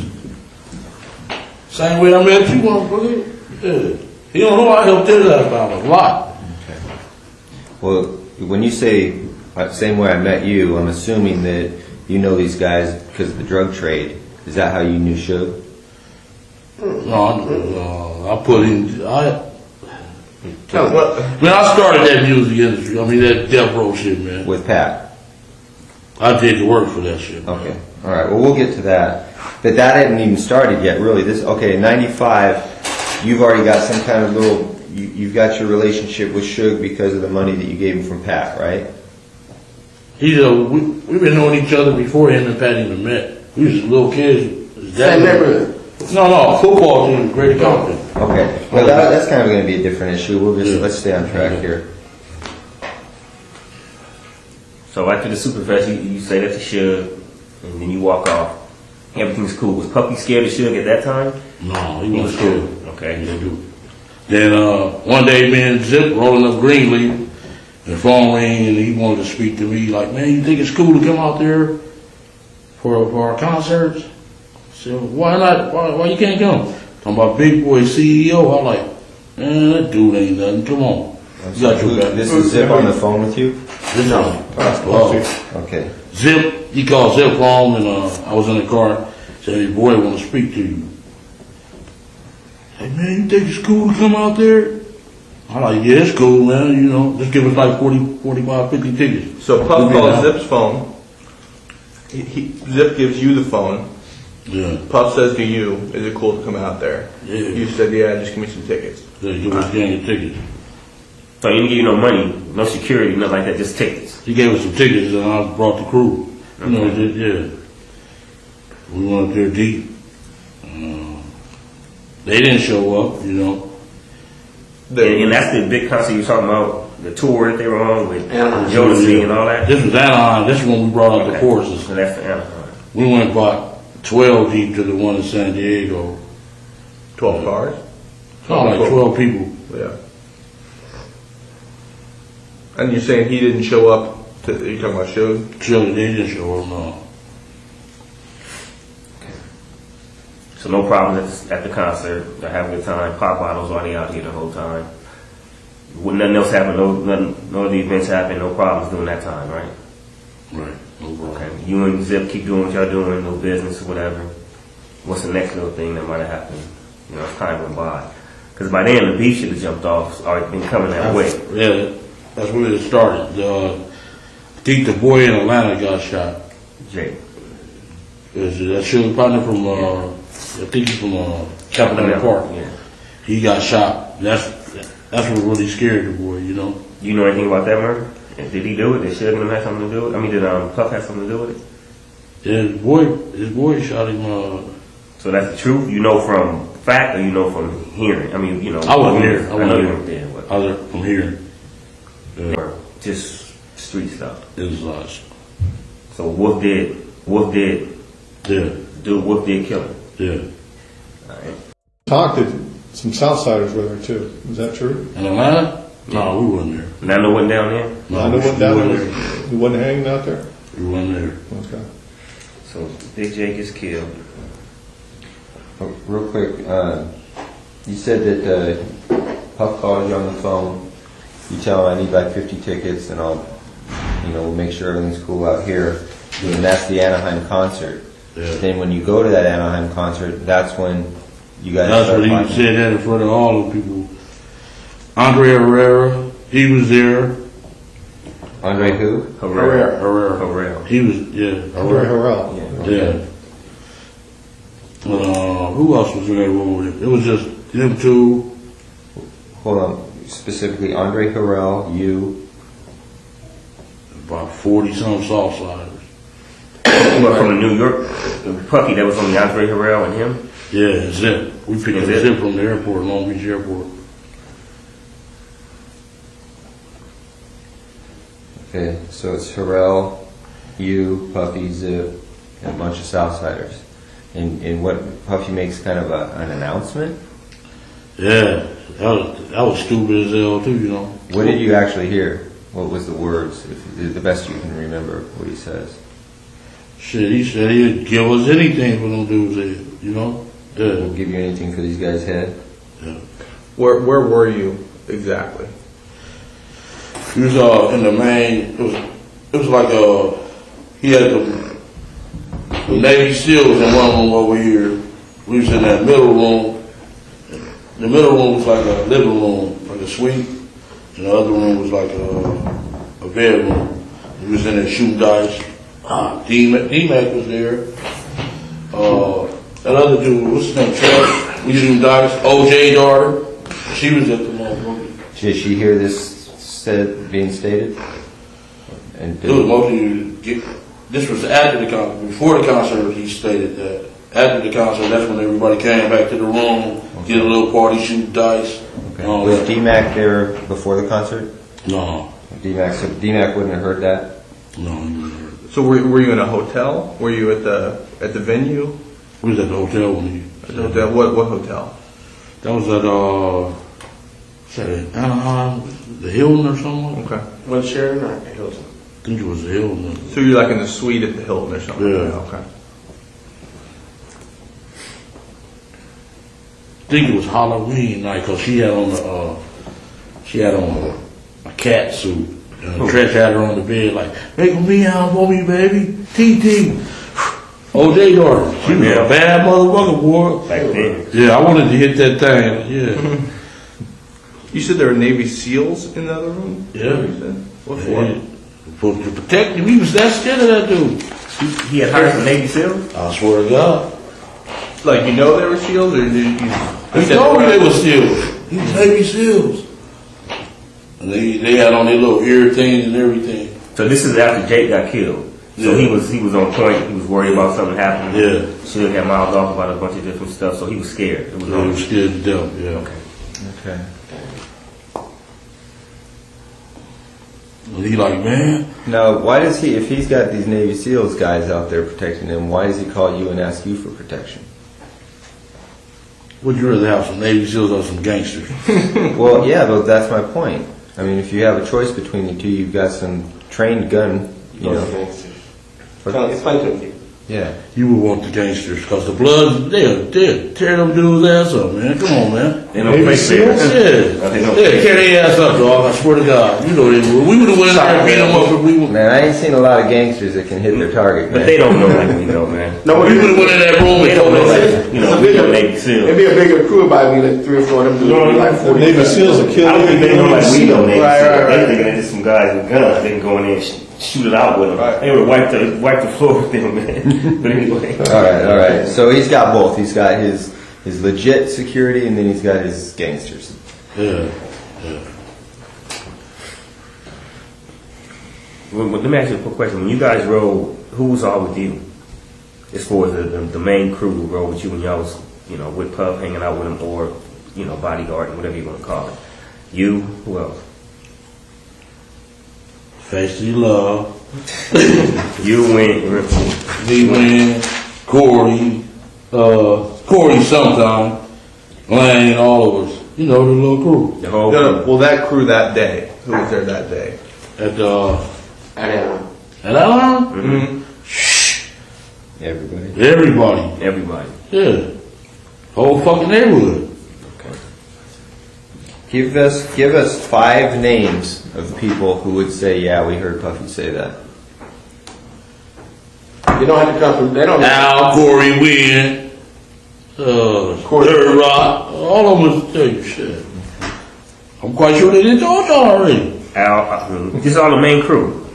Same way I met you, motherfucker. Yeah. He don't know I helped his ass out a lot. Okay. Well, when you say same way I met you, I'm assuming that you know these guys because of the drug trade. Is that how you knew Suge? No, I put in. When I started that music industry, I mean that death row shit, man. With Pat? I did the work for that shit. Okay. All right. Well, we'll get to that. But that hadn't even started yet, really. In 95, you've already got some kind of little, you've got your relationship with Suge because of the money that you gave him from Pat, right? We've been knowing each other before him and Pat even met. We was little kids. Same neighborhood? No, football team, Great Compton. Okay. Well, that's kind of going to be a different issue. Let's stay on track here. So after the Superfest, you say that to Suge, and then you walk off. Everything's cool. Was Puppy scared of Suge at that time? No, he wasn't scared. Okay. Then one day, me and Zip rolling up Greenleaf, and the phone rang, and he wanted to speak to me. Like, man, you think it's cool to come out there for our concerts? I said, why not? Why you can't come? Talking about Big Boy CEO. I'm like, man, that dude ain't nothing. Come on. This is Zip on the phone with you? No. Okay. Zip, he called Zip home, and I was in the car. Said, hey, boy, I want to speak to you. Hey, man, you think it's cool to come out there? I'm like, yeah, it's cool, man. You know, just give us like 40, 45, 50 tickets. So Puff calls Zip's phone. Zip gives you the phone. Yeah. Puff says to you, is it cool to come out there? Yeah. You said, yeah, just give me some tickets. Yeah, give us a gang of tickets. So he didn't give you no money, no security, nothing like that, just tickets. He gave us some tickets, and I brought the crew. You know, yeah. We went up there deep. They didn't show up, you know. And that's the big concert you're talking about, the tour that they were on with Jodeci and all that? This was Anaheim. This is when we brought out the choruses. So that's the Anaheim. We went about 12 deep to the one in San Diego. 12 cars? Oh, like 12 people. Yeah. And you're saying he didn't show up? You're talking about Suge? Suge, they didn't show up, no. So no problems at the concert. They're having a good time. Pop bottles already out here the whole time. Nothing else happened. No other events happened. No problems during that time, right? Right. No problem. Okay. You and Zip keep doing what y'all doing. No business or whatever. What's the next little thing that might have happened? You know, as time went by. Because by then the beef should have jumped off. Already been coming that way. Yeah, that's where it started. I think the boy in Atlanta got shot. Jay. Is that Suge partner from? I think he's from Capitol Park. Yeah. He got shot. That's what really scared the boy, you know. You know anything about that murder? Did he do it? Did Suge have something to do with it? I mean, did Puff have something to do with it? Yeah, his boy shot him. So that's the truth? You know from fact or you know from hearing? I mean, you know. I wasn't there. I know you weren't there. I was from hearing. Just street stuff. It was lost. So Wolf did. Yeah. Wolf did kill him. Yeah. Alright. Talked to some Southsiders with her too. Is that true? In Atlanta? No, we wasn't there. Nando wasn't down there? Nando wasn't down there? He wasn't hanging out there? We wasn't there. Okay. So Big Jake is killed. Oh, real quick, you said that Puff calls you on the phone. You tell him I need like 50 tickets and we'll make sure everything's cool out here. And that's the Anaheim concert. Yeah. Then when you go to that Anaheim concert, that's when you guys That's start what he said that in front of all the people. Andre Herrera, he was there. Andre who? Herrera. He was, Andre Harrell. Yeah. Who else was in that room with him? It was just them two. Hold on. Specifically, Andre Harrell, you. About 40-some Southsiders. What, from New York? Puffy, that was only Andre Harrell and him? Yeah, Zip. We picked up Zip from the airport, Long Beach Airport. Okay, so it's Harrell, you, Puffy, Zip, and a bunch of Southsiders. And what Puffy makes kind of an announcement? Yeah, that was stupid as hell too, you know. What did you actually hear? What was the words? If the best you can remember what he says. Shit, he said he'd give us anything for them dudes, you know. Yeah. We'll give you anything for these guys' head. Yeah. Where were you exactly? He was in the main. it was like he had the Navy SEALs in one room over here. We was in that middle room. The middle room was like a living room, like a suite, and the other room was like a bedroom. We was in there shooting dice. D-Mac was there. That other dude, what's his name, Trev? We shooting dice. OJ daughter, she was at the moment. Did she hear this being stated? And It was mostly, this was after the concert. Before the concert, he stated that. After the concert, that's when everybody came back to the room, get a little party, shoot dice. Okay. Was D-Mac there before the concert? No. So D-Mac wouldn't have heard that? No, he wouldn't have heard that. So were you in a hotel? Were you at the venue? We was at the hotel when he. At the hotel. What hotel? That was at Anaheim, the Hilton or something. Okay. Was Sheraton or Hilton? I think it was the Hilton. So you're like in the suite at the Hilton or something? Yeah. Okay. I think it was Halloween night because she had on a cat suit. Trish had her on the bed like, make a meow for me, baby. TT. OJ daughter. She was a bad motherfucker, boy. Back then. Yeah, I wanted to hit that thing. Yeah. You said there were Navy SEAls in the other room? Yeah. What for? Yeah. To protect him. He was that scared of that dude. He had hired some Navy SEAls? I swear to God. Like, you know they were SEAls, or did you? He told me they were SEAls. He was Navy SEAls. And they had on their little ear things and everything. So this is after Jake got killed. So he was on point. He was worried about something happening. Yeah. Suge had miles off about a bunch of different stuff. So he was scared. It was he was scared to death. Yeah. Okay. And he like, man. Now, why does he, if he's got these Navy SEALs guys out there protecting him, why does he call you and ask you for protection? Would you rather have some Navy SEALs or some gangsters? Well, yeah, but that's my point. I mean, if you have a choice between the two, you've got some trained gun, you know. Explain to me. Yeah. You would want the gangsters because the Bloods, they'll tear them dudes' ass up, man. Come on, man. They don't play fair. Yeah, tear their ass up, dog. I swear to God. You know they would. We would have went in there and beat them up if we would. Man, I ain't seen a lot of gangsters that can hit their target, man. But they don't know like we know, man. No, we would have went in that room and told them like, you know, we know Navy SEALs. It'd be a bigger crew about me, like 3 or 4 of them dudes. Like 40. Navy SEALs are killing. I don't think they know like we know Navy SEALs. Right. They thinking they're just some guys with guns. They can go in there and shoot it out with them. Right. They would wipe the floor with them, man. But anyway. All right. So he's got both. He's got his legit security, and then he's got his gangsters. Yeah. Well, let me ask you a quick question. When you guys rode, who was all with you? As far as the main crew who rode with you when y'all was, you know, with Puff, hanging out with him, or, you know, bodyguarding, whatever you want to call it. You, who else? Facey Love. You went, Me win. Corey sometime. Lane, all of us. You know, the little crew. The whole No, well, that crew that day. Who was there that day? At Atlanta? Mm-hmm. Everybody. Yeah. Whole fucking neighborhood. Okay. Give us 5 names of people who would say, yeah, we heard Puffy say that. You don't have to come from. They don't. Al, Corey, Win, Third Rock, all of them will tell you shit. I'm quite sure they didn't told y'all already. Al, just all the main crew.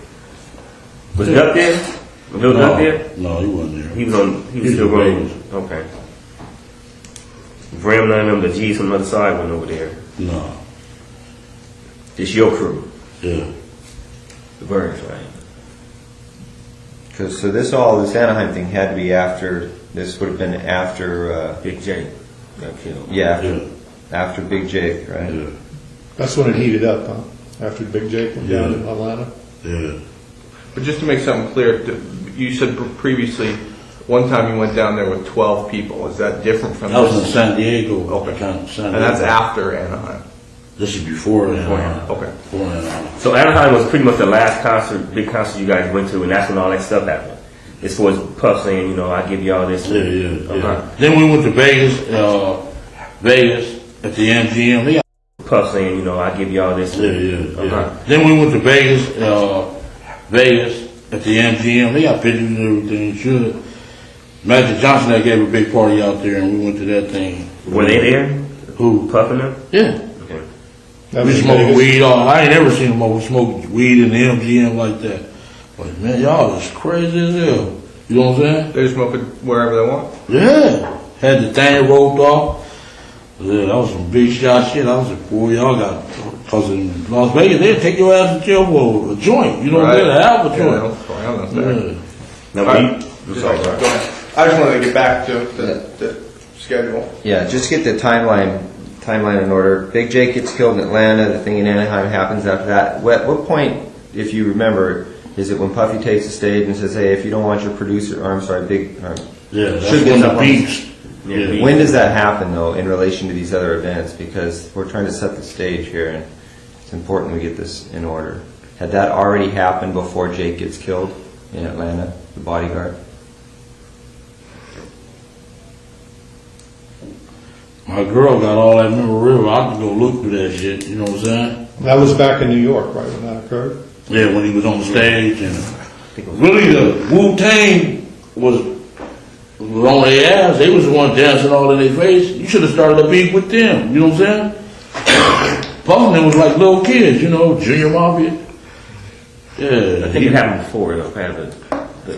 Was Duck there? Was Lil Duck there? No, he wasn't there. He was still going. Okay. Bram, none of them, the G's from the other side went over there. No. Just your crew. Yeah. The Birds, right? So this Anaheim thing had to be after. This would have been after Big J got killed. Yeah, after Big Jake, right? Yeah. That's when it heated up, huh? After Big Jake went down in Atlanta. Yeah. But just to make something clear, you said previously one time you went down there with 12 people. Is that different from That was this? in San Diego. Okay. San Diego. And that's after Anaheim. This is before Anaheim. Okay. Before Anaheim. So Anaheim was pretty much the last big concert you guys went to, and that's when all that stuff happened. As far as Puff saying, you know, I give y'all this. Yeah. Then we went to Vegas at the MGM. They got Puff saying, you know, I give y'all this. Then we went to Vegas Vegas at the MGM. They got pictures and everything. Should Magic Johnson that gave a big party out there, and we went to that thing. Were they there? Who? Puffing them? Yeah. Okay. We smoking weed all. I ain't never seen them smoking weed in the MGM like that. But man, y'all is crazy as hell. You know what I'm saying? They're smoking wherever they want. Yeah. Had the thing roped off. Yeah, that was some big shot shit. I was like, boy, y'all got, because in Las Vegas, they'll take your ass to jail for a joint. You know what I'm saying? A half a joint. Go ahead. I just wanted to get back to the schedule. Yeah, just get the timeline in order. Big Jake gets killed in Atlanta. The thing in Anaheim happens after that. What point, if you remember, is it when Puffy takes the stage and says, "Hey, if you don't want your producer," or I'm sorry, Big, yeah, that's Suge when gets up the on beats. Yeah. When does that happen, though, in relation to these other events? Because we're trying to set the stage here, and it's important we get this in order. Had that already happened before Jake gets killed in Atlanta, the bodyguard? My girl got all that memorabilia. I could go look through that shit. You know what I'm saying? That was back in New York, right, when that occurred? Yeah, when he was on the stage, and really the Wu-Tang was on their ass. They was the one dancing all in their face. You should have started a beef with them. You know what I'm saying? Puffin was like little kids, you know, Junior Mafia. Yeah, I think it happened before, though, kind of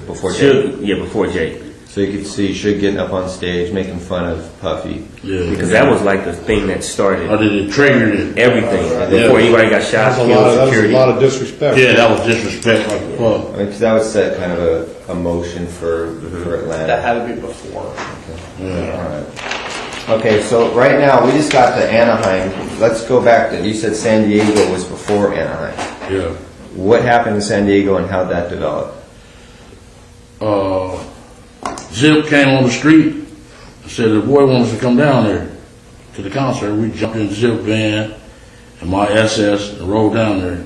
Before Jake? Yeah, before Jake. So you could see Suge getting up on stage, making fun of Puffy. Yeah. Because that was like the thing that started. Or did it trigger it? Everything. Before anybody got shot, killed, security. That was a lot of disrespect. Yeah, that was disrespect like fuck. I mean, because that would set kind of a motion for Atlanta. That had to be before. Okay. Yeah. All right. Okay, so right now we just got to Anaheim. Let's go back to, you said San Diego was before Anaheim. Yeah. What happened in San Diego and how'd that develop? Zip came on the street and said the boy wants to come down there to the concert. We jumped in the Zip van and my SS and rode down there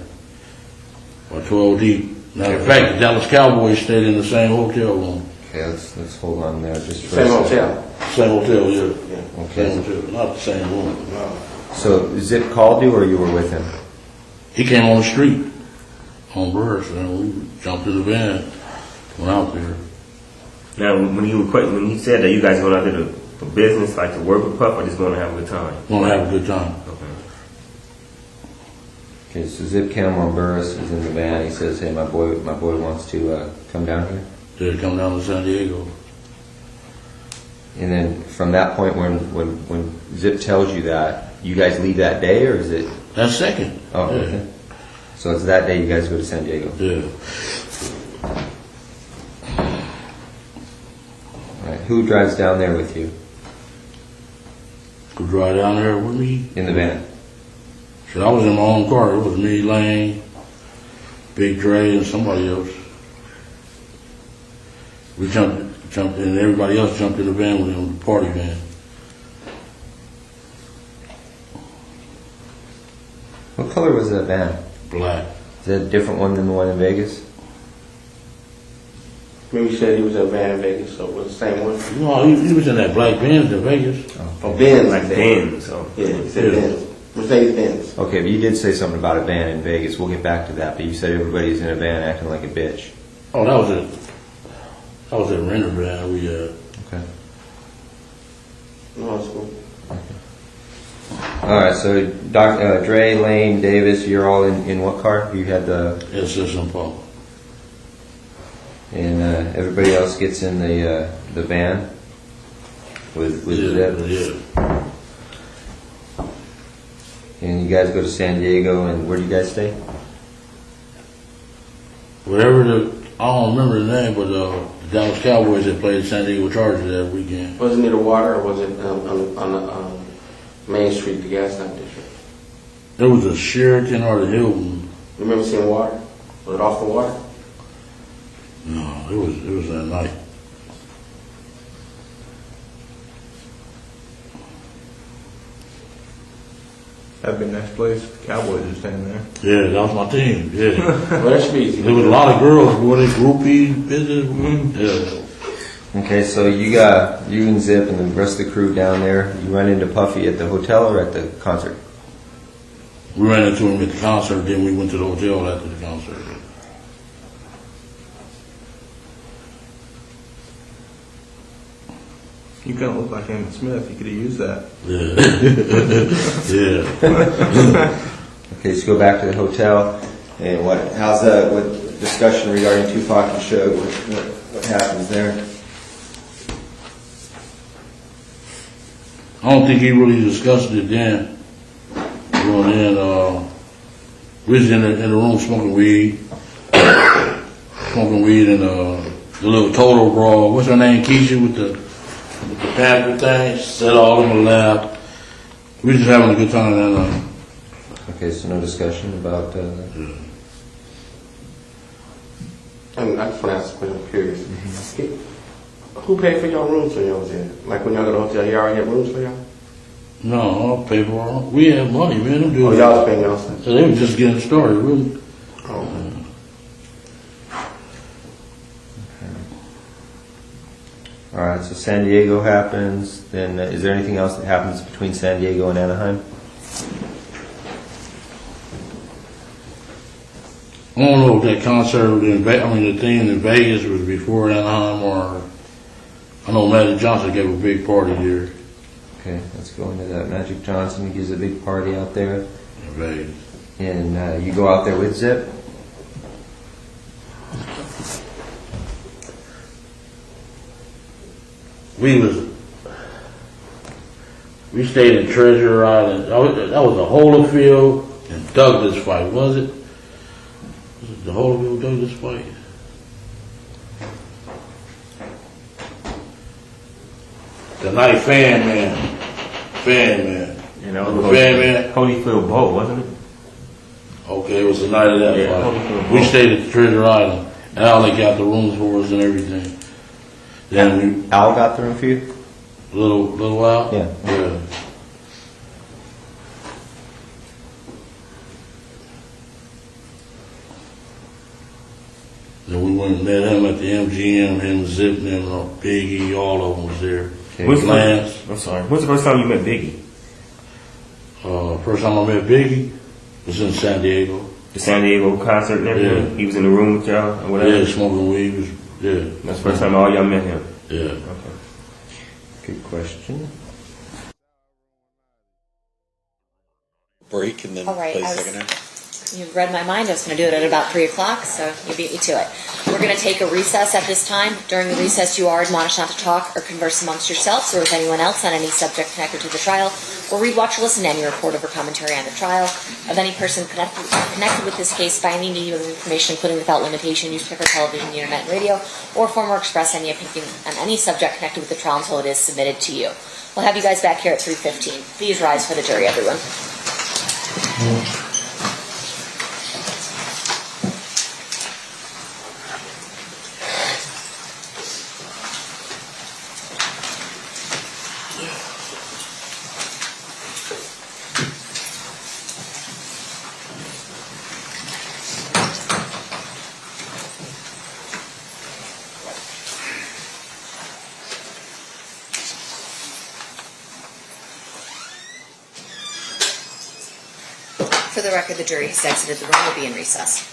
by 12 deep. Matter of fact, the Dallas Cowboys stayed in the same hotel room. Okay, let's hold on there just for Same a second. hotel. Same hotel, yeah. Okay. Same hotel, not the same room. No. So Zip called you or you were with him? He came on the street on Burris and we jumped in the van, went out there. Now, when he said that you guys going out there for business, like to work with Puff, or just going to have a good time? Going to have a good time. Okay, so Zip Cam on Burris is in the van. He says, "Hey, my boy wants to come down here." Did come down to San Diego. And then from that point, when Zip tells you that, you guys leave that day, or is it? That's second. Oh, yeah. Okay. So it's that day you guys go to San Diego. Yeah. All right. Who drives down there with you? Who drive down there with me? In the van. So I was in my own car. It was me, Lane, Big Dre, and somebody else. We jumped, and everybody else jumped in the van with him, the party van. What color was that van? Black. Is that a different one than the one in Vegas? Maybe you said he was in a van in Vegas, so it was the same one. No, he was in that black Benz in Vegas. Oh, Benz, like that. Benz, so. Yeah, he said Benz. Mercedes Benz. Okay, but you did say something about a van in Vegas. We'll get back to that. But you said everybody's in a van acting like a bitch. Oh, that was it. That was a renter van. We Okay. No, it's cool. All right. So Dre, Lane, Davis, you're all in what car? You had the. SS and Paul. And everybody else gets in the van with Zip. Yeah. And you guys go to San Diego, and where do you guys stay? Whatever I don't remember the name, but the Dallas Cowboys that played San Diego Chargers that weekend. Was it near the water, or was it on the Main Street, the gas lamp district? It was the Sheraton or the Hilton. You remember seeing water? Was it off the water? No, it was that night. That'd be a nice place. Cowboys are staying there. Yeah, that was my team. Yeah. Well, that should be easy. There was a lot of girls, boy, they groupie business. Yeah. Okay, so you and Zip and the rest of the crew down there. You run into Puffy at the hotel or at the concert? We ran into him at the concert, then we went to the hotel after the concert. You kind of look like Emmett Smith. You could have used that. Yeah. Okay, let's go back to the hotel. And what discussion regarding Tupac and Suge? What happens there? I don't think he really discussed it then. Well, then, we was in the room smoking weed and the little total brawl. What's her name? Keefe with the pamphlet thing. Set all of them in the lap. We was just having a good time that night. Okay, so no discussion about. I just want to ask a question. I'm curious. Who paid for y'all rooms when y'all was in? Like when y'all go to the hotel, y'all already had rooms for y'all? No, I'll pay for it. We had money, man. Them dudes. Oh, y'all was paying y'all stuff? So they were just getting started, really. Oh. All right, so San Diego happens. Then is there anything else that happens between San Diego and Anaheim? I don't know if that concert the thing in Vegas was before Anaheim or I know Magic Johnson gave a big party there. Okay, let's go into that. Magic Johnson gives a big party out there. In Vegas. And you go out there with Zip? We stayed in Treasure Island. That was the Holyfield and Douglas fight, was it? Was it the Holyfield Douglas fight? The night Fan Man. You know, Fan Man. Holyfield Bowl, wasn't it? Okay, it was the night of that fight. We stayed at Treasure Island. Al got the rooms for us and everything. Then Al got the room for you? Little while? Yeah. Then we went and met him at the MGM, him, Zip, and Biggie, all of them was there. Okay. Lance. I'm sorry. When's the first time you met Biggie? First time I met Biggie was in San Diego. The San Diego concert and everything? Yeah. He was in the room with y'all or whatever? Yeah, smoking weed. That's the first time all y'all met him? Yeah. Okay. Good question. Break and then All right, play I was- second half. You read my mind. I was going to do it at about 3 o'clock, so you beat me to it. We're going to take a recess at this time. During the recess, you are admonished not to talk or converse amongst yourselves or with anyone else on any subject connected to the trial, or read, watch, or listen to any report of or commentary on the trial of any person connected with this case by any medium of information, including without limitation, newspaper, television, the internet, and radio, or form or express any opinion on any subject connected with the trial until it is submitted to you. We'll have you guys back here at 3:15. Please rise for the jury, everyone. For the record, the jury has exited the room. Will be in recess.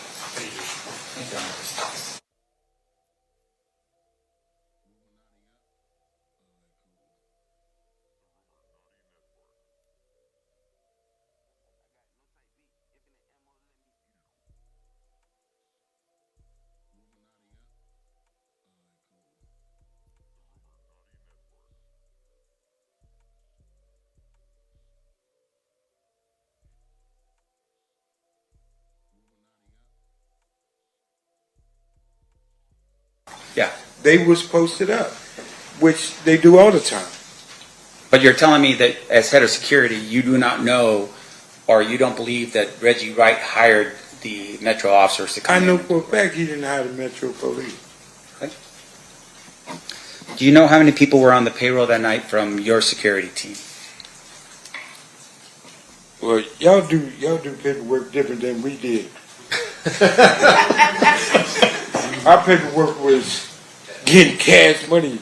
Yeah. They was posted up, which they do all the time. But you're telling me that as head of security, you do not know or you don't believe that Reggie Wright hired the Metro officers to come I know in? for a fact he didn't hire the Metro Police. Do you know how many people were on the payroll that night from your security team? Well, y'all do paperwork different than we did. Our paperwork was getting cash money.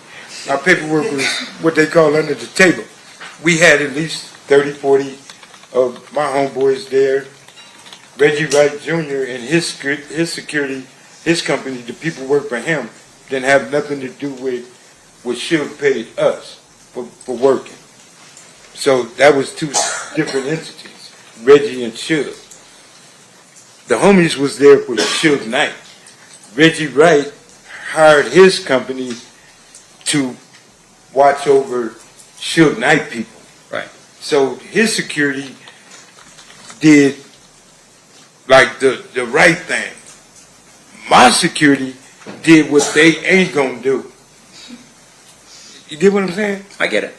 Our paperwork was what they call under the table. We had at least 30, 40 of my homeboys there. Reggie Wright Jr. and his security, his company, the people work for him, didn't have nothing to do with what Suge paid us. for working. So that was two different entities, Reggie and Suge. The homies was there with Suge Knight. Reggie Wright hired his company to watch over Suge Knight people. Right. So his security did like the right thing. My security did what they ain't gonna do. You get what I'm saying? I get it.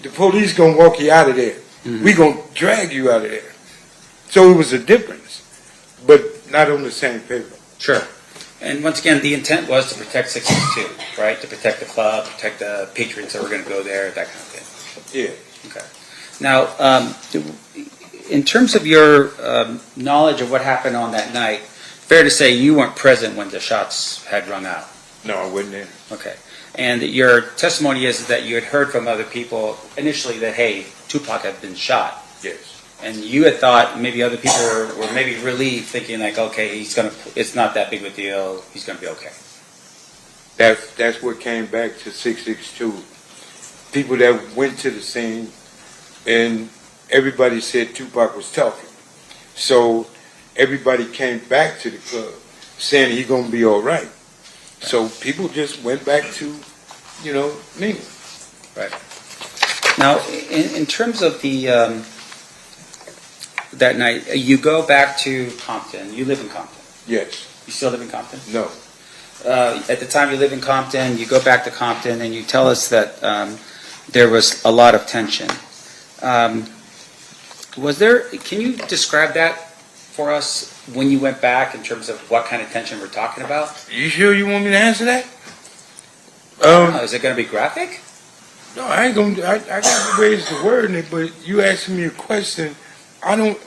The police gonna walk you out of there. Mm-hmm. We gonna drag you out of there. So it was a difference, but not on the same paper. Sure. And once again, the intent was to protect 662, right? To protect the club, protect the patrons that were going to go there, that kind of thing. Yeah. Okay. Now, in terms of your knowledge of what happened on that night, fair to say you weren't present when the shots had rung out. No, I wasn't there. Okay. And your testimony is that you had heard from other people initially that, hey, Tupac had been shot. Yes. And you had thought maybe other people were maybe relieved, thinking like, okay, it's not that big of a deal, he's gonna be okay. That's what came back to 662. People that went to the scene, and everybody said Tupac was talking. So everybody came back to the club saying he's gonna be all right. So people just went back to, me. Right. Now, in terms of the that night, you go back to Compton. You live in Compton. Yes. You still live in Compton? No. At the time you live in Compton, you go back to Compton, and you tell us that there was a lot of tension. Can you describe that for us when you went back in terms of what kind of tension we're talking about? You sure you want me to answer that? Is it going to be graphic? No, I ain't gonna. I got to raise the word in it, but you asking me a question. I don't.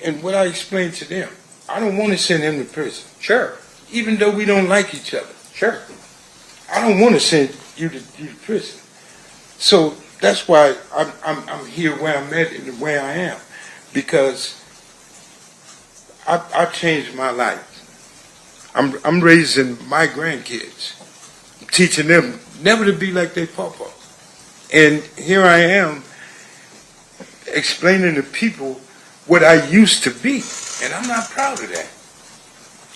And what I explained to them, I don't want to send him to prison. Sure. Even though we don't like each other. Sure. I don't want to send you to prison. So that's why I'm here where I'm at and where I am, because I changed my life. I'm raising my grandkids, teaching them never to be like their papa. And here I am explaining to people what I used to be. And I'm not proud of that.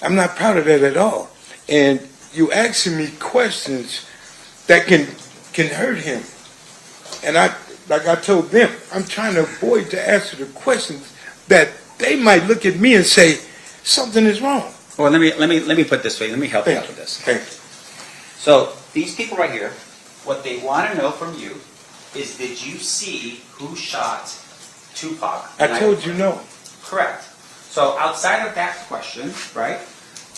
I'm not proud of that at all. And you asking me questions that can hurt him. And like I told them, I'm trying to avoid to answer the questions that they might look at me and say, something is wrong. Well, let me put it this way. Let me help you out with this. Thank you. So these people right here, what they want to know from you is, did you see who shot Tupac? I told you no. Correct. So outside of that question, right,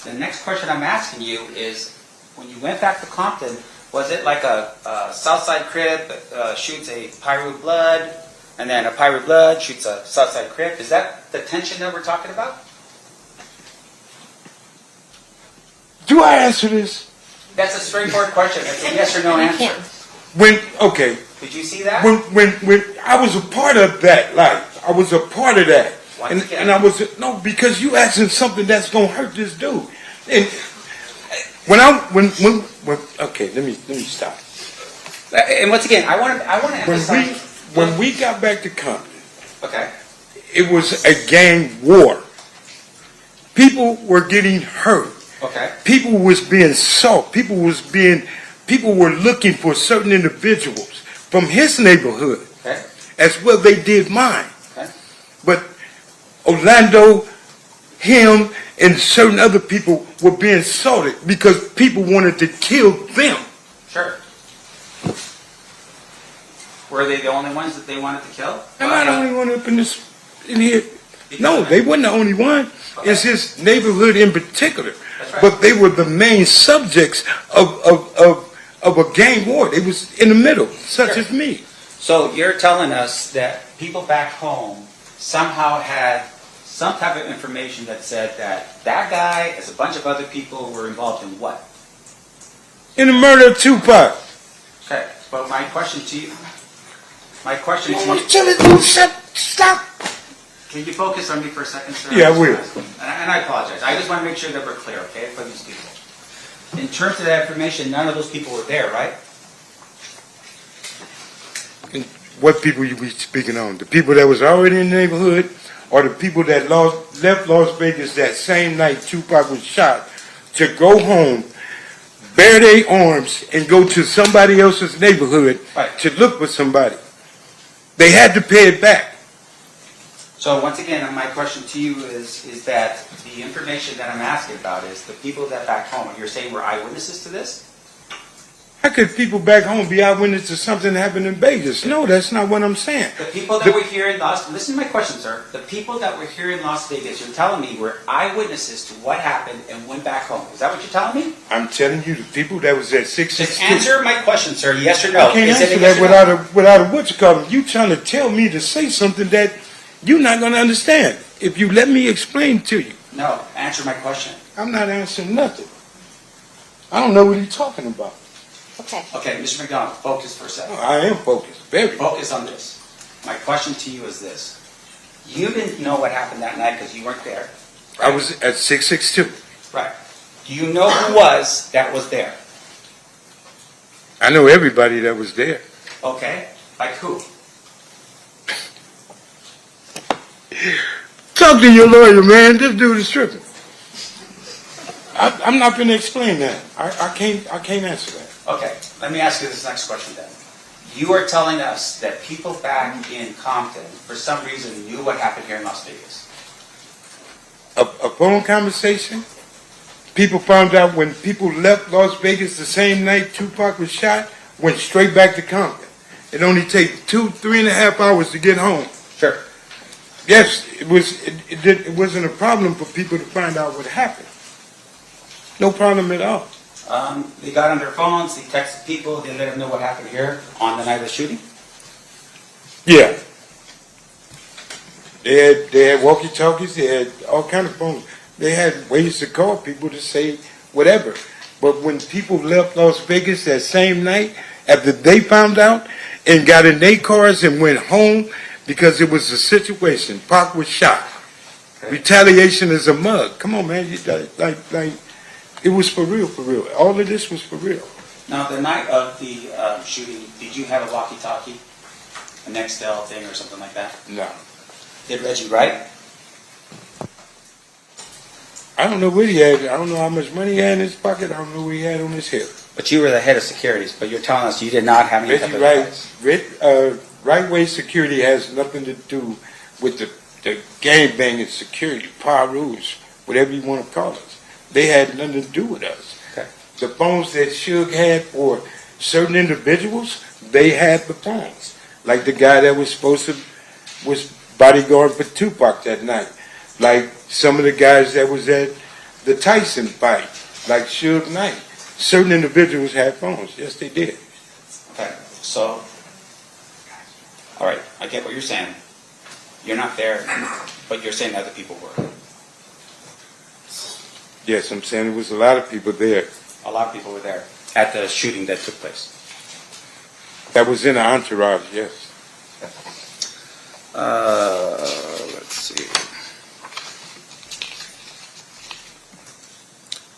the next question I'm asking you is, when you went back to Compton, was it like a Southside Crip shoots a Piru Blood, and then a Piru Blood shoots a Southside Crip? Is that the tension that we're talking about? Do I answer this? That's a straightforward question. It's a yes or no answer. Okay. Did you see that? When I was a part of that life, I was a part of that. And I was, no, because you asking something that's going to hurt this dude. And okay, let me stop. And once again, I want to emphasize. When we got back to Compton, okay, it was a gang war. People were getting hurt. Okay. People was being sought. People were looking for certain individuals from his neighborhood. Okay. As well they did mine. Okay. But Orlando, him, and certain other people were being assaulted because people wanted to kill them. Sure. Were they the only ones that they wanted to kill? I'm not the only one up in here. No, they weren't the only one. Okay. It's his neighborhood in particular. That's right. But they were the main subjects of a gang war. They was in the middle, such as me. So you're telling us that people back home somehow had some type of information that said that guy, as a bunch of other people, were involved in what? In the murder of Tupac. Okay, but my question to you... Stop! Can you focus on me for a second, sir? Yeah, I will. And I apologize. I just want to make sure that we're clear, okay, for these people. In terms of that information, none of those people were there, right? And what people you be speaking on? The people that was already in the neighborhood, or the people that left Las Vegas that same night Tupac was shot to go home, bare their arms, and go to somebody else's neighborhood to look for somebody? They had to pay it back. So once again, my question to you is that the information that I'm asking about is the people that back home, you're saying were eyewitnesses to this? How could people back home be eyewitness to something that happened in Vegas? No, that's not what I'm saying. The people that were here in listen to my question, sir. The people that were here in Las Vegas, you're telling me were eyewitnesses to what happened and went back home. Is that what you're telling me? I'm telling you, the people that was at 662. Just answer my question, sir. Yes or no? I can't answer that without a what you call it. You trying to tell me to say something that you're not going to understand if you let me explain to you. No, answer my question. I'm not answering nothing. I don't know what you're talking about. Okay. Okay, Mr. McDonald, focus for a second. Oh, I am focused. Very. Focus on this. My question to you is this. You didn't know what happened that night because you weren't there. I was at 662. Right. Do you know who that was there? I know everybody that was there. Okay. Like who? Talk to your lawyer, man. This dude is tripping. I'm not going to explain that. I can't answer that. Okay, let me ask you this next question then. You are telling us that people back in Compton, for some reason, knew what happened here in Las Vegas. A phone conversation? People found out when people left Las Vegas the same night Tupac was shot, went straight back to Compton. It only takes 3.5 hours to get home. Sure. Yes, it wasn't a problem for people to find out what happened. No problem at all. They got on their phones, they texted people, they let them know what happened here on the night of the shooting? Yeah. They had walkie-talkies, they had all kind of phones. They had ways to call people to say whatever. But when people left Las Vegas that same night, after they found out and got in their cars and went home because it was a situation, Pac was shot. Okay. Retaliation is a mug. Come on, man. It was for real, for real. All of this was for real. Now, the night of the shooting, did you have a walkie-talkie? A Nextel thing or something like that? No. Did Reggie write? I don't know what he had. I don't know how much money he had in his pocket. I don't know what he had on his hip. But you were the head of securities, but you're telling us you did not have any type of advice. Right-way security has nothing to do with the gang-banging security, power rules, whatever you want to call it. They had nothing to do with us. Okay. The phones that Suge had for certain individuals, they had the phones. Like the guy that was bodyguard for Tupac that night. Like some of the guys that was at the Tyson fight, like Suge Knight. Certain individuals had phones. Yes, they did. Okay, so, all right, I get what you're saying. You're not there, but you're saying other people were. Yes, I'm saying there was a lot of people there. A lot of people were there at the shooting that took place. That was in the entourage, yes. Let's see.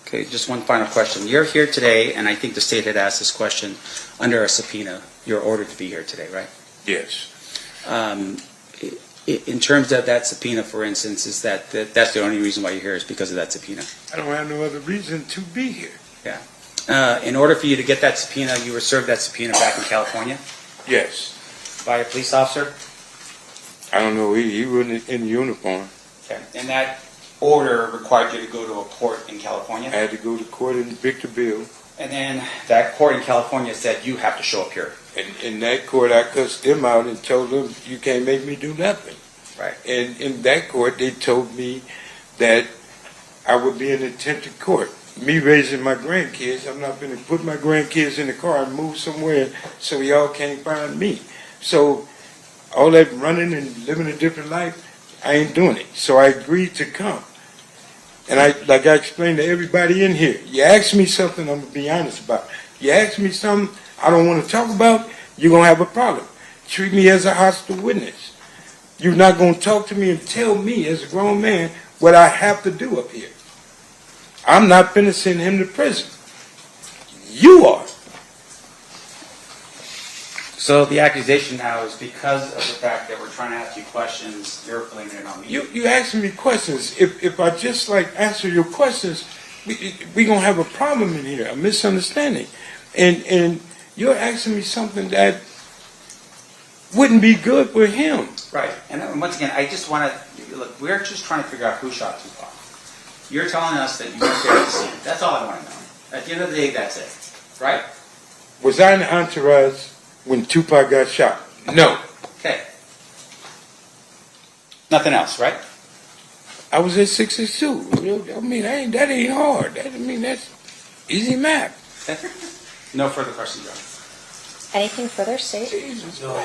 Okay, just one final question. You're here today, and I think the state had asked this question under a subpoena. You're ordered to be here today, right? Yes. In terms of that subpoena, for instance, is that's the only reason why you're here is because of that subpoena? I don't have no other reason to be here. Yeah. In order for you to get that subpoena, you were served that subpoena back in California? Yes. By a police officer? I don't know. He was in uniform. Okay. And that order required you to go to a court in California? I had to go to court in Victorville. And then that court in California said you have to show up here. And in that court, I cussed them out and told them, you can't make me do nothing. Right. And in that court, they told me that I would be in attempted court. Me raising my grandkids, I'm not going to put my grandkids in the car and move somewhere so y'all can't find me. So all that running and living a different life, I ain't doing it. So I agreed to come. And like I explained to everybody in here, you ask me something, I'm going to be honest about it. You ask me something I don't want to talk about, you're going to have a problem. Treat me as a hostile witness. You're not going to talk to me and tell me as a grown man what I have to do up here. I'm not finna send him to prison. You are. So the accusation now is because of the fact that we're trying to ask you questions, you're blaming it on me. You asking me questions. If I just like answer your questions, we gonna have a problem in here, a misunderstanding, and you're asking me something that wouldn't be good for him. Right. And once again, I just want to look. We're just trying to figure out who shot Tupac. You're telling us that you weren't there at the scene. That's all I want to know. At the end of the day, that's it. Right? Was I in the entourage when Tupac got shot? No. Okay. Nothing else, right? I was at 662. I mean, that ain't hard. That's easy math. Okay. No further questions, John. Anything further, State? Jesus. All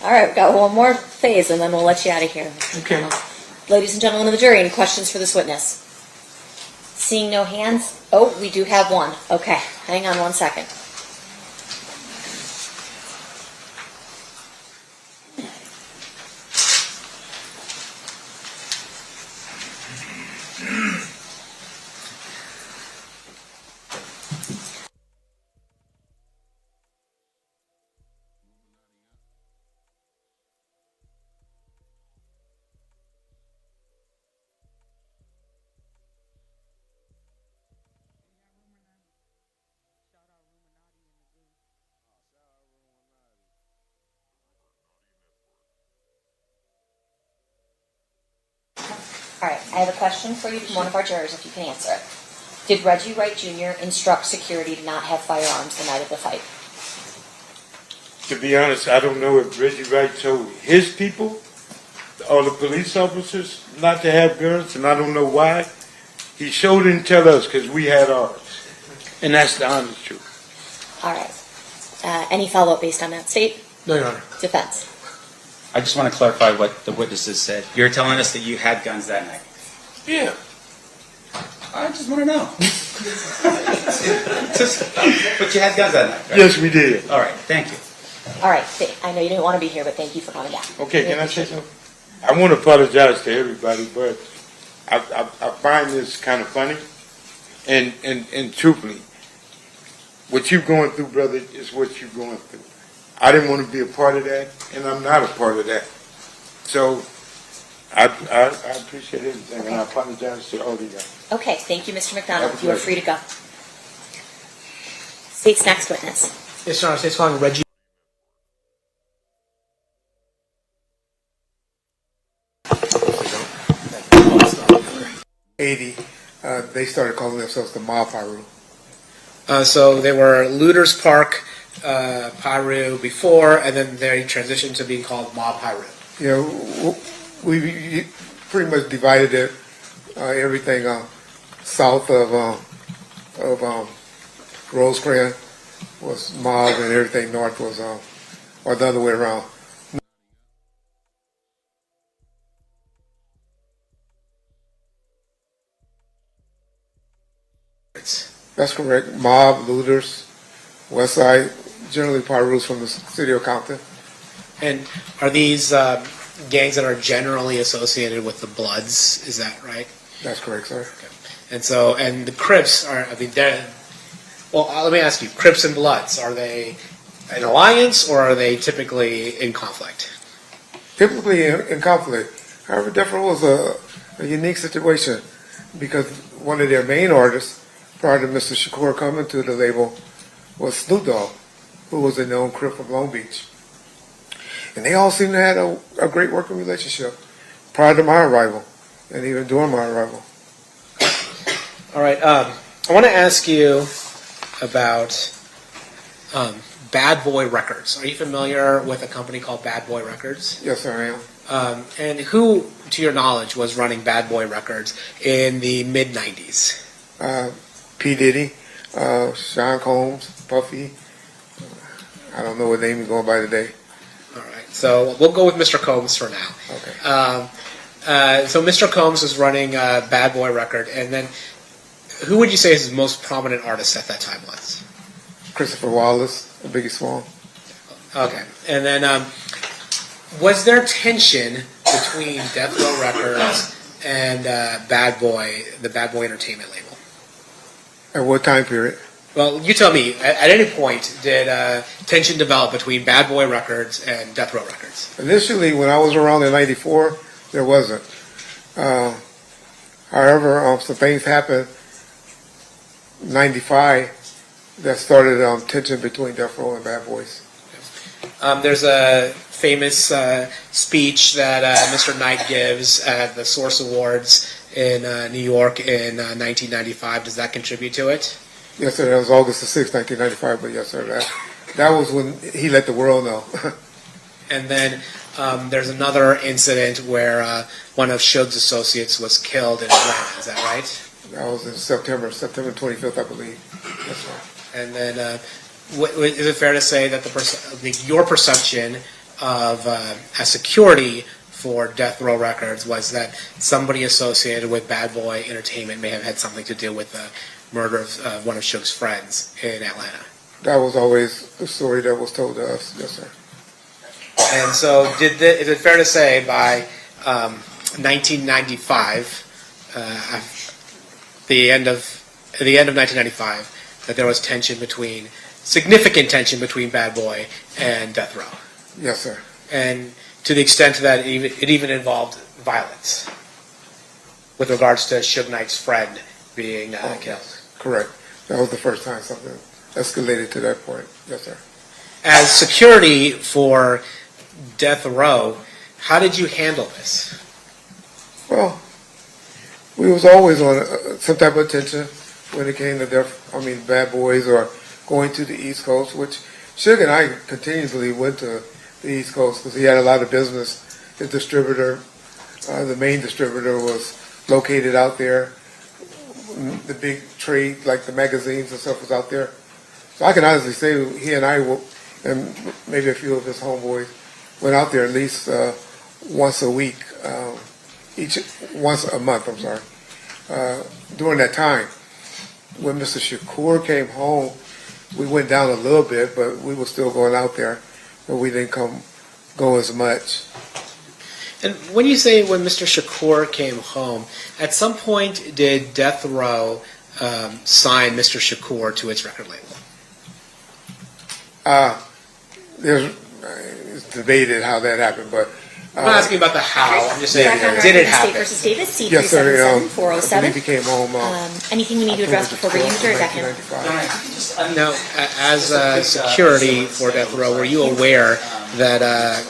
right, we've got one more phase, and then we'll let you out of here. Okay. Ladies and gentlemen of the jury, any questions for this witness? Seeing no hands? Oh, we do have one. Okay, hang on one second. All right, I have a question for you from one of our jurors, if you can answer it. Did Reggie Wright Jr. instruct security to not have firearms the night of the fight? To be honest, I don't know if Reggie Wright told his people, or the police officers, not to have guns, and I don't know why. He sure didn't tell us because we had ours. And that's the honest truth. All right. Any follow-up based on that, State? No, Your Honor. Defense. I just want to clarify what the witnesses said. You're telling us that you had guns that night. Yeah. I just want to know. But you had guns that night, right? Yes, we did. All right, thank you. All right, State. I know you didn't want to be here, but thank you for coming back. Okay, can I say something? I want to apologize to everybody, but I find this kind of funny. And truthfully, what you're going through, brother, is what you're going through. I didn't want to be a part of that, and I'm not a part of that. So I appreciate everything, and I apologize to all of you guys. Okay, thank you, Mr. McDonald. You are free to go. State's next witness. Yes, Your Honor. State's calling Reggie. They started calling themselves the Mob Piru. So they were Looters Park Piru before, and then they transitioned to being called Mob Piru. Yeah, we pretty much divided it. Everything south of Rosecrans was mob, and everything north was, or the other way around. That's correct. Mob, looters, West Side, generally Pirus from the city of Compton. And are these gangs that are generally associated with the Bloods? Is that right? That's correct, sir. Okay. And the Crips are, well, let me ask you, Crips and Bloods, are they an alliance or are they typically in conflict? Typically in conflict. However, definitely was a unique situation because one of their main artists, prior to Mr. Shakur coming to the label, was Snoop Dogg, who was a known Crip from Long Beach. And they all seemed to have a great working relationship prior to my arrival and even during my arrival. All right. I want to ask you about Bad Boy Records. Are you familiar with a company called Bad Boy Records? Yes, sir, I am. And who, to your knowledge, was running Bad Boy Records in the mid-'90s? P. Diddy, Sean Combs, Puffy. I don't know what name he's going by today. All right, so we'll go with Mr. Combs for now. Okay. So Mr. Combs was running Bad Boy Record, and then who would you say his most prominent artist at that time was? Christopher Wallace, the biggest one. Okay, and then was there tension between Death Row Records and Bad Boy, the Bad Boy Entertainment label? At what time period? Well, you tell me. At any point, did tension develop between Bad Boy Records and Death Row Records? Initially, when I was around in '94, there wasn't. However, some things happened in '95 that started tension between Death Row and Bad Boys. There's a famous speech that Mr. Knight gives at the Source Awards in New York in 1995. Does that contribute to it? Yes, sir. That was August the 6th, 1995. But yes, sir. That was when he let the world know. And then there's another incident where one of Suge's associates was killed in Atlanta. Is that right? That was in September 25th, I believe. Yes, sir. And then, is it fair to say that your perception of as security for Death Row Records was that somebody associated with Bad Boy Entertainment may have had something to do with the murder of one of Suge's friends in Atlanta? That was always the story that was told to us. Yes, sir. And so, is it fair to say by 1995, the end of 1995, that there was significant tension between Bad Boy and Death Row? Yes, sir. And to the extent that it even involved violence with regards to Suge Knight's friend being killed. Correct. That was the first time something escalated to that point. Yes, sir. As security for Death Row, how did you handle this? Well, we was always on some type of tension when it came to Bad Boys or going to the East Coast, which Suge and I continuously went to the East Coast because he had a lot of business. His distributor, the main distributor, was located out there. The big trade, like the magazines and stuff, was out there. So I can honestly say he and I, and maybe a few of his homeboys, went out there at least once a week, once a month, I'm sorry, during that time. When Mr. Shakur came home, we went down a little bit, but we were still going out there, but we didn't go as much. And when you say when Mr. Shakur came home, at some point did Death Row sign Mr. Shakur to its record label? It's debated how that happened, but I'm not asking about the how. I'm just saying, did it happen? State versus Davis, Yes, sir. C377-407. He became home. Anything we need to address before we enter, or is that him? Now, as security for Death Row, were you aware that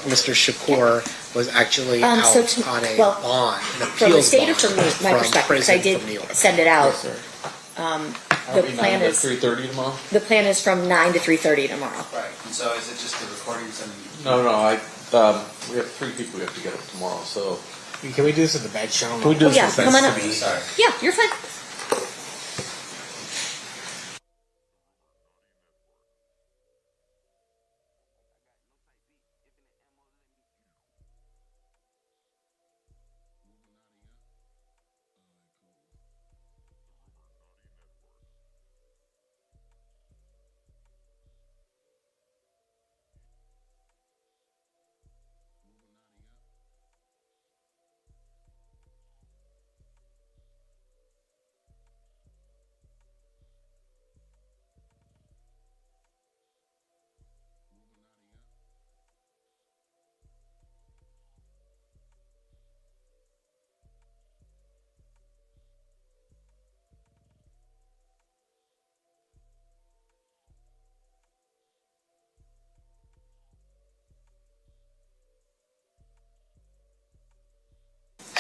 Mr. Shakur was actually out on a bond, an from the appeals state or bond from my perspective, because I did send it out. The plan is 3:30 tomorrow. The plan is from 9 to 3:30 tomorrow. Right. And so is it just the recordings and? No. We have 3 people we have to get up tomorrow. So can we do this at the bench? Can we do this at the bench? Come on up. Sorry. Yeah, you're fine.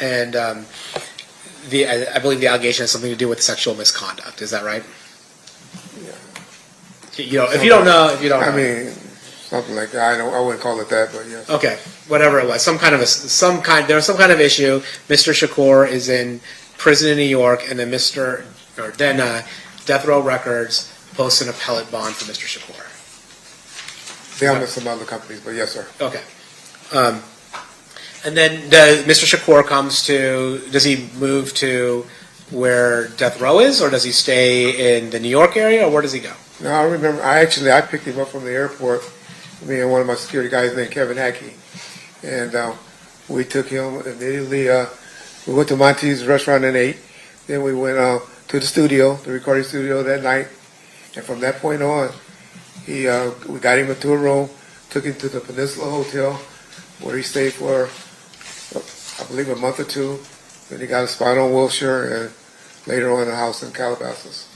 And I believe the allegation has something to do with sexual misconduct. Is that right? Yeah. If you don't know. I mean, something like that. I wouldn't call it that, but yes. Okay, whatever it was, there was some kind of issue. Mr. Shakur is in prison in New York, and then Death Row Records posts an appellate bond for Mr. Shakur. They have some other companies, but yes, sir. Okay. And then Mr. Shakur does he move to where Death Row is, or does he stay in the New York area, or where does he go? No, I remember, I picked him up from the airport, me and one of my security guys named Kevin Hackey, and we took him immediately, we went to Monty's restaurant and ate, then we went to the recording studio that night, And from that point on, we got him into a room, took him to the Peninsula Hotel, where he stayed for, I believe, a month or two. Then he got a spot on Wilshire, and later on a house in Calabasas.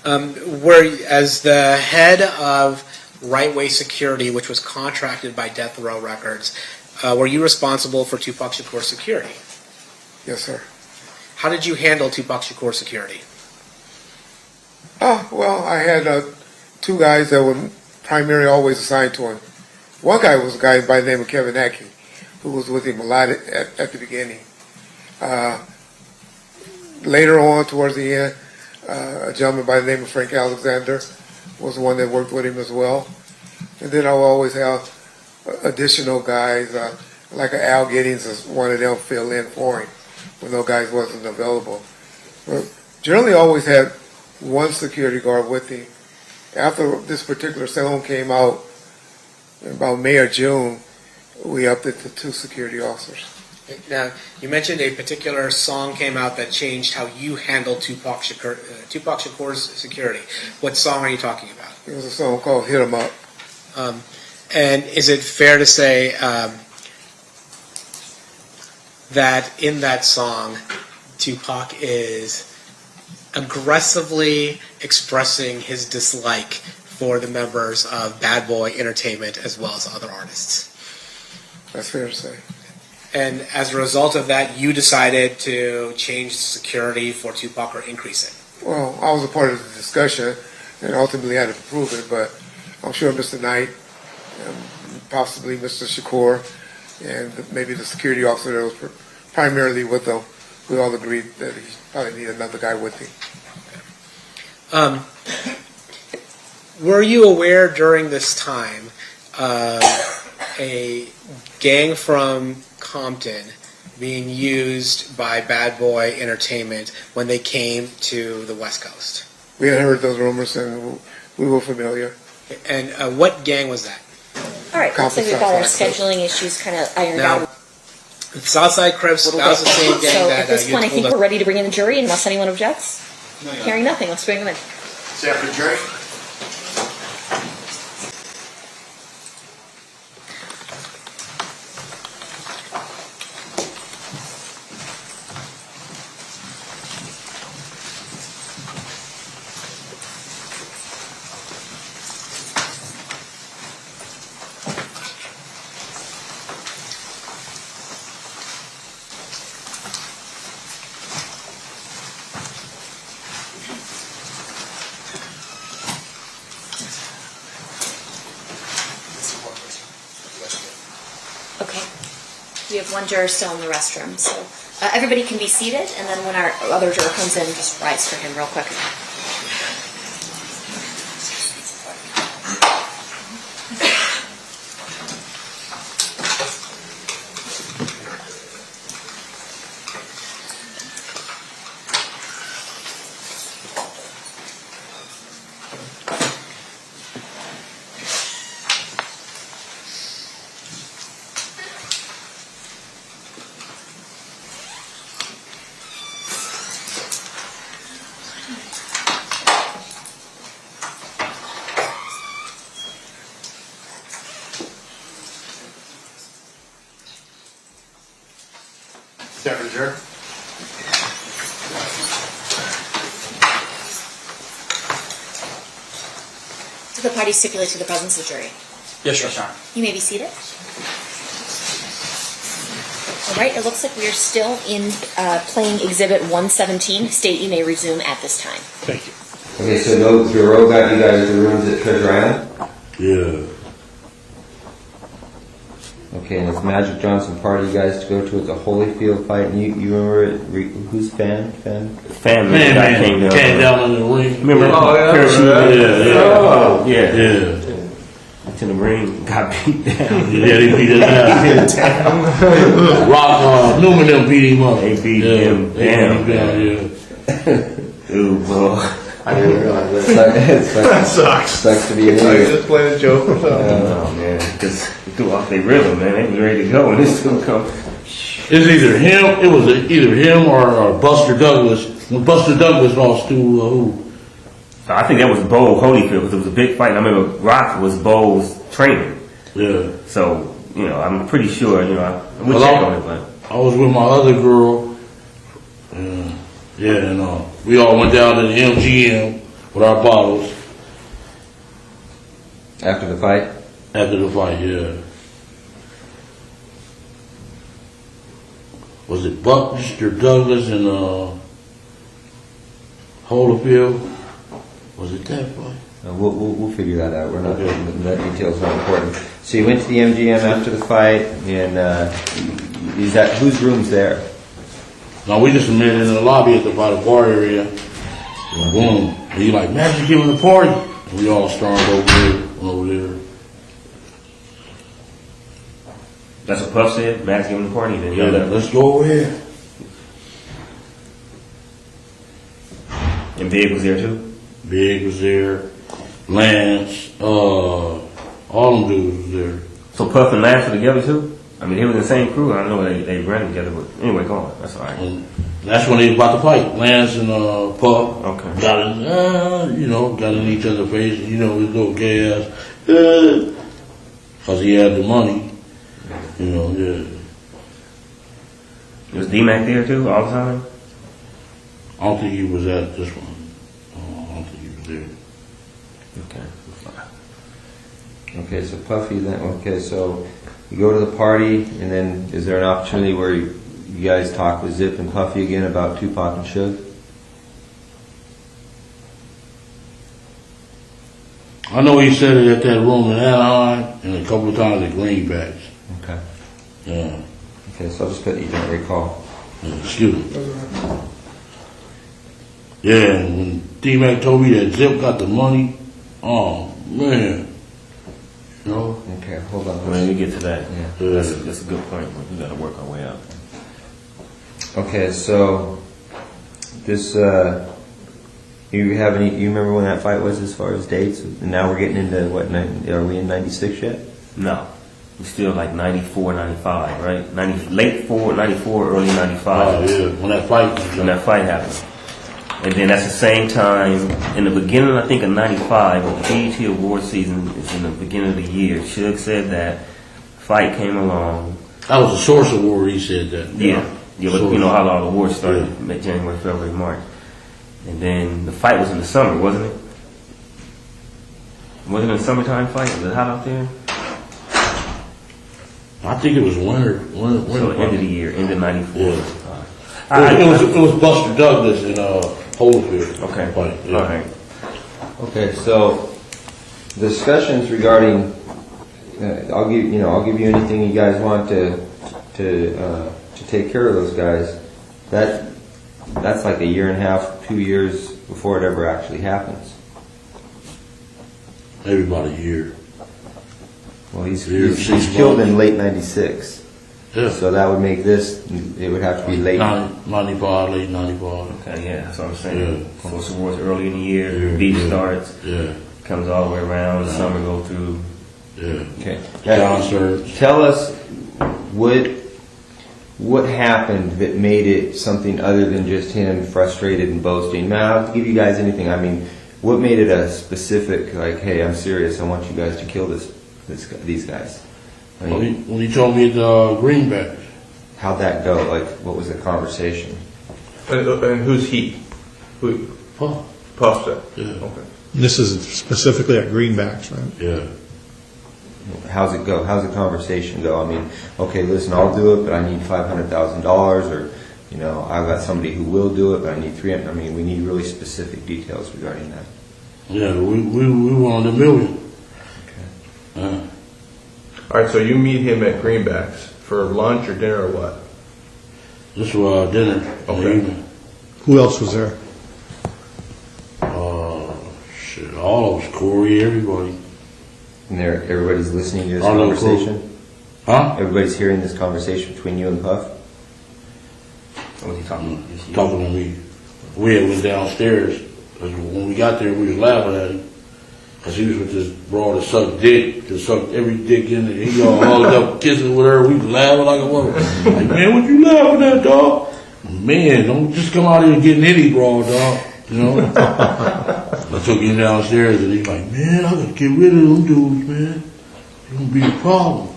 As the head of Right Way Security, which was contracted by Death Row Records, were you responsible for Tupac Shakur's security? Yes, sir. How did you handle Tupac Shakur's security? Well, I had two guys that were primarily always assigned to him. One guy was a guy by the name of Kevin Hackey, who was with him a lot at the beginning. Later on, towards the end, a gentleman by the name of Frank Alexander was the one that worked with him as well. And then I will always have additional guys, like Al Giddings as one of them fill in for him when those guys wasn't available. But generally always had one security guard with him. After this particular song came out, in about May or June, we upped it to 2 security officers. Now, you mentioned a particular song came out that changed how you handled Tupac Shakur's security. What song are you talking about? It was a song called Hit 'Em Up. And is it fair to say that in that song, Tupac is aggressively expressing his dislike for the members of Bad Boy Entertainment as well as other artists? That's fair to say. And as a result of that, you decided to change security for Tupac or increase it? Well, I was a part of the discussion and ultimately had to prove it, but I'm sure Mr. Knight, possibly Mr. Shakur, and maybe the security officer that was primarily with them, we all agreed that he probably needed another guy with him. Were you aware during this time of a gang from Compton being used by Bad Boy Entertainment when they came to the West Coast? We had heard those rumors and we were familiar. And what gang was that? All right, looks like we've got our scheduling issues kind of ironed out. Southside Crips, that was the same gang So that at this point, I think told we're ready to bring in the jury unless anyone objects. Hearing nothing, let's bring them in. Except for jury. Okay. We have one juror still in the restroom, so everybody can be seated, and then when our other juror comes in, just rise for him real quick. Except for jury. Did the party stipulate to the presence of the jury? Yes, Your Honor. You may be seated. All right, it looks like we're still in playing Exhibit 117. State, you may resume at this time. Thank you. Okay, so no bureau got you guys the rooms at Treasure Island? Yeah. Okay, and it's Magic Johnson party you guys to go to. It's a Holyfield fight, and you remember it? Who's fan? Family Man, came down in the ring. Remember? Oh, yeah. Parachute? Oh, yeah. To the ring, got beat down. Yeah, they beat us down. Rock, Newman them beat him up. They beat him down. Yeah. Ooh, well, I didn't realize that. That sucks. Sucks to be an I idiot. just playing a joke or something. Oh man, because threw off their rhythm, man. They was ready to go, and this is gonna come. It's either him. It was either him or Buster Douglas. When Buster Douglas lost to who? So I think that was Bo Holyfield because it was a big fight. And I remember Rock was Bo's trainer. Yeah. So, I'm pretty sure, we'll check on it, but. I was with my other girl. And we all went down to the MGM with our bottles. After the fight? After the fight, yeah. Was it Buckminster Douglas and Holyfield? Was it that fight? We'll figure that out. We're not. That detail's not important. So you went to the MGM after the fight, and whose room's there? No, we just met in the lobby by the bar area. And boom, and he like, Magic giving a party. And we all stormed over there. That's what Puff said. Max giving the party. Then let's go over here. And Big was there too. Big was there. Lance, all them dudes was there. So Puff and Lance were together too? I mean, they were in the same crew. I know they ran together, but anyway, go on. That's all right. And that's when they was about to fight. Lance and Puff got in each other's face. His little gay ass, because he had the money. Was D-Mac there too all the time? I don't think he was at this one. I don't think he was there. Okay, so Puffy then, so you go to the party, and then is there an opportunity where you guys talk with Zip and Puffy again about Tupac and Suge? I know he said it at that room in Anaheim and a couple of times at Greenbacks. Okay. Yeah. Okay, so I'll just bet you don't recall. Excuse me. Yeah, and when D-Mac told me that Zip got the money, oh man. Okay, hold on. When we get to that, yeah. That's a good point. We got to work our way out. Okay, so this, you remember when that fight was as far as dates? And now we're getting into what, are we in 96 yet? No. We're still like 94, 95, right? Late 94, early 95. Oh, yeah, when that fight happened. And then that's the same time, in the beginning, I think, of 95, when the BET award season is in the beginning of the year, Suge said that fight came along. That was the Source Award, he said that. Yeah, but you know how all the awards started, January, February, March. And then the fight was in the summer, wasn't it? Wasn't it a summertime fight? Was it hot out there? I think it was winter. So end of the year, end of 94. Yeah. It was Buster Douglas and Holyfield. Okay. Fight. Yeah. All right. Okay, so discussions regarding, I'll give you anything you guys want to take care of those guys. That's like a year and a half, 2 years before it ever actually happens. Maybe about a year. Well, he's killed in late 96. Yeah. So that would make this, it would have to be late 95, late 95. Okay, yeah, that's what I'm saying. Yeah. Source Awards early in the year, the beat starts, comes all the way around, the summer go through. Yeah. Okay. Concerts. Tell us what happened that made it something other than just him frustrated and boasting. Now, I don't have to give you guys anything. I mean, what made it a specific, like, hey, I'm serious, I want you guys to kill these guys? I mean, when he told me the Greenback. How'd that go? Like, what was the conversation? And who's he? Puff. Puff said. Yeah. Okay. This is specifically at Greenbacks, right? Yeah. How's it go? How's the conversation go? I mean, okay, listen, I'll do it, but I need $500,000, or I've got somebody who will do it, but I need $300,000. I mean, we need really specific details regarding that. Yeah, we wanted $1 million. Okay. All right, so you meet him at Greenbacks for lunch or dinner or what? This was dinner. Okay. Who else was there? All of us, Corey, everybody. And everybody's listening to this conversation? Huh? Everybody's hearing this conversation between you and Puff? What was he talking about? Talking to me. We had went downstairs. When we got there, we was laughing at him. Because he was with this broad that sucked dick. That sucked every dick in there. He all hugged up, kissing with her. We was laughing like a woman. Like, man, what you laughing at, dog? Man, don't just come out here getting any broad, dog. You know? I took him downstairs and he's like, man, I gotta get rid of them dudes, man. It's gonna be a problem.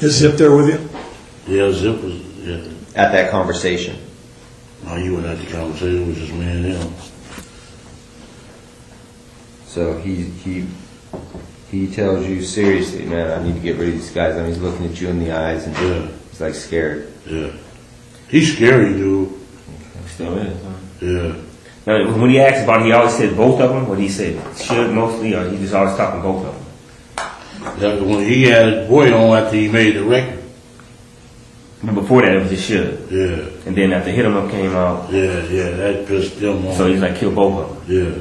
Is Zip there with you? Yeah, Zip was, yeah. At that conversation. No, you went at the conversation, it was just me and him. So he tells you seriously, man, I need to get rid of these guys. I mean, he's looking at you in the eyes and he's like scared. Yeah. He's scary, dude. Still is, huh? Yeah. Now, when he asked about it, he always said both of them. When he said Suge mostly, or he just always talking both of them. That when he had his boy on after he made the record. But before that, it was just Suge. Yeah. And then after Hit 'Em Up came out. Yeah, that pissed them off. So he's like, kill both of them. Yeah.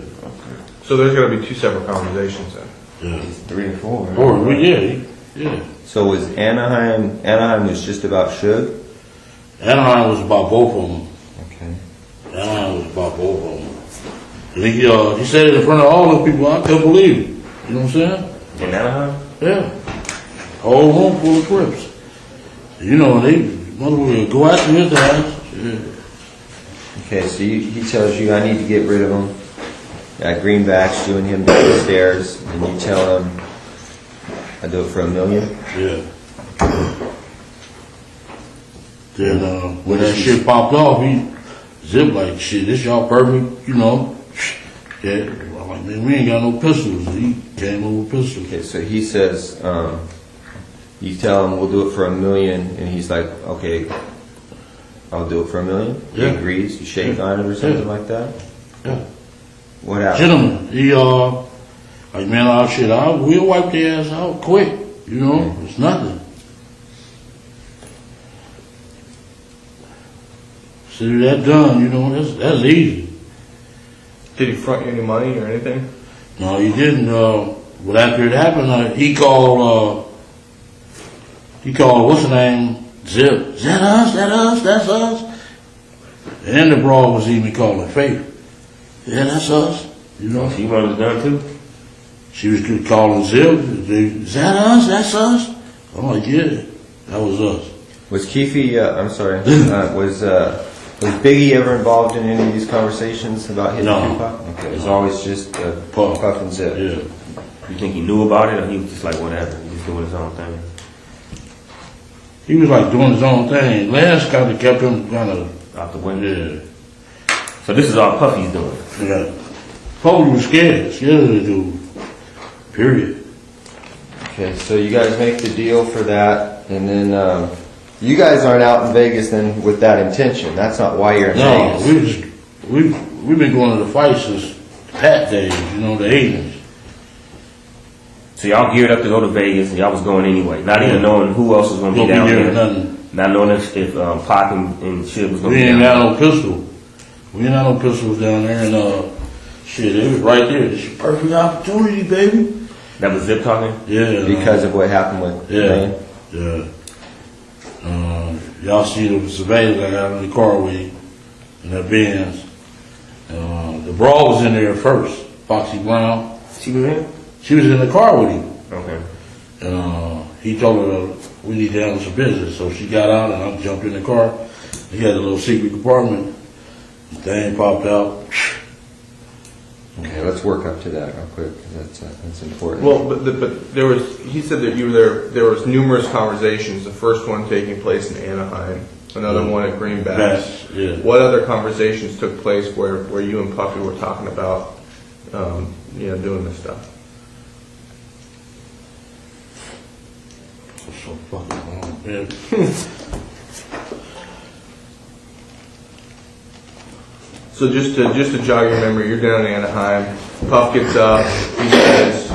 So there's got to be two separate conversations then. Yeah. It's 3 and 4. Right? Or, yeah. So was Anaheim was just about Suge? Anaheim was about both of them. Okay. Anaheim was about both of them. And he said it in front of all those people. I couldn't believe it. You know what I'm saying? In Anaheim? Yeah. Whole room full of Crips. You know, they motherfucker go after his ass. Yeah. Okay, so he tells you, I need to get rid of him. Got greenbacks doing him down the stairs, and you tell him, I do it for $1 million? Yeah. Then when that shit popped off, he Zip like, shit, this y'all perfect, you know. Yeah. I'm like, man, we ain't got no pistols. He came over with pistols. Okay, so he says, you tell him we'll do it for $1 million, and he's like, okay, I'll do it for $1 million. Yeah. He agrees. You shake on it or something like that. Yeah. What happened? Gentlemen, he like, man, we'll wipe their ass out quick. You know, it's nothing. So that done, you know, that's easy. Did he front you any money or anything? No, he didn't. But after it happened, he called, what's the name? Zip. Is that us? That's us? And the broad was even calling Faith. Yeah, that's us. You know. She wanted the gun too? She was calling Zip. Is that us? That's us? I'm like, yeah, that was us. Was Keefe, was Biggie ever involved in any of these conversations about hitting Tupac? Okay, it was always just Puff and Zip. Yeah. You think he knew about it, or he was just like, whatever, he was doing his own thing? He was like doing his own thing. Lance kind of kept him kind of out the window. Yeah. So this is all Puffy's doing. Yeah. Puffy was scared of the dude. Period. Okay, so you guys make the deal for that, and then you guys aren't out in Vegas then with that intention. That's not why you're in Vegas. We've been going to the fight since Pat days, you know, the 80s. So y'all geared up to go to Vegas, and y'all was going anyway, not even knowing who else was going to be down there. Nothing. Not knowing if Pac and shit was going to We be ain't down got no pistol. We ain't got no pistols down there, and shit, it was right there. This is a perfect opportunity, baby. That was Zip talking? Yeah. Because of what happened with Lane? Yeah. Y'all see the surveillance I got in the car with him, in that Benz. The brawl was in there first. Foxy Brown. She was in? She was in the car with him. Okay. He told her we need to handle some business. So she got out and I jumped in the car. He had a little secret compartment. The thing popped out. Okay, let's work up to that real quick, because that's important. Well, but there was, he said that you were there was numerous conversations, the first one taking place in Anaheim, another one at Greenbacks. Yeah. What other conversations took place where you and Puffy were talking about, doing this stuff? So fucking wrong, man. So just to jog your memory, you're down in Anaheim. Puff gets up. He says,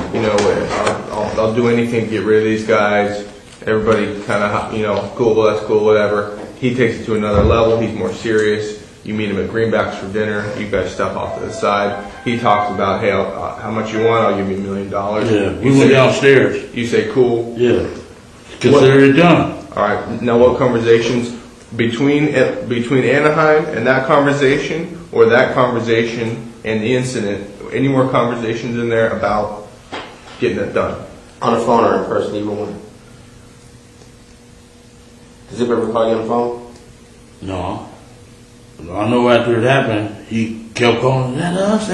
I'll do anything to get rid of these guys. Everybody kind of, cool, that's cool, whatever. He takes it to another level. He's more serious. You meet him at Greenbacks for dinner. You guys step off to the side. He talks about, hey, how much you want? I'll give you $1 million. Yeah, we went downstairs. You say, cool. Yeah. Consider it done. All right. Now, what conversations between Anaheim and that conversation, or that conversation and the incident? Any more conversations in there about getting it done? On the phone or in person, either one. Does Zip ever call you on the phone? No. I know after it happened, he kept calling, that us,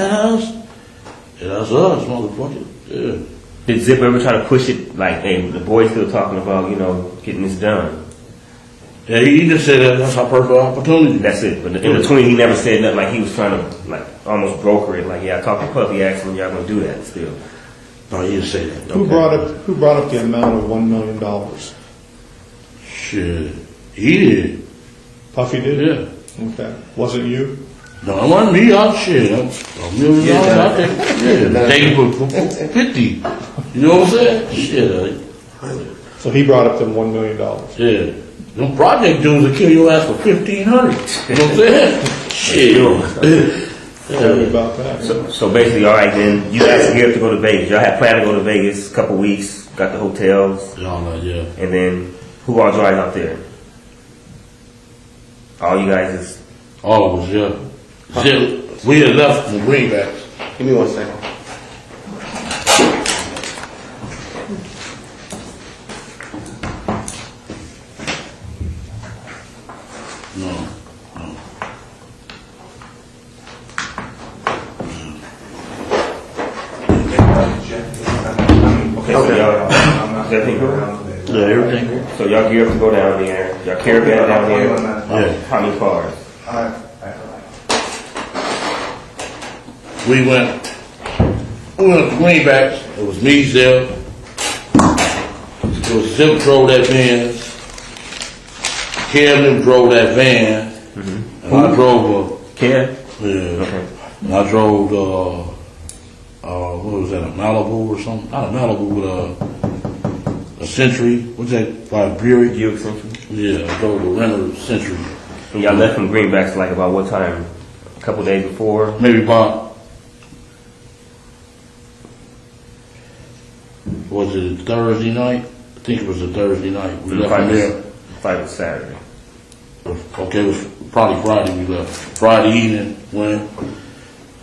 Yeah, that's us, motherfucker. Yeah. Did Zip ever try to push it like, hey, the boys still talking about, getting this done? Yeah, he just said that's our perfect opportunity. That's it. But in between, he never said nothing like he was trying to, like, almost broker it. Like, yeah, I talked to Puffy, asked him, y'all gonna do that still. No, he didn't say that. Who brought up the amount of $1 million? Shit. He did. Puffy did? Yeah. Okay. Was it you? No, it wasn't me. I'm shit. $1 million out there. Yeah. Take it for 50. You know what I'm saying? Shit. So he brought up them $1 million. Yeah. Them project dudes will kill your ass for $1,500. You know what I'm saying? Shit. Tell me about that. So basically, all right, then you guys geared to go to Vegas. Y'all had planned to go to Vegas a couple weeks, got the hotels. Yeah. And then who all drive out there? All you guys is. All of us, yeah. Zip, we had left from Greenbacks. Give me 1 second. No. Okay, so y'all, is everything good? Yeah, everything good. So y'all geared to go down there. Y'all caravan down there. Yeah. How many cars? We went to Greenbacks. It was me, Zip. It was Zip drove that van. Kevin drove that van. And I drove Kev? Yeah. Okay. And I drove what was that, a Malibu or something? Not a Malibu, but a Century. What's that, by Buick? Buick Century? Yeah, I drove the Renner Century. And y'all left from Greenbacks like about what time? A couple days before? Maybe about, was it Thursday night? I think it was a Thursday night. We left from there. Fight was Saturday. Okay, it was probably Friday we left. Friday evening when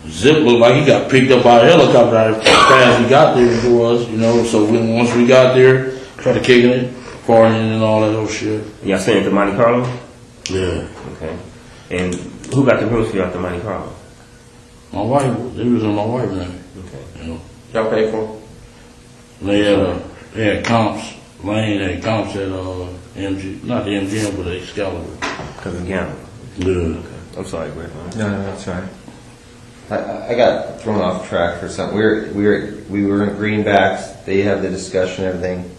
Zip looked like he got picked up by a helicopter as fast as he got there to us, so once we got there, started kicking it, partying and all that old shit. Y'all staying at the Monte Carlo? Yeah. Okay. And who got the rooms for y'all at the Monte Carlo? My wife, it was in my wife's name. Okay. Y'all pay for them? They had comps. Lane had comps at MG, not the MGM, but Excalibur. Because of gambling. Yeah. Okay. I'm sorry, Greg. No, that's all right. I got thrown off track for something. We were in Greenbacks. They have the discussion and everything.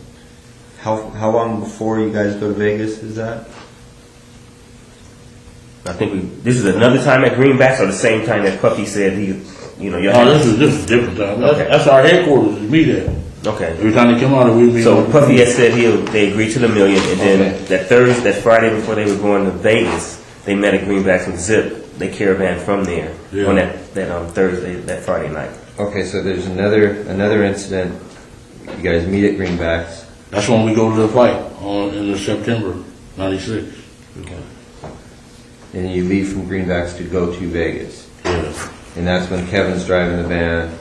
How long before you guys go to Vegas is that? I think this is another time at Greenbacks or the same time that Puffy said y'all. This is a different time. That's our headquarters. We meet there. Okay. Every time they come out, we meet. So Puffy had said they agreed to the $1 million, and then that Friday before they were going to Vegas, they met at Greenbacks with Zip. They caravan from there on that Thursday, that Friday night. Okay, so there's another incident. You guys meet at Greenbacks. That's when we go to the fight in September '96. Okay. And you leave from Greenbacks to go to Vegas. Yeah. And that's when Kevin's driving the van.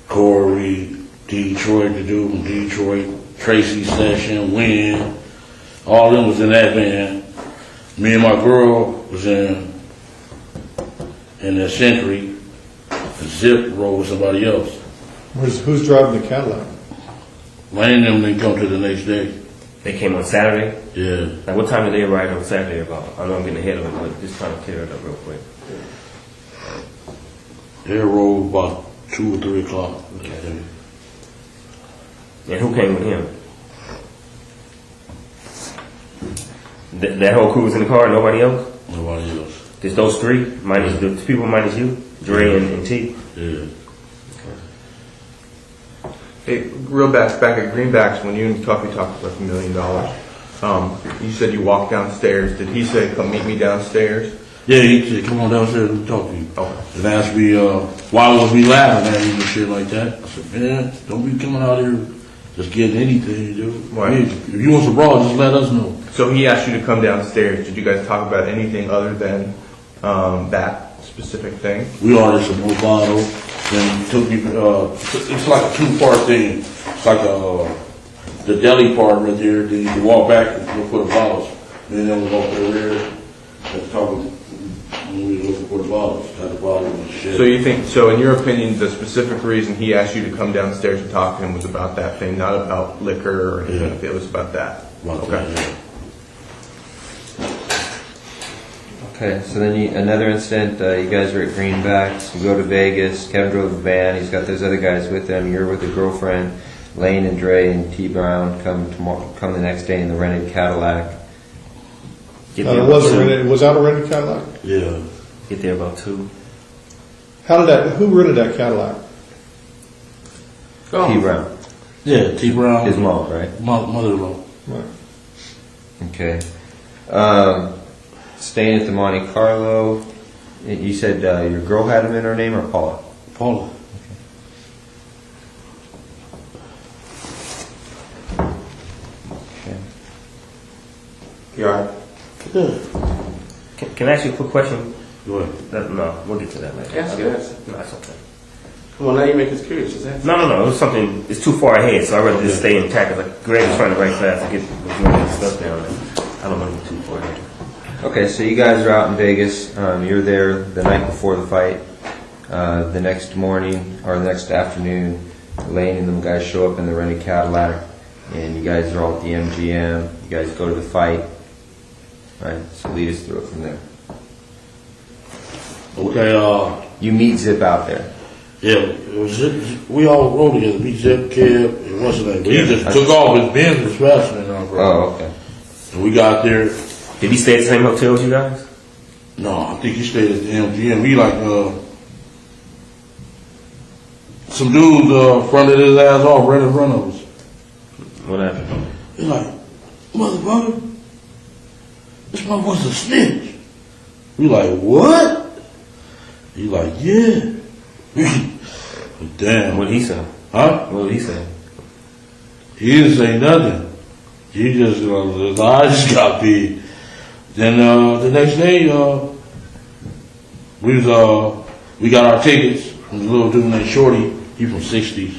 Corey, Detroit, the dude from Detroit, Tracy Session, Wynn, all of them was in that van. Me and my girl was in the Century. Zip rode with somebody else. Who's driving the Cadillac? Lane and them didn't come to the next day. They came on Saturday? Yeah. Like what time did they arrive on Saturday about? I know I'm getting ahead of it, but just trying to clear it up real quick. They rode about 2 or 3 o'clock. Okay. And who came with him? That whole crew was in the car, nobody else? Nobody else. Just those three? Minus the people minus you? Dre and T? Yeah. Hey, real back at Greenbacks, when you and Tuffy talked about $1 million, you said you walked downstairs. Did he say, come meet me downstairs? Yeah, he said, come on downstairs and talk to you. Oh. And asked me, why was we laughing at him and shit like that? I said, man, don't be coming out here just getting anything, dude. Right. If you want some bras, just let us know. So he asked you to come downstairs. Did you guys talk about anything other than that specific thing? We ordered some more bottles. Then he took me, it's like a 2-part thing. It's like the deli part right there. Then you can walk back and look for the bottles. And then we'll go up there and talk with when we was looking for the bottles. Had the bottles and shit. So you think, so in your opinion, the specific reason he asked you to come downstairs and talk to him was about that thing, not about liquor or anything, it was about that? Okay. Okay, so then another incident, you guys were at Greenbacks, you go to Vegas, Kevin drove a van, he's got those other guys with him, you're with a girlfriend, Lane and Dre and T Brown come the next day in the rented Cadillac. Was that a rented Cadillac? Yeah. Get there about 2. Who rented that Cadillac? T Brown. Yeah, T Brown. His mom, right? Mother-in-law. Right. Okay. Staying at the Monte Carlo, you said your girl had him in her name or Paula? Paula. Okay. You alright? Can I ask you a quick question? Go ahead. No, we'll get to that later. Ask it, ask it. No, that's okay. Come on, now you make us curious. Just ask. No, it was something, it's too far ahead, so I'd rather just stay intact. Like Greg was trying to write fast to get the stuff down there. I don't want to get too far ahead. Okay, so you guys are out in Vegas. You're there the night before the fight. The next morning or the next afternoon, Lane and them guys show up in the rented Cadillac, and you guys are all at the MGM. You guys go to the fight. Right, so lead us through it from there. Okay, you meet Zip out there. Yeah, it was Zip, we all rode together. Me, Zip, Kev, and what's his name? But he just took off his Benz was faster than our brother. Oh, okay. And we got there. Did he stay at the same hotel as you guys? No, I think he stayed at the MGM. He like, some dudes fronted his ass off right in front of us. What happened? He's like, motherfucker, this motherfucker's a snitch. We like, what? He like, yeah. Damn. What did he say? Huh? What did he say? He didn't say nothing. He just, his eyes just got big. Then the next day, we got our tickets from the little dude named Shorty. He from 60s.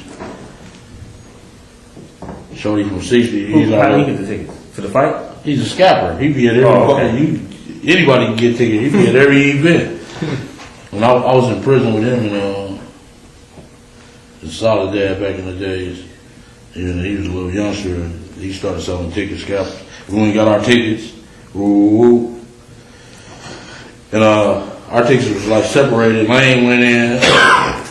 Shorty from 60s. How did he get the tickets? For the fight? He's a scapper. He be at every anybody can get tickets. He be at every event. When I was in prison with him in Soledad back in the days, he was a little youngster. And he started selling tickets, scalpers. We went and got our tickets. Ooh. And our tickets was like separated. Lane went in,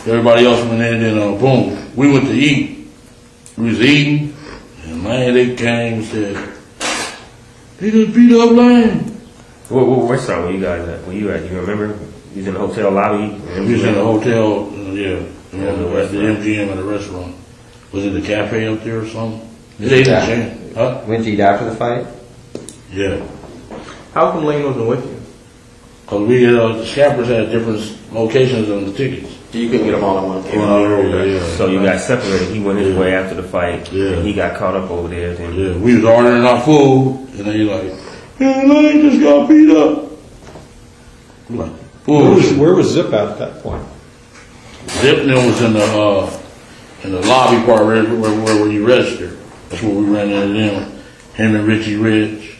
everybody else went in, and boom, we went to eat. We was eating, and man, they came and said, they just beat up Lane. What restaurant were you guys at? You remember? You was in the hotel lobby? We was in the hotel, yeah. At the MGM at a restaurant. Was it the cafe up there or something? Went to eat after the fight? Yeah. How come Lane wasn't with you? Because the scappers had different locations on the tickets. You couldn't get them all in one place. Yeah. So you got separated. He went his way after the fight, and he got caught up over there. Then. Yeah, we was ordering our food, and they like, hey, Lane just got beat up. I'm like, Where was Zip at that point? Zip and them was in the lobby part where you register. That's where we ran into them. Him and Richie Rich.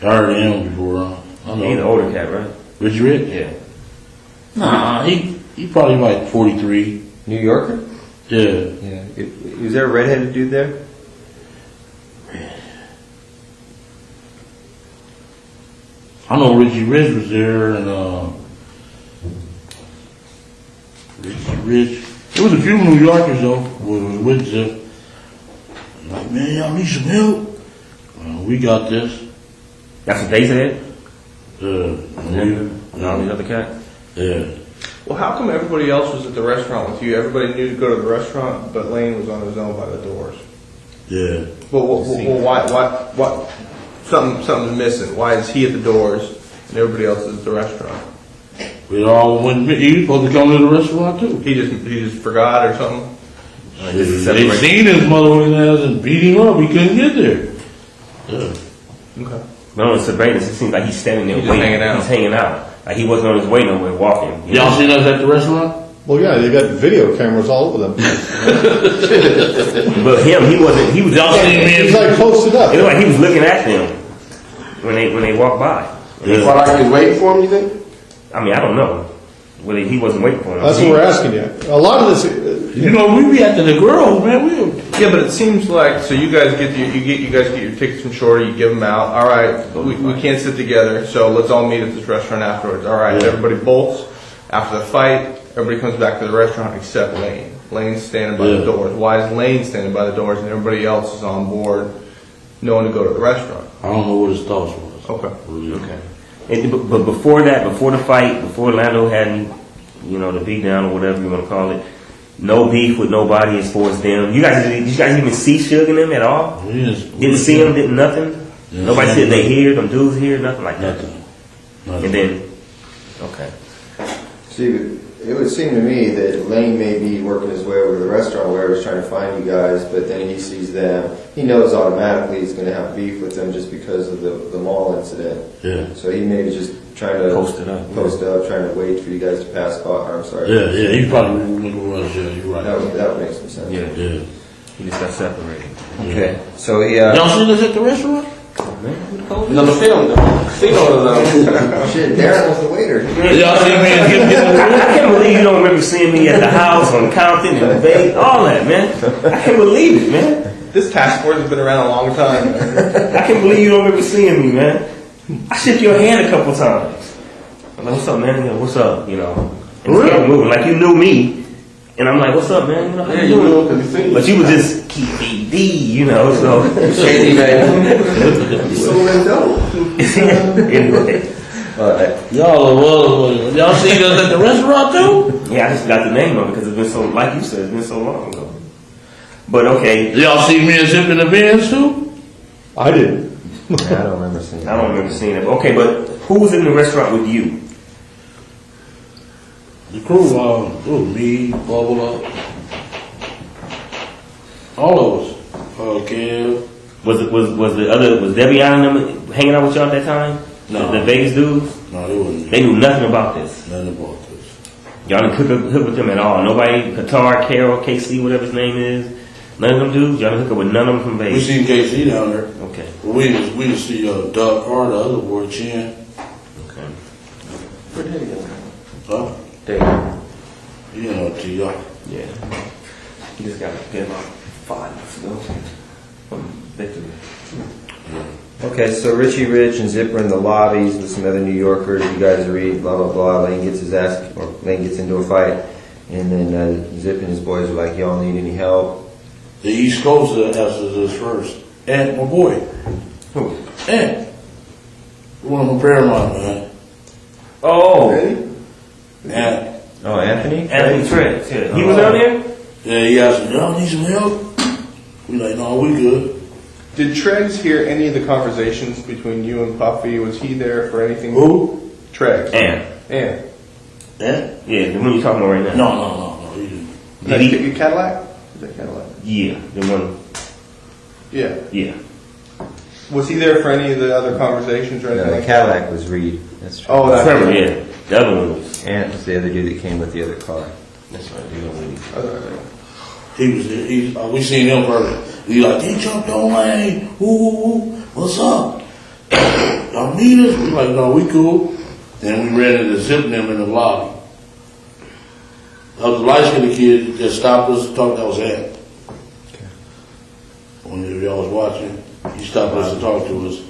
I heard of him before. I know. He's an older cat, right? Richie Rich? Yeah. Nah, he probably like 43. New Yorker? Yeah. Was there a redheaded dude there? I know Richie Rich was there, and Richie Rich. There was a few New Yorkers though with Zip. Like, man, y'all need some help? We got this. That's what they said? And all these other cats? Yeah. Well, how come everybody else was at the restaurant with you? Everybody knew to go to the restaurant, but Lane was on his own by the doors. Yeah. Well, why? Something's missing. Why is he at the doors and everybody else is at the restaurant? We all went. He was supposed to come to the restaurant too. He just forgot or something. They seen his mother ass and beat him up. He couldn't get there. Yeah. Okay. But on the surveillance, it seems like he's standing there He's waiting. hanging out. He's hanging out. Like he wasn't on his way nowhere walking. Y'all seen us at the restaurant? Well, yeah, they got video cameras all over them. But him, he wasn't. He was. Y'all seen me? He's like posted up. It looked like he was looking at them when they walked by. You felt like he was waiting for him, you think? I mean, I don't know whether he wasn't waiting for him. That's what we're asking you. A lot of this, You know, we be after the girls, man. Yeah, but it seems like, so you guys get you guys get your tickets from Shorty, you give them out. All right, we can't sit together, so let's all meet at this restaurant afterwards. All right, everybody bolts after the fight. Everybody comes back to the restaurant except Lane. Lane's standing by the doors. Why is Lane standing by the doors and everybody else is on board, knowing to go to the restaurant? I don't know what his thoughts was. Okay. But before that, before the fight, before Orlando had, the beat down or whatever you want to call it, no beef with nobody as far as them. You guys even see Suge and them at all? Yes. Didn't see them, didn't nothing? Yeah, Nobody said they here, them dudes here, nothing like that? Nothing. And then, okay. See, it would seem to me that Lane may be working his way over to the restaurant where he's trying to find you guys, but then he sees them. He knows automatically he's going to have beef with them just because of the mall incident. Yeah. So he may be just trying to Post up, trying to wait for you guys to pass by. I'm sorry. Yeah, he's probably looking for us. Yeah, you're right. That would make some sense. Yeah. Yeah. He just got separated. Okay. So he. Y'all seen us at the restaurant? No, the film. Shit, Darren was the waiter. Y'all see me and I can't believe you don't remember seeing me at the house on Compton and Bay, all that, man. I can't believe it, man. This task force has been around a long time. I can't believe you don't remember seeing me, man. I shook your hand a couple times. I'm like, what's up, man? You know, what's up? And you kept moving like you knew me. And I'm like, what's up, man? How you doing? But you was just Keefe, so. Shady, man. So dope. Anyway. Y'all seen us at the restaurant too? Yeah, I just got the name of it because it's been so, like you said, it's been so long ago. But okay. Y'all see me and Zip in the Vans too? I did. I don't remember seeing it. I don't remember seeing it. Okay, but who was in the restaurant with you? The crew, me, Bubba, all of us. Kev. Was Debian and them hanging out with y'all at that time? No. The Vegas dudes? No, they wasn't. They knew nothing about this. Nothing about this. Y'all didn't hook with them at all. Nobody, Qatar, Carol, KC, whatever his name is. None of them dudes. Y'all didn't hook up with none of them from We Vegas. seen KC down there. Okay. We didn't see Doug Carter, the other boy, Chin. Okay. Where did he go? Huh? Damn. You know, T.R. Yeah. He just got a good 5 months ago. Victory. Okay, so Richie Rich and Zipper in the lobbies with some other New Yorkers. You guys read, blah, blah, blah. Lane gets into a fight. And then Zip and his boys are like, y'all need any help? The East Coast asked us first. And my boy. Who? And. One from Paramount, man. Oh. Really? And. Oh, Anthony? Anthony Triggs. Yeah. He was down there? Yeah, he asked me, y'all need some help? We like, no, we good. Did Treggs hear any of the conversations between you and Puffy? Was he there for anything? Who? Treggs. And. And? Yeah, the one you're talking about right now. No, he didn't. Did he get Cadillac? Is that Cadillac? Yeah, the one. Yeah. Yeah. Was he there for any of the other conversations or anything No, the like Cadillac was Reed. That's true. Oh, that's Trevor, right. yeah. The other one was. Ant was the other dude that came with the other car. That's right. The other one. He was there. We seen him first. He like, he jumped on Lane. Ooh, what's up? Y'all need us? We like, no, we cool. Then we ran into Zip and them in the lobby. That was the light-skinned kid that stopped us and talked. That was Ant. When y'all was watching, he stopped us and talked to us.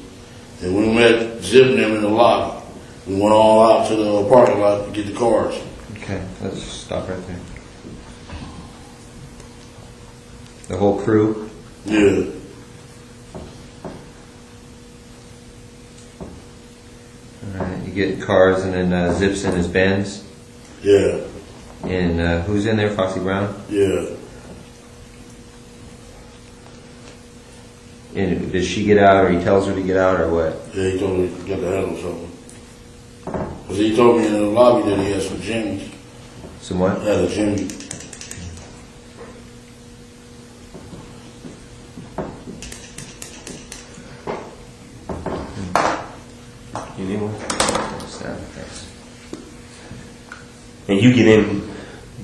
And we met Zip and them in the lobby. We went all out to the parking lot to get the cars. Okay, let's just stop right there. The whole crew? Yeah. Alright, you get cars and then Zips in his Benz? Yeah. And who's in there, Foxy Brown? Yeah. And does she get out or he tells her to get out or what? Yeah, he told me to get the handle something. Because he told me in the lobby that he had some jimmies. Some what? Had a jimmy. You need one? And you get in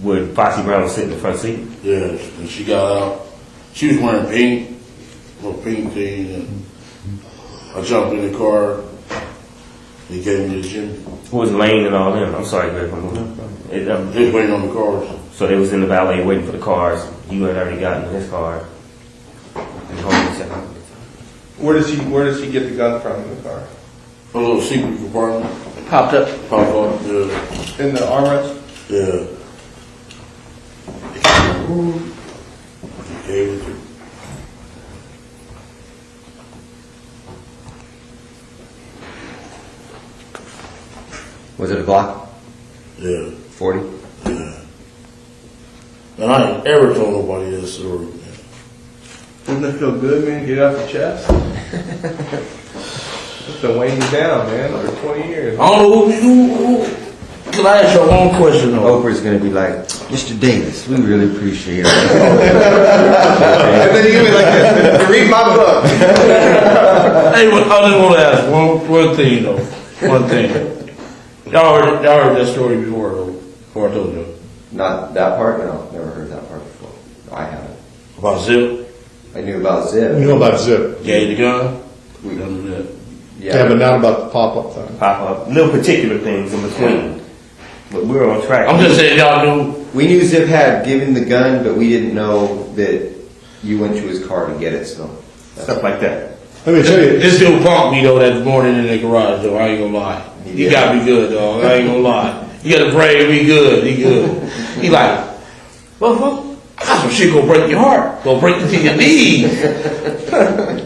with Foxy Brown was sitting in the front seat? Yeah, and she got out. She was wearing pink, little pink thing, and I jumped in the car. He gave me the Jimmy. Who was Lane and all them? I'm sorry, Greg. He was waiting on the cars. So they was in the valet waiting for the cars. You had already gotten his car. And homie said, Where does he get the gun from in the car? A little secret compartment. Popped up. Popped up, yeah. In the armrest? Yeah. He gave it to Was it a Glock? Yeah. 40? Yeah. And I ain't ever told nobody this story. Doesn't it feel good, man? Get it off your chest. It's been weighing you down, man, for 20 years. I don't know who can I ask you one question though? Oprah's gonna be like, Mr. Davis, we really appreciate it. And then you give me like this, read my book. Hey, I just want to ask one thing though. One thing. Y'all heard that story before though? Before I told you. Not that part? No, never heard that part before. No, I haven't. About Zip? I knew about Zip. You know about Zip. Gave the gun? We don't do that. Yeah, but not about the pop-up thing. Pop-up. Little particular things in between. But we're on track. I'm just saying y'all knew. We knew Zip had given the gun, but we didn't know that you went to his car to get it, so. Stuff like that. Let me tell you. This dude punked me though that morning in the garage though. I ain't gonna lie. He got me good, dog. I ain't gonna lie. You gotta pray me good. He good. He like, well, I got some shit gonna break your heart. Gonna break you to your knees.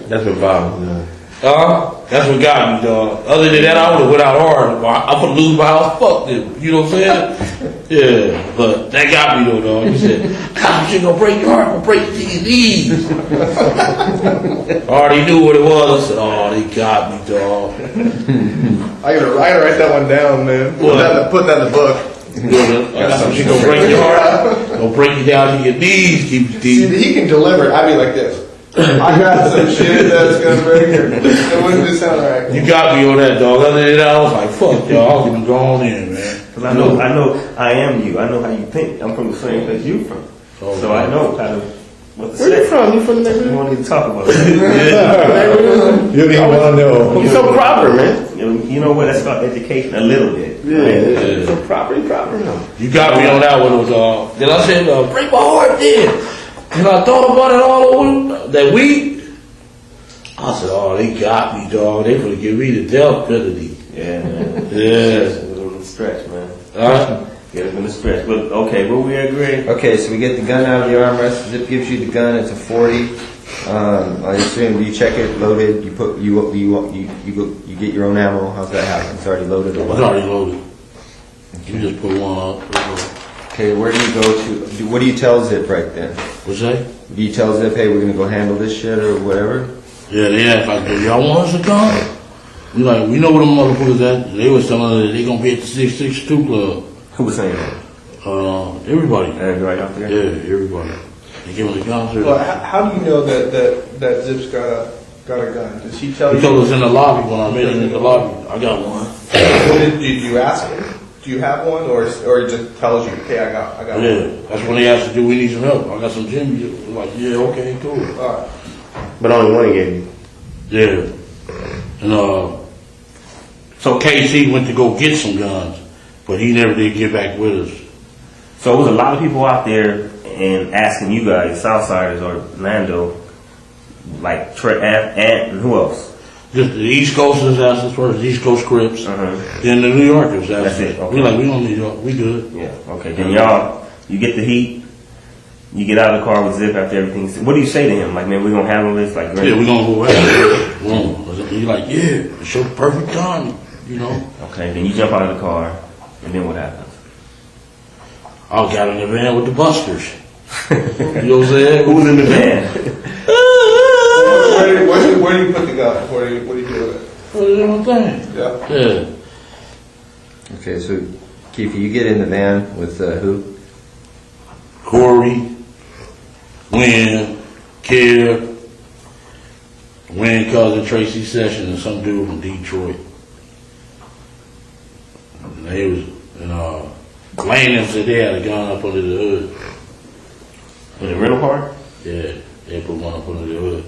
That's what bothers me. That's what got me, dog. Other than that, I would have went out hard. I'm gonna lose my house. Fuck them. You know what I'm saying? Yeah, but that got me though, dog. He said, I got some shit gonna break your heart. Gonna break you to your knees. I already knew what it was. I said, oh, they got me, dog. I gotta write that one down, man. Put that in the book. I got some shit gonna break your heart. Gonna break you down to your knees. Keep you deep. See, he can deliver it. I'd be like this. I got some shit that's gonna break her. It wouldn't just sound right. You got me on that, dog. Other than that, I was like, fuck, y'all. I'm going in, man. Because I am you. I know how you think. I'm from the same place you from. Oh, so I know kind of what to say. Where you from? You from the neighborhood? We won't even talk about You don't even want to know. You're so proper, man. You know what? That's about education a little bit. Yeah. So proper now. You got me on that one, dog. Then I said, break my heart then. And I thought about it all over that week. I said, oh, they got me, dog. They gonna give me the death penalty. Yeah, man. Yeah. It was a stretch, man. Huh? Yeah, it's been a stretch. But okay, will we agree? Okay, so we get the gun out of the armrest. Zip gives you the gun. It's a 40. I assume you check it, loaded. You put you get your own ammo. How's that happen? It's already loaded or what? It's already loaded. You just put one up. Okay, where do you go to? What do you tell Zip right then? What's that? Do you tell Zip, hey, we're gonna go handle this shit or whatever? Yeah, they asked like, do y'all want us to come? We like, we know where them motherfuckers at. They was telling us that they gonna be at the 662 club. Who was saying that? Everybody. Everybody out there? Yeah, everybody. They give us a concert. Well, how do you know that Zip's got a gun? Does he tell you? He told us in the lobby when I met him in the lobby. I got one. Did you ask him? Do you have one, or he just tells you, okay, I got one? Yeah, that's when they asked, do we need some help? I got some Jimmy. Like, yeah, okay, cool. All right. But only one he gave you. Yeah. And so KC went to go get some guns, but he never did get back with us. So it was a lot of people out there and asking you guys, Southsiders or Lando, like Trey and who else? Just the East Coasters asked us first, the East Coast Crips. Then the New Yorkers asked us. Okay. We like, we don't need y'all, we good. Yeah, okay. Then you get the heat, you get out of the car with Zip after everything. What do you say to him? Like, man, we're going to handle this? Like, yeah, we're going to go ahead. He's like, yeah, it's your perfect time, you know. Okay, then you jump out of the car, and then what happens? I got in the van with the busters. You know what I'm saying? Who was in the van? Where do you put the gun? What do you do with it? Put it in my thing. Yeah. Okay, so Keefe, you get in the van with who? Corey, Wynn, Keefe, Wynn cousin Tracy Sessions, and some dude from Detroit. And they was, Lane said they had a gun up under the hood. In the rental car? Yeah, they put one up under the hood.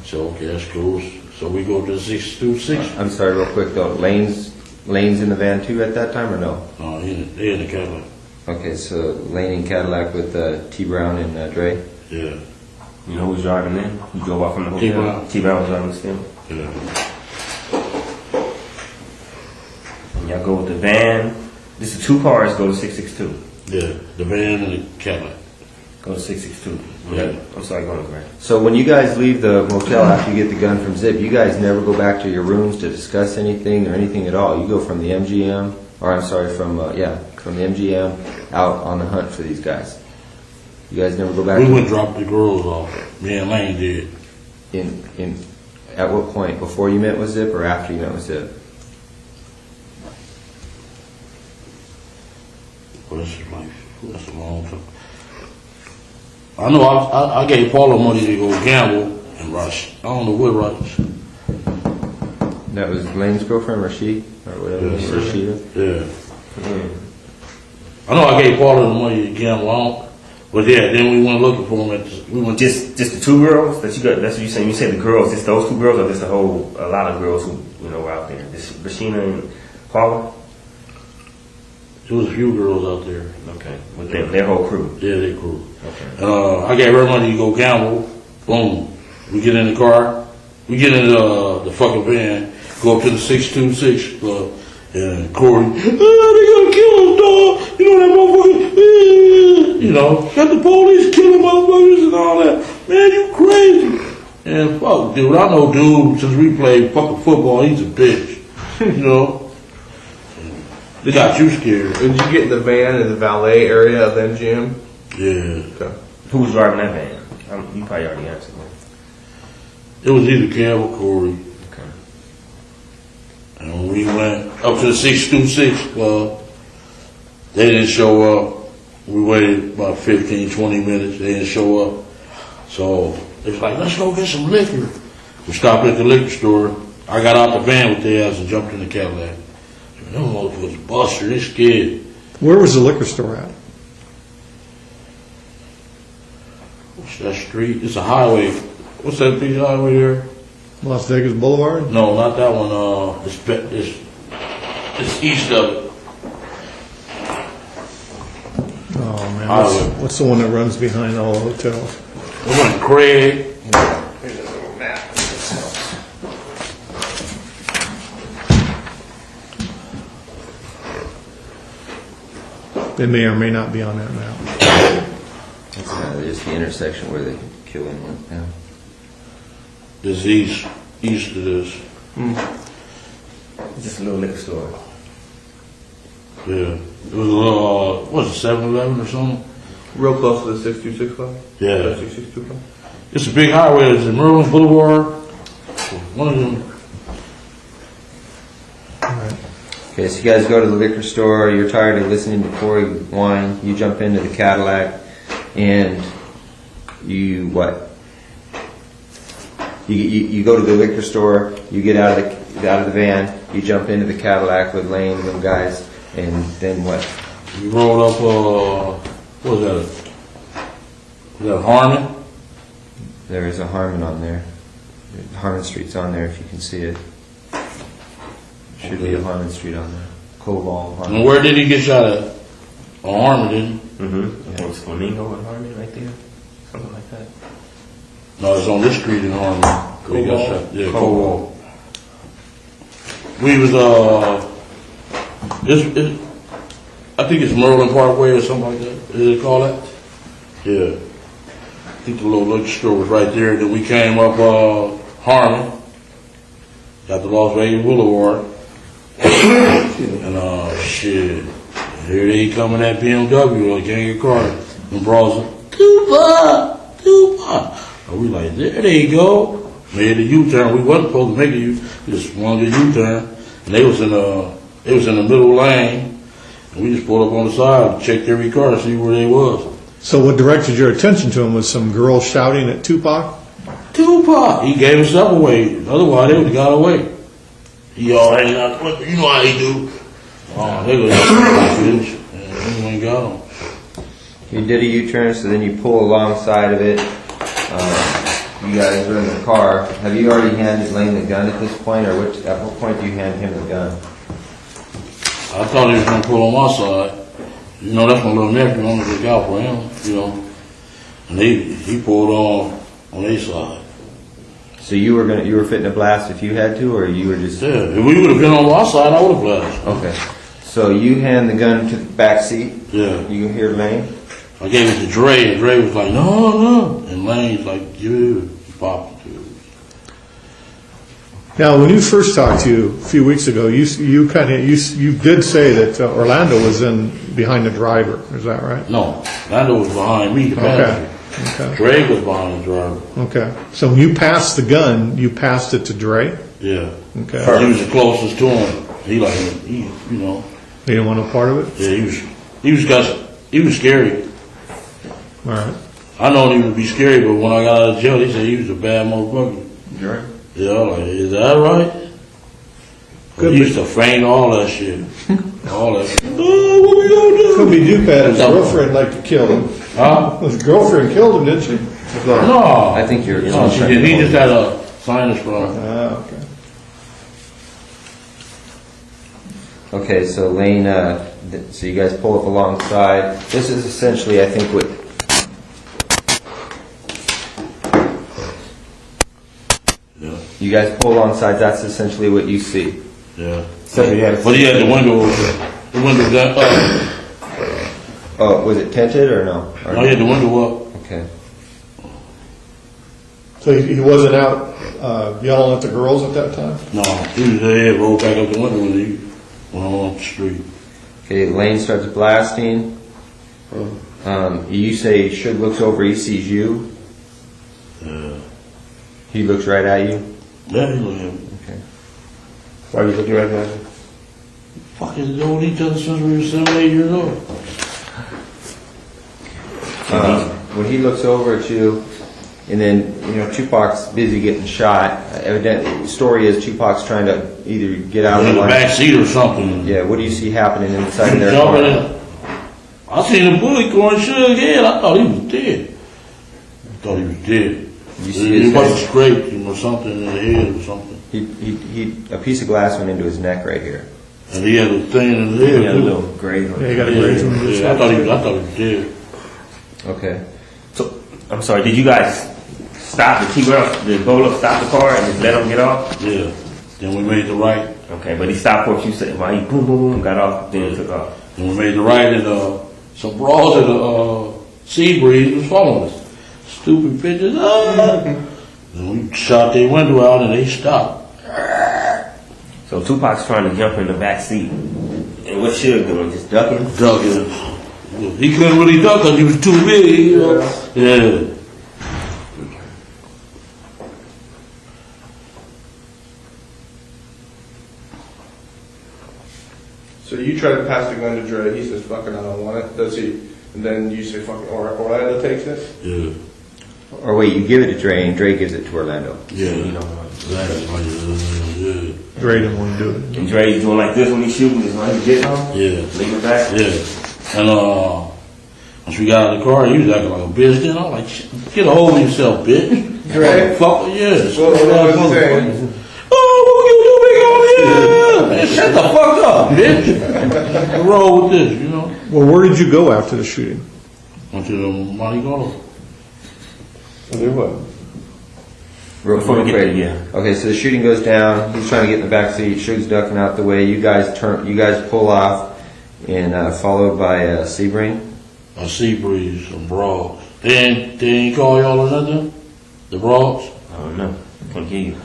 So, okay, that's cool. So we go to the 626. I'm sorry, real quick though. Lane's Lane's in the van too at that time, or no? No, they in the Cadillac. Okay, so Lane in Cadillac with T. Brown and Dre? Yeah. You know who's driving in? Who drove off from the hotel? T. Brown. T. Brown was driving the still. Yeah. And y'all go with the van. This is 2 cars go to 662. Yeah, the van and the Cadillac. Go to 662. Yeah. I'm sorry, go on, Grant. So when you guys leave the motel after you get the gun from Zip, you guys never go back to your rooms to discuss anything or anything at all. You go from the MGM, or I'm sorry, from the MGM out on the hunt for these guys. You guys never go back. We went drop the girls off. Me and Lane did. At what point? Before you met with Zip or after you met with Zip? Well, that's a long time. I know I gave Paula money to go gamble and rush. I don't know what rush. That was Lane's girlfriend, Rashid, or whatever. Yes. Rashida. Yeah. I know I gave Paula the money to gamble on, but yeah, then we went looking for them. We went Just the 2 girls that you got. That's what you saying. You said the girls. Just those 2 girls, or just a lot of girls who were out there. This Rashina and Paula. There was a few girls out there. Okay, with their whole crew. Yeah, their crew. Okay. And I gave her money to go gamble. Boom. We get in the car. We get in the fucking van. Go up to the 626 club. And Corey, they gonna kill us, dog. You know that motherfucker. You know, got the police killing motherfuckers and all that. Man, you crazy. And fuck, dude. I know dude since we played fucking football. He's a bitch. You know. They got you scared. Did you get in the van in the valet area of MGM? Yeah. Okay. Who was driving that van? You probably already answered that. It was either Cam or Corey. Okay. And when we went up to the 626 club, they didn't show up. We waited about 15, 20 minutes. They didn't show up. So they was like, let's go get some liquor. We stopped at the liquor store. I got out the van with their ass and jumped in the Cadillac. Them motherfuckers buster, they scared. Where was the liquor store at? What's that street? It's a highway. What's that big highway there? Las Vegas Boulevard? No, not that one. It's east of it. Oh man, what's the one that runs behind all the hotels? We went Craig. Here's a little map. They may or may not be on that map. That's kind of just the intersection where they kill anyone. Yeah. This east of this. Just a little liquor store. Yeah. It was a little, what was it, 7-Eleven or something? Real close to the 626 club? Yeah. 662 club? It's a big highway. It's in Merlin Boulevard. One of them. Okay, so you guys go to the liquor store. You're tired of listening to Corey whine. You jump into the Cadillac, and you what? You go to the liquor store. You get out of the van. You jump into the Cadillac with Lane and them guys, and then what? We rolled up. What was that? Was that Harmon? There is a Harmon on there. Harmon Street's on there if you can see it. Should be a Harmon Street on there. Koval, Harmon. And where did he get shot at? On Harmon, didn't he? Mm-hmm. Yeah. Was Flamingo and Harmon right there? Something like that. No, it's on this street in Harmon. He got shot. Yeah, Koval. We was I think it's Merlin Parkway or something like that. Is it called that? Yeah. I think the little liquor store was right there. Then we came up Harmon, got the Las Vegas Boulevard, and shit. Here they come in that BMW, like gang of cars, and bras, Tupac. And we like, there they go. Made a U-turn. We wasn't supposed to make a U. We just swung a U-turn, and they was in the middle lane. And we just pulled up on the side, checked every car to see where they was. So what directed your attention to him was some girl shouting at Tupac? Tupac! He gave himself away. Otherwise, they would have got away. He all hanging out. You know how he do. Oh, they was and we ain't got him. You did a U-turn, so then you pull alongside of it. You guys are in the car. Have you already handed Lane the gun at this point, or at what point do you hand him the gun? I thought he was gonna pull on my side. You know, that's my little nephew. I'm gonna look out for him. You know, and he pulled on his side. So you were fitting to blast if you had to, or you were just? Yeah, if we would have been on my side, I would have blasted. Okay. So you hand the gun to the back seat. Yeah. You hear Lane. I gave it to Dre, and Dre was like, no. And Lane's like, dude, he popped it, dude. Now, when you first talked to you a few weeks ago, you did say that Orlando was behind the driver. Is that right? No, Orlando was behind me, the passenger. Okay. Dre was behind the driver. Okay. So when you passed the gun, you passed it to Dre? Yeah. Okay. He was the closest to him. He you know. He didn't want no part of it? Yeah, he was scary. All right. I known he would be scary, but when I got out of jail, they said he was a bad motherfucker. Dre? Yeah, I'm like, is that right? He used to feign all that shit. All that shit. Oh, what we gonna do? Could be Duke had his girlfriend like to kill him. Huh? His girlfriend killed him, didn't she? No. I think you're. No, she did. He just had a sinus problem. Okay. Okay, so Lane, so you guys pull up alongside. This is essentially, I think, what. Yeah. You guys pull alongside. That's essentially what you see. Yeah. So But he had the window down. Oh, was it tinted or no? Or No, he had the window up. Okay. So he wasn't out yelling at the girls at that time? No, he was there, rolled back up the window when he went on the street. Okay, Lane starts blasting. You say Suge looks over, he sees you. He looks right at you. Yeah, he looked at me. Okay. Why are you looking right at me? Fucking known each other since we were 7, 8 years old. When he looks over at you, and then, Tupac's busy getting shot. Evidently, the story is Tupac's trying to either get out In the line. back seat or something. Yeah, what do you see happening inside of their Jumping car? in. I seen a bullet going Suge head. I thought he was dead. You see his He wasn't head? scraped or something in the head or something. A piece of glass went into his neck right here. And he had a thing in his head. He had a little graze on Yeah, it. he got a graze on his Yeah, I thought he was dead. Okay. So, I'm sorry, did you guys stop the did Bolo stop the car and just let him get off? Yeah. Then we made the right. Okay, but he stopped what you said. While he boom, boom, boom, got off, then took off. And we made the right, and some bras at the sea breeze was following us. Stupid bitches. And we shot their window out and they stopped. So Tupac's trying to jump in the back seat. And what Suge doing? Just ducking? Ducking. He couldn't really duck because he was too big. Yeah. So you try to pass the gun to Dre, he says, fucking, I don't want it, does he? And then you say, fucking, Orlando takes it? Yeah. Or wait, you give it to Dre, and Dre gives it to Orlando. Yeah. Exactly. Yeah. Dre didn't want to do it. And Dre's doing like this when he's shooting, is when he's getting on? Yeah. Leave it back? Yeah. And once we got out of the car, he was acting like a bitch. Then I was like, get a hold of yourself, bitch. Dre? Fuck, yes. What was he saying? Oh, what you doing on here? Man, shut the fuck up, bitch. What's wrong with this, Well, where did you go after the shooting? Went to the Monte Carlo. Do what? Real Before we get quick. there, yeah. Okay, so the shooting goes down. He's trying to get in the back seat. Suge's ducking out the way. You guys pull off, and followed by Sebring. A sea breeze, some broads. They ain't call y'all or nothing? The broads? I don't know. I can't hear you.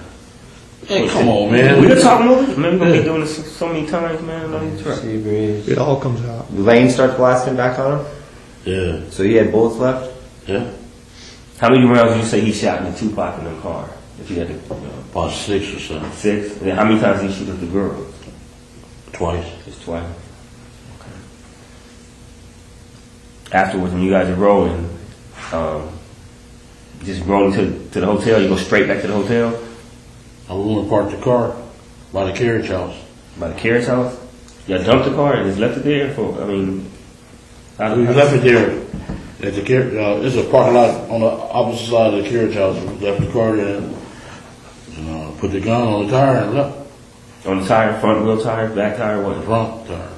Hey, come on, man. We're talking over. Man, we're gonna be doing this so many times, man. On these trucks. Sebring. It all comes out. Lane starts blasting back on him. Yeah. So he had bullets left. Yeah. How many rounds did you say he shot in the Tupac in the car? If you had to, About 6 or something. 6. And then how many times did he shoot at the girl? Twice. Just twice. Okay. Afterwards, when you guys are rolling, just rolling to the hotel, you go straight back to the hotel? I went and parked the car by the carriage house. By the carriage house? Y'all dumped the car and just left it there for, We left it there at the carriage. It's a parking lot on the opposite side of the carriage house. We left the car there and put the gun on the tire and left. On the tire, front wheel tire, back tire, what? Front tire.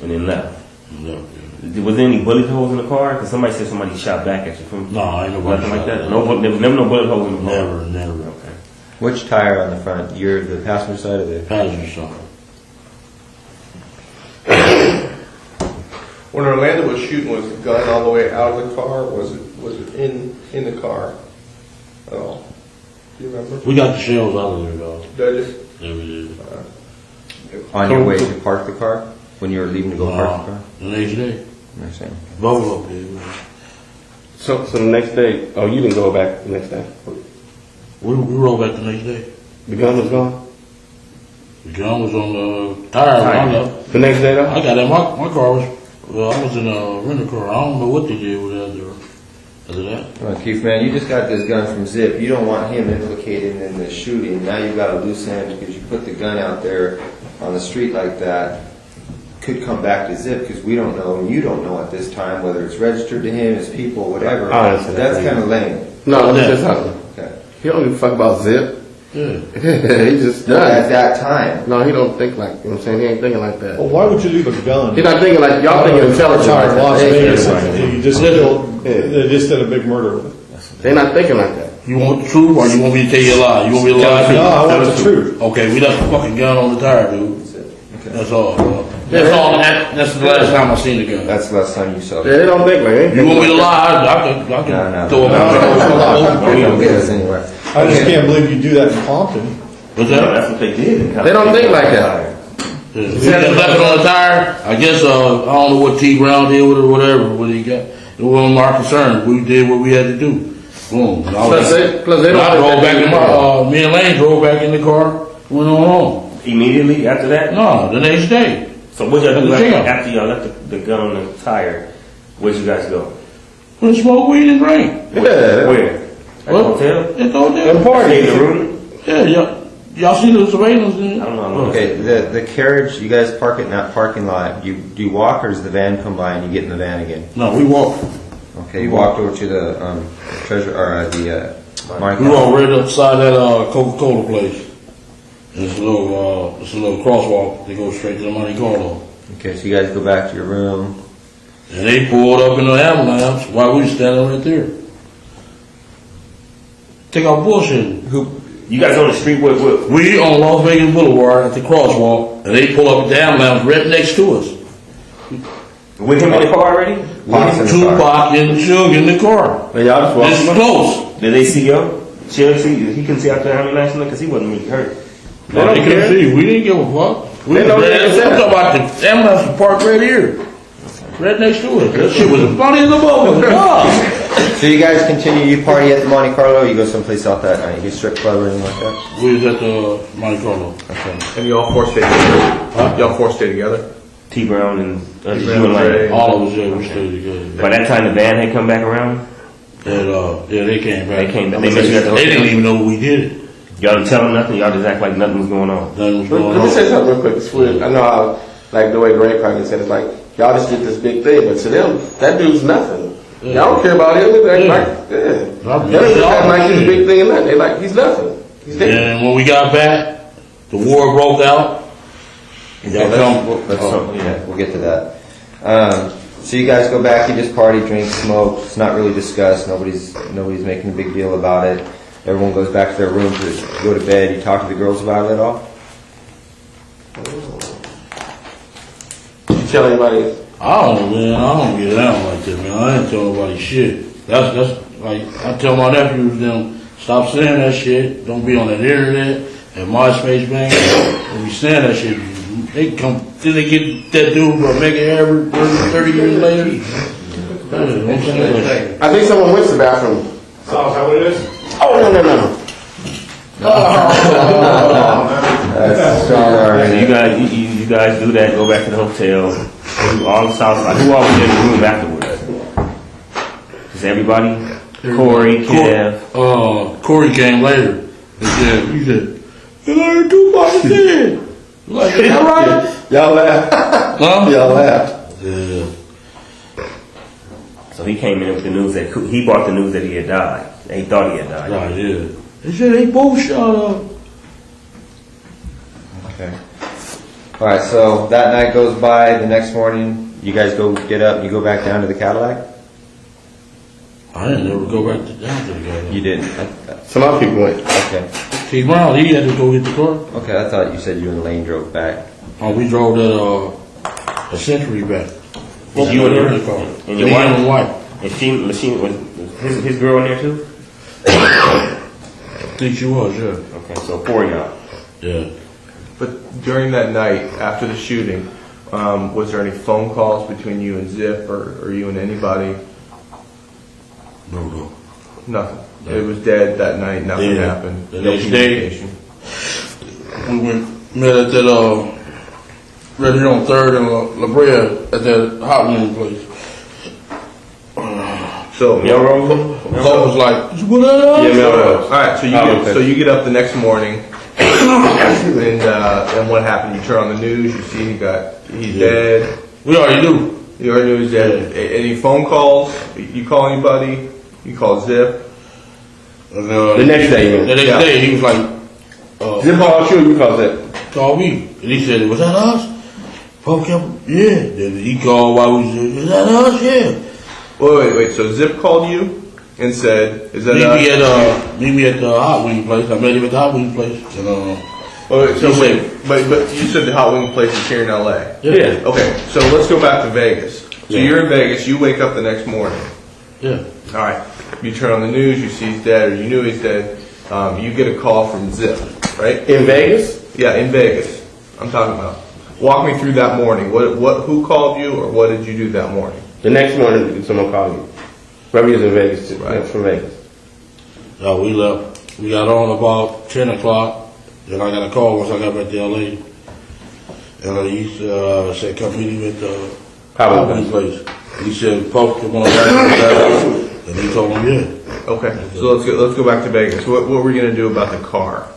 And then left. Yeah. Was there any bullet holes in the car? Because somebody said somebody shot back at you from. No, ain't nobody nothing like shot that. back. No, there was never no bullet holes in the car. Never. Okay. Which tire on the front? You're the passenger side or the Passenger side. When Orlando was shooting, was the gun all the way out of the car? Or was it in the car at all? Do you remember? We got the shells out of there, though. Did you? Yeah, we did. on your way to park the car? When you were leaving to go park the car? The next day. Next day. Both of them. So the next day, oh, you didn't go back the next day? We rolled back the next day. The gun was gone? The gun was on the tire when I left. The next day though? I got in my car was, well, I was in a rental car. I don't know what they did with that after that. Well, Keefe, man, you just got this gun from Zip. You don't want him implicated in the shooting. Now you've got a loose end because you put the gun out there on the street like that. Could come back to Zip because we don't know, and you don't know at this time whether it's registered to him, his people, whatever. That's kind of lame. No, let me say something. Okay. He don't give a fuck about Zip. Yeah. He just No, does. at that time. No, he don't think like, you know what I'm saying? He ain't thinking like that. Well, why would you leave a gun? He's not thinking like, y'all thinking intelligent. Retired Las They- Vegas. You just killed, they just did a big murder with it. They're not thinking like that. You want the truth or you want me to tell you a lie? You want me to lie? No, I want the truth. Okay, we left the fucking gun on the tire, dude. That's all. That's all. That's the last time I seen the gun. That's the last time you saw it. Yeah, they don't think like that. You want me to lie? I can throw it They don't get us back. anywhere. I just can't believe you do that in Compton. What's that? That's what they did. They don't think like that. We just left it on the tire. I guess I don't know what T Brown did with it or whatever. What he got. It wasn't our concern. We did what we had to do. Boom. Plus they don't I drove think back that in my. Me and Lane drove back in the car. Went on home. Immediately after that? No, the next day. So what y'all do At the gym. after y'all left the gun on the tire? Where'd you guys go? We smoked weed and drank. Yeah. Where? At the hotel? At the hotel. And party. In the room? Yeah, y'all see the surveillance? I don't know. Okay, the carriage, you guys park it in that parking lot. Do you walk or does the van come by and you get in the van again? No, we walked. Okay, you walked over to the treasure or the Mark. We walked right upside that Coca-Cola place. It's a little crosswalk that goes straight to the Monte Carlo. Okay, so you guys go back to your room. And they pulled up in the ambulance while we were standing right there. Take our bullshit. You guys on the street with We on Las Vegas Boulevard at the crosswalk, and they pull up at the ambulance right next to us. With him in the car already? Tupac and Suge in the car. And y'all just walked This him? close. Did they see y'all? Suge see? He couldn't see out the ambulance because he wasn't really hurt. No, they couldn't see. We didn't give a fuck. We They know they I'm talking about the ambulance was parked right here. Right next to us. That shit was funny as a ball. So you guys continue, you party at the Monte Carlo, you go someplace else that night, you strip club or anything like that? We was at the Monte Carlo. Okay. And you all four stayed together? Y'all four stayed together? T Brown and T. you Brown and Dre. Lane. All of us there, we stayed together. By that time, the band had come back around. Yeah, they came back. They came back. They met you at the hotel. They didn't even know we did it. Y'all didn't tell them nothing. Y'all just act like nothing was going on. Nothing was going Let me on. say something real quick. It's weird. I know how, like the way Greg Carter said, it's like, y'all just did this big thing, but to them, that dude's nothing. Yeah. Y'all don't care about him. They act Yeah. like, yeah. Yeah. They don't just act like he's a big thing and nothing. They like, he's nothing. He's dead. And when we got back, the war broke out. Yeah, we'll get to that. So you guys go back, you just party, drink, smoke. It's not really discussed. Nobody's making a big deal about it. Everyone goes back to their room to go to bed. You talk to the girls about it at all? Did you tell anybody? I don't know, man. I don't get down like that, man. I ain't tell nobody shit. That's like I tell my nephews them stop saying that shit. Don't be on that internet and MySpace, man. When you saying that shit, they come. Then they get that dude for making average 30 years later. I think someone went to the bathroom. So is that what it is? Oh, no. That's strong already. So you guys do that. Go back to the hotel. Do all the Southside. Who all was in the room afterwards? Is everybody? Corey, Kev. Corey came later. He said, "You learned Tupac again." Like, is that right? Y'all laughed. Huh? Y'all laughed. Yeah. So he came in with the news that he brought the news that he had died. He thought he had died. Right, yeah. They said they both shot up. Okay. All right, so that night goes by. The next morning, you guys go get up and you go back down to the Cadillac? I didn't ever go back down to the Cadillac. You didn't? Some other people went. Okay. T. Brown, he had to go get the car. Okay, I thought you said you and Lane drove back. Oh, we drove that, a Century back. Was you in there? The car. And your Me wife? and my wife. And she was his girl in there too? I think she was, yeah. Okay, so 4 of y'all. Yeah. But during that night, after the shooting, was there any phone calls between you and Zip or you and anybody? No. Nothing. It was dead that night. Nothing happened. The No next day, communication. we met at that, right here on 3rd and La Brea at that hot wing place. So Melrose? Paul was like, what up? Yeah, Melrose. All right, so you get up the next morning, and what happened? You turn on the news, you see he's dead. We already knew. You already knew he's dead. Any phone calls? You call anybody? You call Zip? And, The next day, The next day, he was like, Zip called you, you called Zip. call me. And he said, was that us? Paul kept, yeah. Then he called while we said, is that us? Yeah. Wait. So Zip called you and said, "Is that us?" Meet me at the hot wing place. I met him at the hot wing place. And, but you said the hot wing place is here in LA. Yeah. Okay, so let's go back to Vegas. So you're in Vegas. You wake up the next morning. Yeah. All right. You turn on the news. You see he's dead, or you knew he's dead. You get a call from Zip, right? In Vegas? Yeah, in Vegas. I'm talking about. Walk me through that morning. Who called you, or what did you do that morning? The next morning, someone called you. Remember, he was in Vegas, too. Right. From Vegas. No, we left. We got on about 10 o'clock. Then I got a call once I got back to LA. And he said, come meet him at the hot wing place. He said, Puff, come on back. And he told him, yeah. Okay, so let's go back to Vegas. What were you gonna do about the car?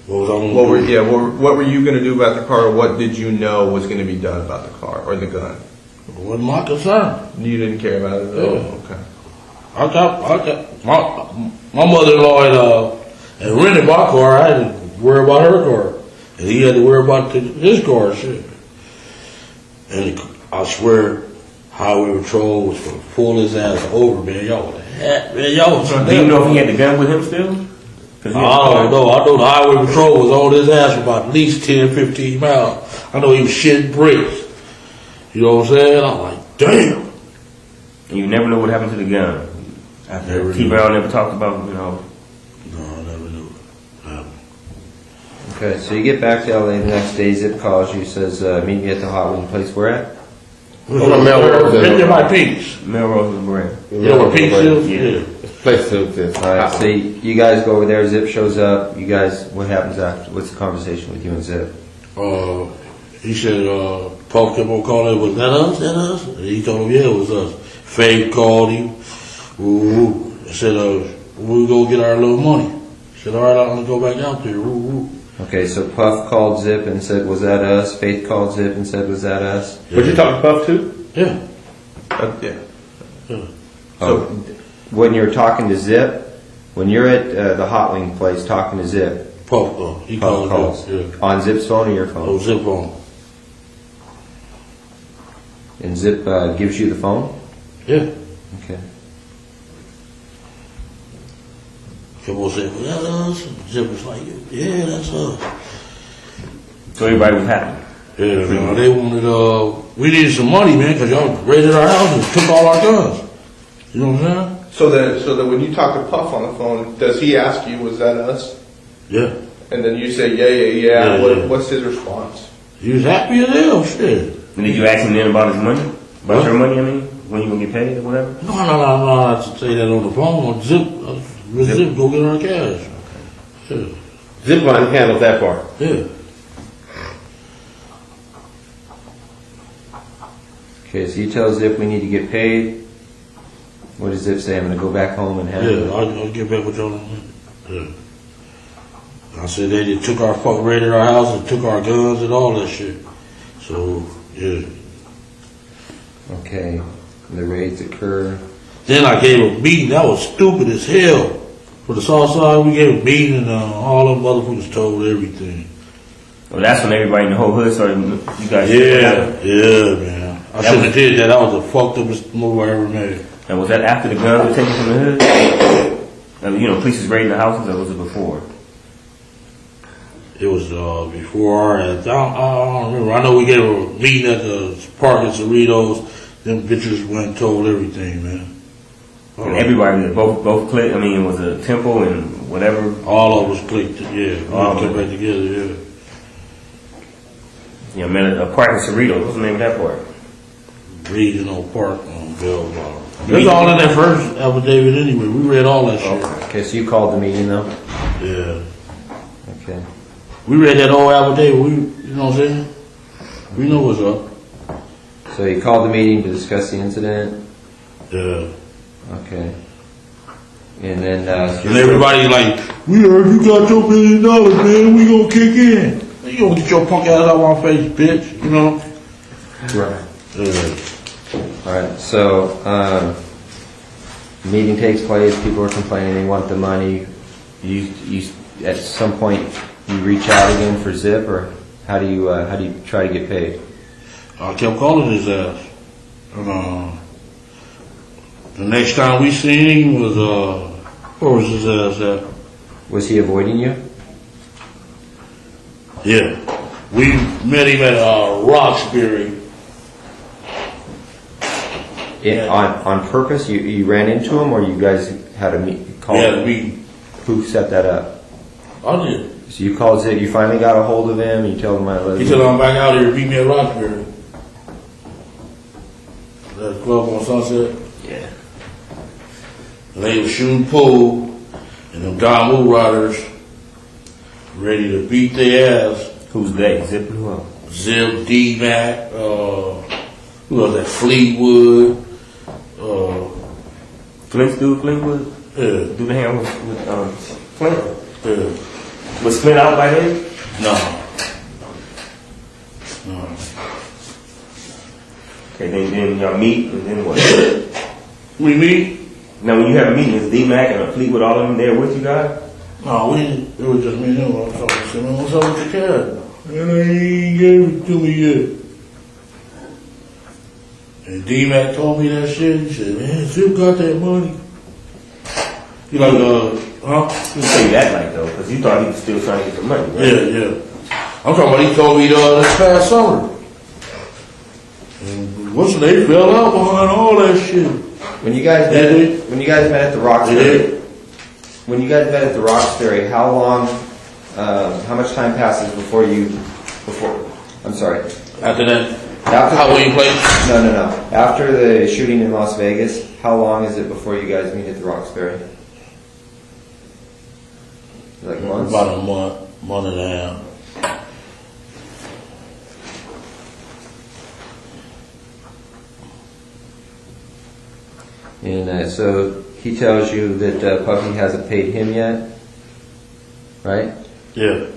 What was I gonna do? What were you gonna do about the car? Or what did you know was gonna be done about the car or the gun? It wasn't my concern. You didn't care about it at all. Yeah. Okay. I thought my mother-in-law had rented my car. I had to worry about her car, and he had to worry about his car. Shit. And I swear, highway patrol was gonna pull his ass over, man. Y'all was man. Y'all was. Do you know if he had the gun with him still? I don't know. I know the highway patrol was on his ass for about at least 10, 15 miles. I know he was shitting bricks. You know what I'm saying? I'm like, damn. And you never know what happened to the gun. After T. Brown never talked about, No, I never knew. Okay, so you get back to LA the next day. Zip calls you, says, meet me at the hot wing place. Where at? Melrose. Right there by Peaks. Melrose and Brand. You know where Peaks is? Yeah. Place to this. Alright, so you guys go over there. Zip shows up. You guys, what happens after? What's the conversation with you and Zip? He said, Paul kept on calling, was that us? That us? And he told him, yeah, it was us. Faye called him. Woo-woo. I said, we go get our little money. He said, all right, I'm going to go back out there. Woo-woo. Okay, so Puff called Zip and said, was that us? Faith called Zip and said, was that us? Would you talk to Puff too? Yeah. Yeah. So when you're talking to Zip, when you're at the hot wing place talking to Zip, Puff, he Puff calls. calls. Yeah. On Zip's phone or your phone? Oh, Zip phone. And Zip gives you the phone? Yeah. Okay. Kept on saying, was that us? Zip was like, yeah, that's us. So everybody was happy. Yeah, man, they wanted, we needed some money, man, because y'all raided our house and took all our guns. You know what I'm saying? So that when you talk to Puff on the phone, does he ask you, was that us? Yeah. And then you say, yeah. What's his response? He was happy as hell, shit. And did you ask him then about his money? About your money, I mean? When you gonna get paid or whatever? No, I have to say that on the phone. Zip, go get our cash. Yeah. Zip line handles that part. Yeah. Okay, so you tell Zip we need to get paid. What does Zip say? I'm going to go back home and handle it. I'll get back with y'all in a minute. Yeah. I said they just took raided our house and took our guns and all that shit. So, yeah. Okay, the raids occur. Then I gave a beating. That was stupid as hell. For the south side, we gave a beating and all them motherfuckers told everything. Well, that's when everybody in the whole hood started. You guys. Yeah, man. I shouldn't have did that. That was the fucked up move I ever made. And was that after the guns were taken from the hood? You know, police was raiding the houses, or was it before? It was before. I don't remember. I know we gave a meeting at the park at Cerritos. Them bitches went and told everything, man. And everybody, both clicked. I mean, it was a temple and whatever. All of us clicked. Yeah, all came back together. Yeah. Yeah, man, a park in Cerritos. What's the name of that park? Regional Park on Belleville. It was all in that first affidavit anyway. We read all that shit. Okay, so you called the meeting though? Yeah. Okay. We read that whole affidavit. You know what I'm saying? We know what's up. So you called the meeting to discuss the incident? Yeah. Okay. And then, and everybody like, we heard you got your $1 million, man. We gonna kick in. You gonna get your punk ass out of my face, bitch. You know? Right. Alright, so, meeting takes place, people are complaining, they want the money. You at some point, you reach out again for Zip, or how do you try to get paid? I kept calling his ass. And, the next time we seen him was, where was his ass at? Was he avoiding you? Yeah. We met him at Roxbury. On purpose? You ran into him, or you guys had a call? Yeah, we. Who set that up? I did. So you called Zip, you finally got a hold of him, you told him I love you. He said, I'm back out here, meet me at Roxbury. That club on Sunset? Yeah. And they were shooting pool, and them Don Woo Riders ready to beat their ass. Who's they? Zip and who else? Zip, D-Mac, who else that? Fleetwood. Fleetwood? Yeah. Do they hang with Flint? Yeah. Was Flint out by then? No. Okay, then y'all meet, and then what? We meet? Now, when you have a meeting, is D-Mac and Fleetwood all of them there with you guys? No, we didn't. It was just me and him. I was talking to him. What's up with the cat? And he ain't gave it to me yet. And D-Mac told me that shit. He said, man, Zip got that money. He like, huh? He didn't say that like though, because you thought he was still trying to get the money, right? Yeah. I'm talking about he told me this past summer. And they fell out behind all that shit. When you guys met at the Roxbury, how long, how much time passes before I'm sorry. After that Halloween place? No. After the shooting in Las Vegas, how long is it before you guys meet at the Roxbury? Like months? About a month and a half. And so he tells you that Puffy hasn't paid him yet, right? Yeah.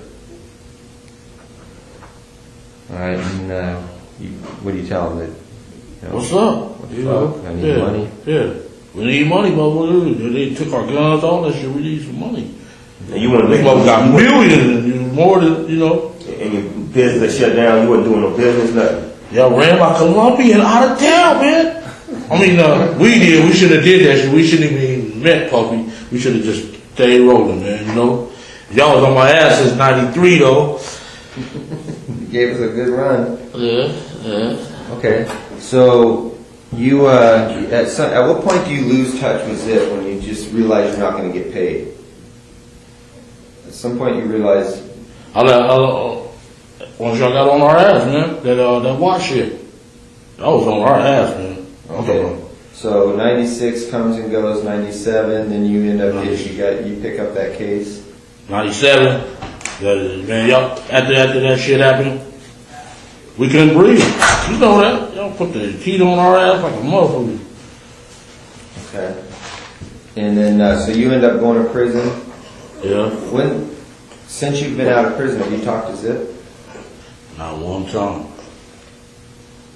All right. And what do you tell him? That what's up? What the fuck? I need money. Yeah. We need money, motherfucker. They took our guns, all that shit. We need some money. And you want to make got millions, more than And your business shut down. You wasn't doing no business, nothing. Y'all ran my Colombian out of town, man. I mean, we did. We should have did that shit. We shouldn't even met Puffy. We should have just stayed rolling, man. You know, y'all was on my ass since '93, though. You gave us a good run. Yeah. Okay. So you at what point do you lose touch with Zip when you just realize you're not going to get paid? At some point you realize. Once y'all got on our ass, man, that watch shit. I was on our ass, man. Okay. So 96 comes and goes, 97, then you end up you pick up that case. 97. Man, y'all after that shit happened, we couldn't breathe. You know that. Y'all put the heat on our ass like a motherfucker. Okay. And then so you end up going to prison. Yeah. Since you've been out of prison, have you talked to Zip? Not one time.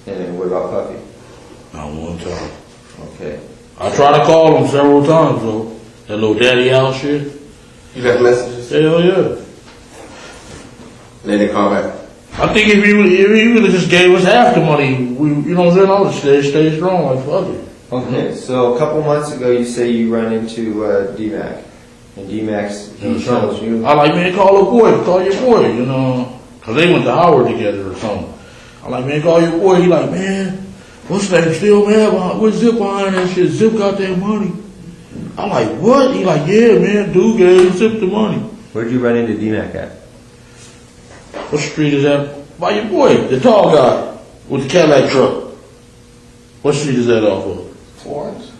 And what about Puffy? Not one time. Okay. I tried to call him several times though. That little daddy out shit. You left messages? Hell yeah. And then they call back. I think if he would have just gave us half the money, we, you know what I'm saying, I would stay strong, like fuck it. Okay, so a couple months ago you say you run into D-Mac. And D-Mac's, he tells you... I like, man, call your boy, you know. Cause they went to Howard together or something. I like, man, call your boy. He like, man, what's that still mad? What's Zip behind that shit? Zip got that money. I like, what? He like, yeah, man, dude gave Zip the money. Where'd you run into D-Mac at? What street is that? By your boy, the tall guy with the Cadillac truck. What street is that off of? Florence.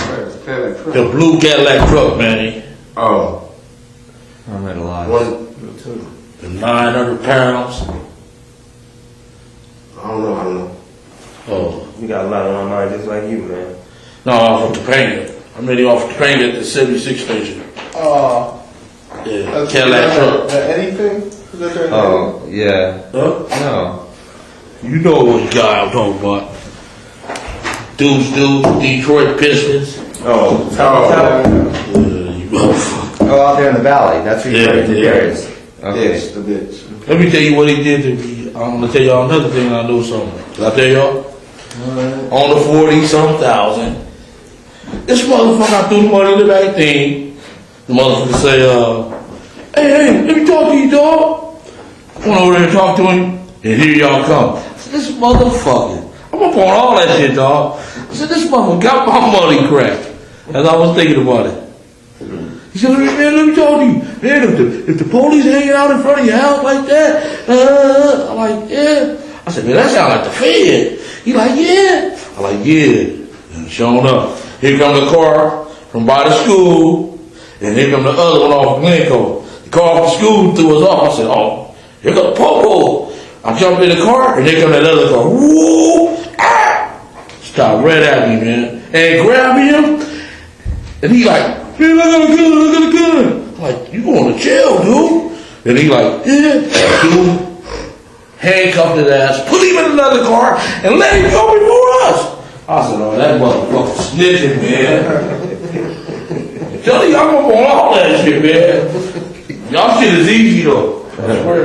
The blue Cadillac truck, man. Oh. I'm at a lot. The 900 pounds. I don't know. Oh, you got a lot on my mind just like you, man. No, off of Topanga. I'm ready off Topanga at the 76 station. Yeah, Cadillac truck. The anything? Is that their name? Oh, yeah. Huh? No. You know what guy I'm talking about. Dudes, Detroit Pistons. Oh, you motherfucker. Oh, out there in the valley. That's where you run into Darius. Okay. Yes, the bitch. Let me tell you what he did to me. I'm gonna tell y'all another thing. I know something. Did I tell y'all? On the 40-some thousand. This motherfucker threw the money in the back thing. The motherfucker say, hey, let me talk to you, dog. Went over there and talk to him, and here y'all come. I said, this motherfucker. I'm up on all that shit, dog. I said, this motherfucker got my money cracked. As I was thinking about it. He said, man, let me talk to you. Man, if the police hanging out in front of your house like that, I'm like, yeah. I said, man, that sound like the Fed. He like, yeah. I'm like, yeah. And sure enough, here come the car from by the school, and here come the other one off Glencoe. The car off the school threw us off. I said, oh, here come the popo. I jumped in the car, and here come that other car. Woo! Ah! Stopped right at me, man. And grabbed him, and he like, man, look at the gun. I'm like, you going to jail, dude? And he like, yeah. Dude handcuffed his ass, put him in another car, and let him go before us. I said, oh, that motherfucker snitching, man. Tell you, I'm up on all that shit, man. Y'all shit is easy, though. I swear.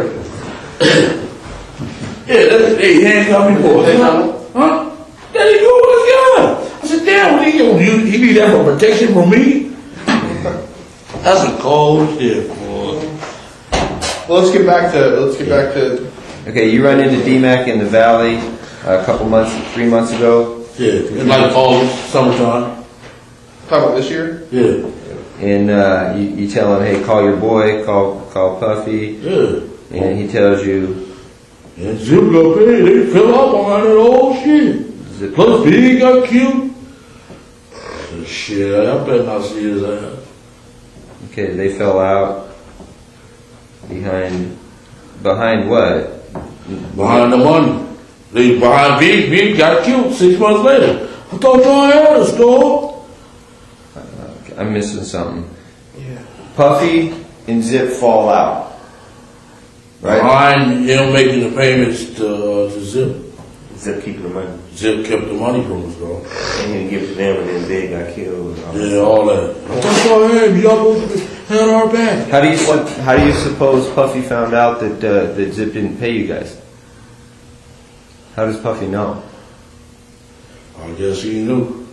Yeah, they handcuffed me for it. Huh? Let him go with his gun. I said, damn, what he need that for protection from me? That's a cold shit, boy. Well, let's get back to. Okay, you run into D-Mac in the valley a couple months, 3 months ago. Yeah, like August, summertime. Talking about this year? Yeah. And you tell him, hey, call your boy, call Puffy. Yeah. And he tells you. And Zip got paid. They fell up on that old shit. Plus Big got killed. Shit, I better not see his ass. Okay, they fell out behind what? Behind the money. They behind Big got killed 6 months later. I thought y'all had us, dog. I'm missing something. Yeah. Puffy and Zip fall out. Right? Behind him making the payments to Zip. Zip keeping the money. Zip kept the money from us, dog. And he didn't give it to them, and then Big got killed. Yeah, all that. I thought y'all had me. Y'all both had our back. How do you suppose Puffy found out that Zip didn't pay you guys? How does Puffy know? I guess he knew.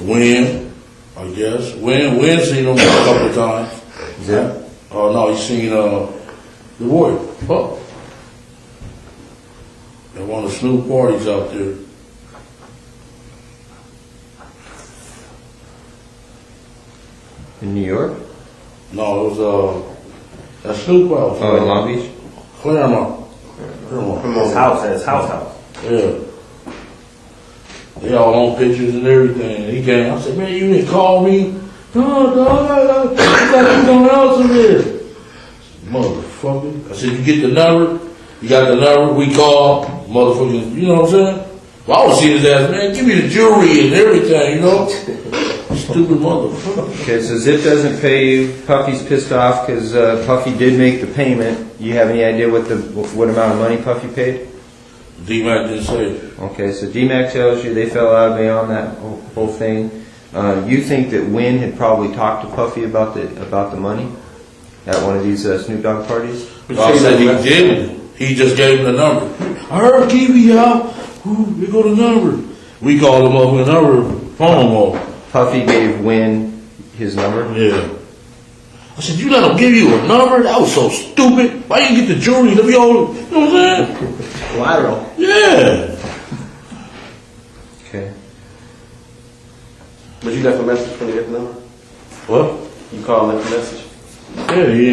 Win, I guess. Win seen him a couple of times. Zip? No, he seen the boy. Puff. At one of the Snoop parties out there. In New York? No, it was at Snoop house. Oh, in Long Beach? Claremont. His house. Yeah. They all on pictures and everything. He came. I said, man, you didn't call me. No, dog. I got someone else in there. Motherfucker. I said, you get the number. You got the number. We call. Motherfucker. You know what I'm saying? Well, I was seeing his ass, man. Give me the jewelry and everything, you know? Stupid motherfucker. Okay, so Zip doesn't pay you. Puffy's pissed off because Puffy did make the payment. You have any idea what amount of money Puffy paid? D-Mac didn't say it. Okay, so D-Mac tells you they fell out beyond that whole thing. You think that Wynn had probably talked to Puffy about the money? At one of these Snoop Dogg parties? I said he didn't. He just gave him the number. I heard Keefe out. Ooh, here go the number. We called him up with a number, phone him off. Puffy gave Win his number? Yeah. I said, you let him give you a number? That was so stupid. Why you get the jewelry? Let me hold it. You know what I'm saying? Collateral. Yeah. Okay. But you left a message when you get the number? What? You called and left a message? Yeah, he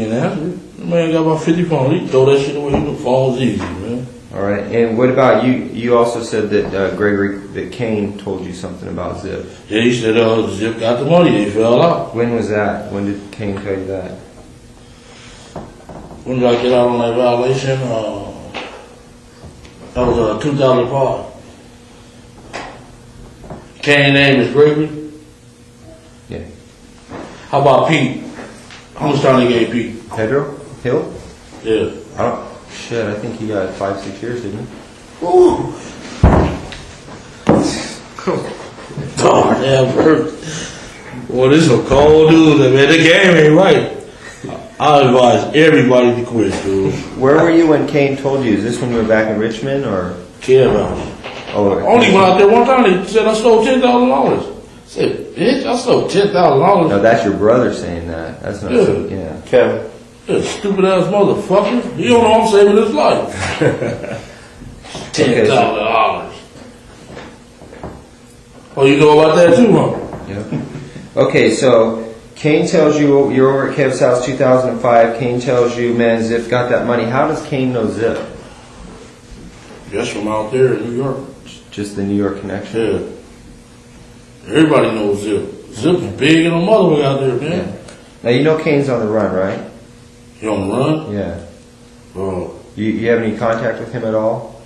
ain't answer. The man got about 50 phones. He throw that shit away. The phone's easy, man. All right. And what about you? You also said that that Kane told you something about Zip. Yeah, he said Zip got the money. He fell out. When was that? When did Kane tell you that? When did I get out on that violation? That was 2005. Kane's name is Gregory? Yeah. How about Pete? How much time they gave Pete? Pedro Hill? Yeah. Shit, I think he got 5-6 years, didn't he? Ooh. Darn, damn, hurt. Boy, this is a cold dude, man. The game ain't right. I advise everybody to quit, dude. Where were you when Kane told you? Is this when you were back in Richmond, or? Care about it. Oh, Only went out there one time, they said I stole $10,000. I said, bitch, I stole $10,000. No, that's your brother saying that. That's not. Yeah. Kevin. Yeah, stupid ass motherfucker. He don't know I'm saving his life. $10,000. Oh, you know about that too, huh? Yeah. Okay, so Kane tells you you're over at Kev's house 2005. Kane tells you, man, Zip got that money. How does Kane know Zip? Just from out there in New York. Just the New York connection? Yeah. Everybody knows Zip. Zip's big and a mother out there, man. Yeah. Now, you know Kane's on the run, right? He on the run? Yeah. Oh. You have any contact with him at all?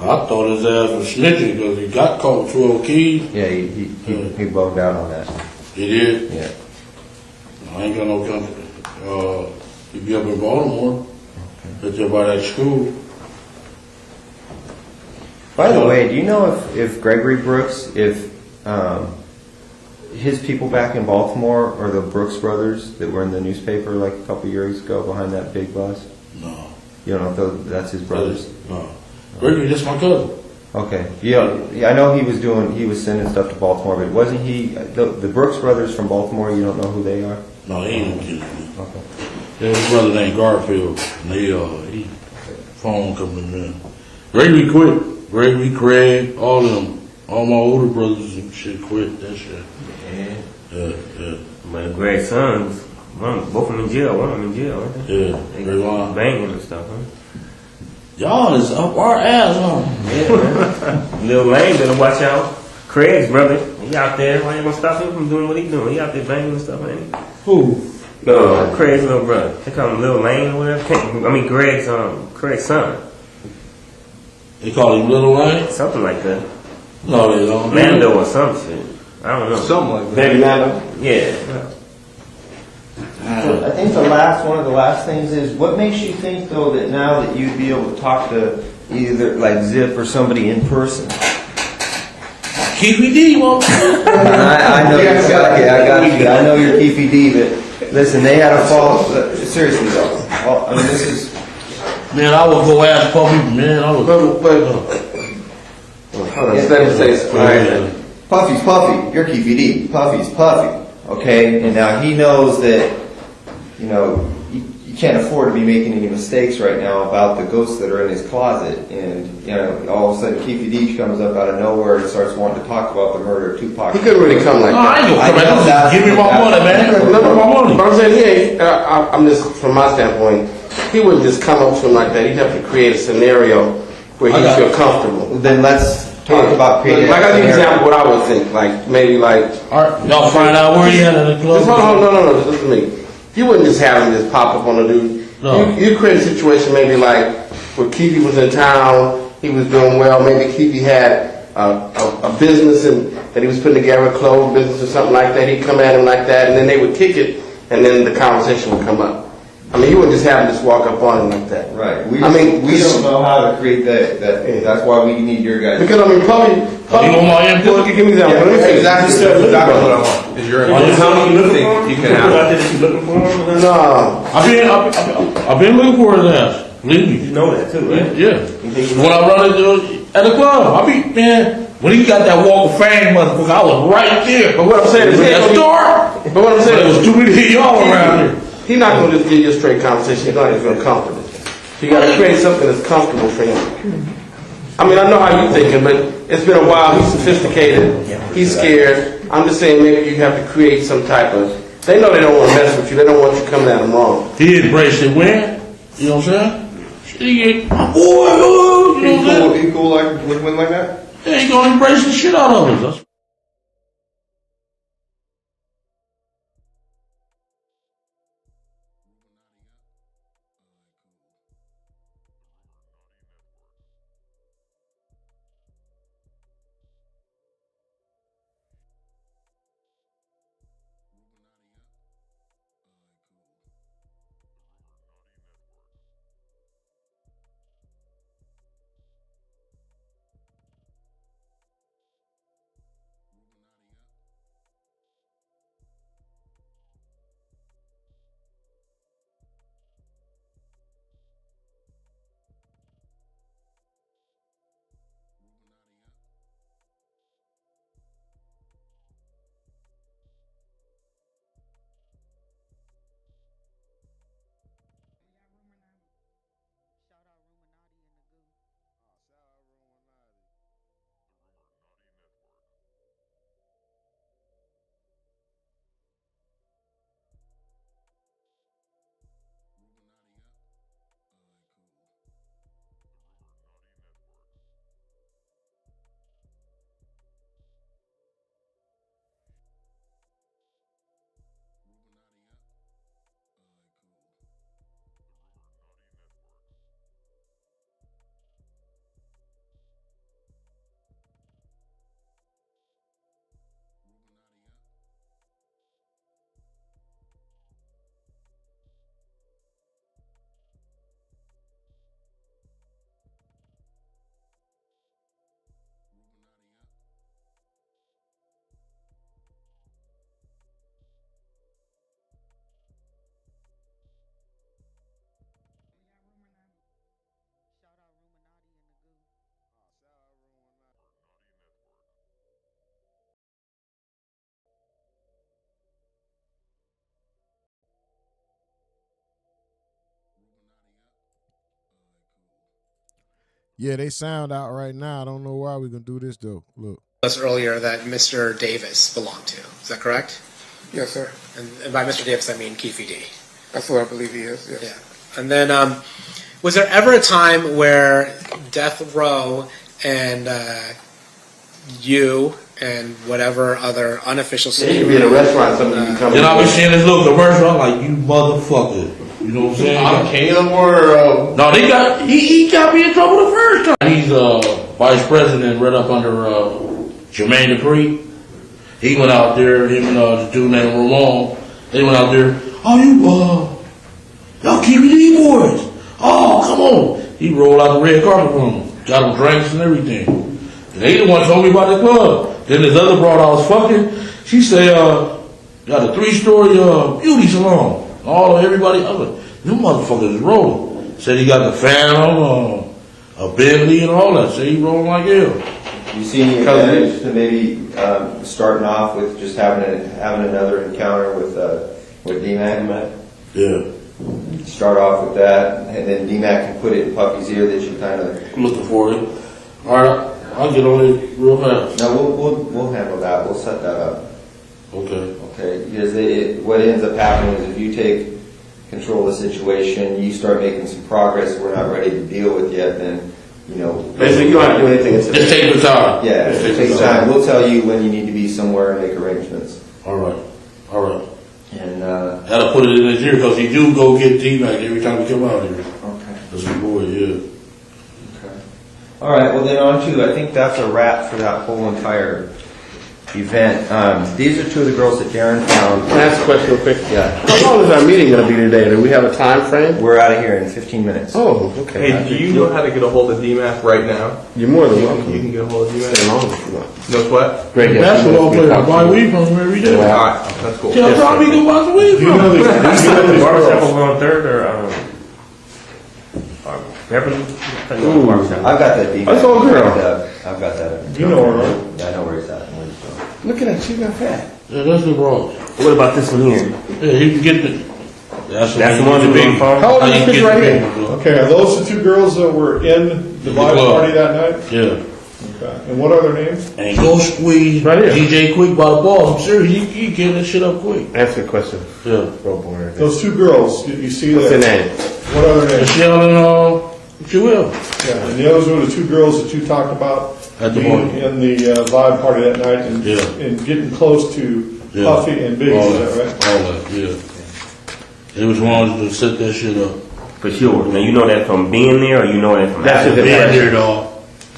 I thought his ass was snitching because he got caught with 12 keys. Yeah, he boned out on that. He did? Yeah. I ain't got no country. He be up in Baltimore. Right there by that school. By the way, do you know if Gregory Brooks, if his people back in Baltimore are the Brooks brothers that were in the newspaper like a couple years ago behind that big bus? No. You don't know if that's his brothers? No. Gregory, just my cousin. Okay. Yeah, I know he was sending stuff to Baltimore, but wasn't he, the Brooks brothers from Baltimore, you don't know who they are? No, he ain't no kid. Okay. Yeah, his brother named Garfield. And he phone coming in. Gregory quit. Gregory, Craig, all of them. All my older brothers and shit quit that shit. Yeah. My Greg's sons, both of them in jail. One of them in jail, aren't they? Yeah. They got banging and stuff, huh? Y'all is up our ass, huh? Yeah, man. Lil Wayne better watch out. Craig's brother, he out there. Why you gonna stop him from doing what he doing? He out there banging and stuff, ain't he? Who? Craig's little brother. They call him Lil Wayne or whatever. Craig's son. They call him Lil Wayne? Something like that. No, they don't. Mando or some shit. I don't know. Something like that. Baby Mando? Yeah. I think one of the last things is, what makes you think though that now that you'd be able to talk to either like Zip or somebody in person? Keefe D, I know I got you. I know you're Keefe D, but listen, they had a fall. Seriously though, I mean this is. Man, I would go ask Puffy. Man, I would. Puffy's Puffy. You're Keefe D. Puffy's Puffy. Okay, and now he knows that. You know, you can't afford to be making any mistakes right now about the ghosts that are in his closet. And, you know, all of a sudden Keefe D comes up out of nowhere and starts wanting to talk about the murder of Tupac. He couldn't really come like that. I ain't gonna come back. Give me my money, man. Give me my money. But I'm saying, I'm just, from my standpoint, he wouldn't just come up to him like that. He'd have to create a scenario where he'd feel comfortable. Then let's talk about creating like, I'll give you an example of what I would think. Like, maybe like... Y'all find out where he at in the club? No, listen to me. You wouldn't just have him just pop up on the dude. No. You create a situation maybe like where Keefe was in town, he was doing well, maybe Keefe had a business and that he was putting together, a clothes business or something like that. He'd come at him like that and then they would kick it and then the conversation would come up. I mean, you wouldn't just have him just walk up on him like that. Right. We I mean, we don't know how to create that. That's why we need your guys. Because I mean, public. You want my input? Give me that. Yeah, Let me see. Exactly what I want. Is your input. How do you think you can have it? No. I've been looking for his ass. Believe me. You know that too, right? Yeah. When I run into at the club, man, when he got that walk of fame, motherfucker, I was right there. But what I'm saying is, that dark. But what I'm saying It was too many of y'all around here. He's not going to just give you a straight conversation. He's not even going to comfortable. You got to create something that's comfortable for him. I mean, I know how you're thinking, but it's been a while. He's sophisticated. He's scared. I'm just saying maybe you have to create some type of. They know they don't want to mess with you. They don't want you coming at them wrong. He embraced it when? You know what I'm saying? He ain't, my boy, you know what I'm saying? He cool like with win like that? Yeah, he gonna embrace the shit out of us. That's Yeah, they sound out right now. I don't know why we're gonna do this though. Look. Us earlier that Mr. Davis belonged to. Is that correct? Yes, sir. And by Mr. Davis, I mean Keefe D. That's what I believe he is. Yes. Yeah. And then, was there ever a time where Death Row and you and whatever other unofficial You could be in a restaurant, somebody you come. Then I be seeing this little commercial. I'm like, you motherfucker. You know what I'm saying? I'm Caleb or No, they got he got me in trouble the first time. He's vice president right up under Jermaine Dupri. He went out there, him and the dude named Ramon, they went out there, y'all keep these boys. Oh, come on. He rolled out the red carpet for him. Got him drinks and everything. And they the one told me about the club. Then this other broad I was fucking, she said, got a 3-story beauty salon. All of everybody, I was like, them motherfuckers is rolling. Said he got the Phantom, a Bentley and all that. Said he rolling like hell. You see any advantage to maybe starting off with just having another encounter with D-Mac? Yeah. Start off with that, and then D-Mac can put it in Puffy's ear that you kind of... Looking for it. All right, I'll get on it real fast. No, we'll handle that. We'll set that up. Okay. Okay, because what ends up happening is if you take control of the situation, you start making some progress we're not ready to deal with yet, then, you know... Basically, you don't have to do anything. Just take the time. Yeah, just take time. We'll tell you when you need to be somewhere and make arrangements. All right. And, gotta put it in his ear, because he do go get D-Mac every time we come out here. Okay. That's my boy, yeah. Okay. All right, well then on to, I think that's a wrap for that whole entire event. These are two of the girls that Darren found. Can I ask a question real quick? Yeah. How long is our meeting going to be today? Do we have a time frame? We're out of here in 15 minutes. Oh, okay. Hey, do you know how to get a hold of DMAC right now? You're more than welcome. You can get a hold of DMAC. Stay long if you want. Knows what? Great. Basketball player, buy weed from him every day. All right, that's cool. Tell Robbie to buy some weed Do you from know him. the barbershop over on 3rd or Beverly? I've got that DMAC. That's all girl. I've got that. You know her, right? Yeah, I know where he's at. Look at that. She got fat. Yeah, that's the Bronx. What about this one here? Yeah, you can get the. That's the one that big phone? How old is this picture right here? Okay, are those the two girls that were in the live club. party that night? Yeah. Okay. And what are their names? And go squeeze Right here. DJ Quick by the balls. I'm serious, he get that shit up quick. Answer the question. Yeah. Real boring. Those two girls, you see What's that? their name? What are their names? Michelle and Jewel. Yeah, and the others were the two girls that you talked about At the being party. in the live party that night and, Yeah. and getting close to Yeah. Puffy and Biggie, All is that right? All that, yeah. They was ones to set that shit up. For sure. Now you know that from being there, or you know that from That's after? just Being impression. there, dog.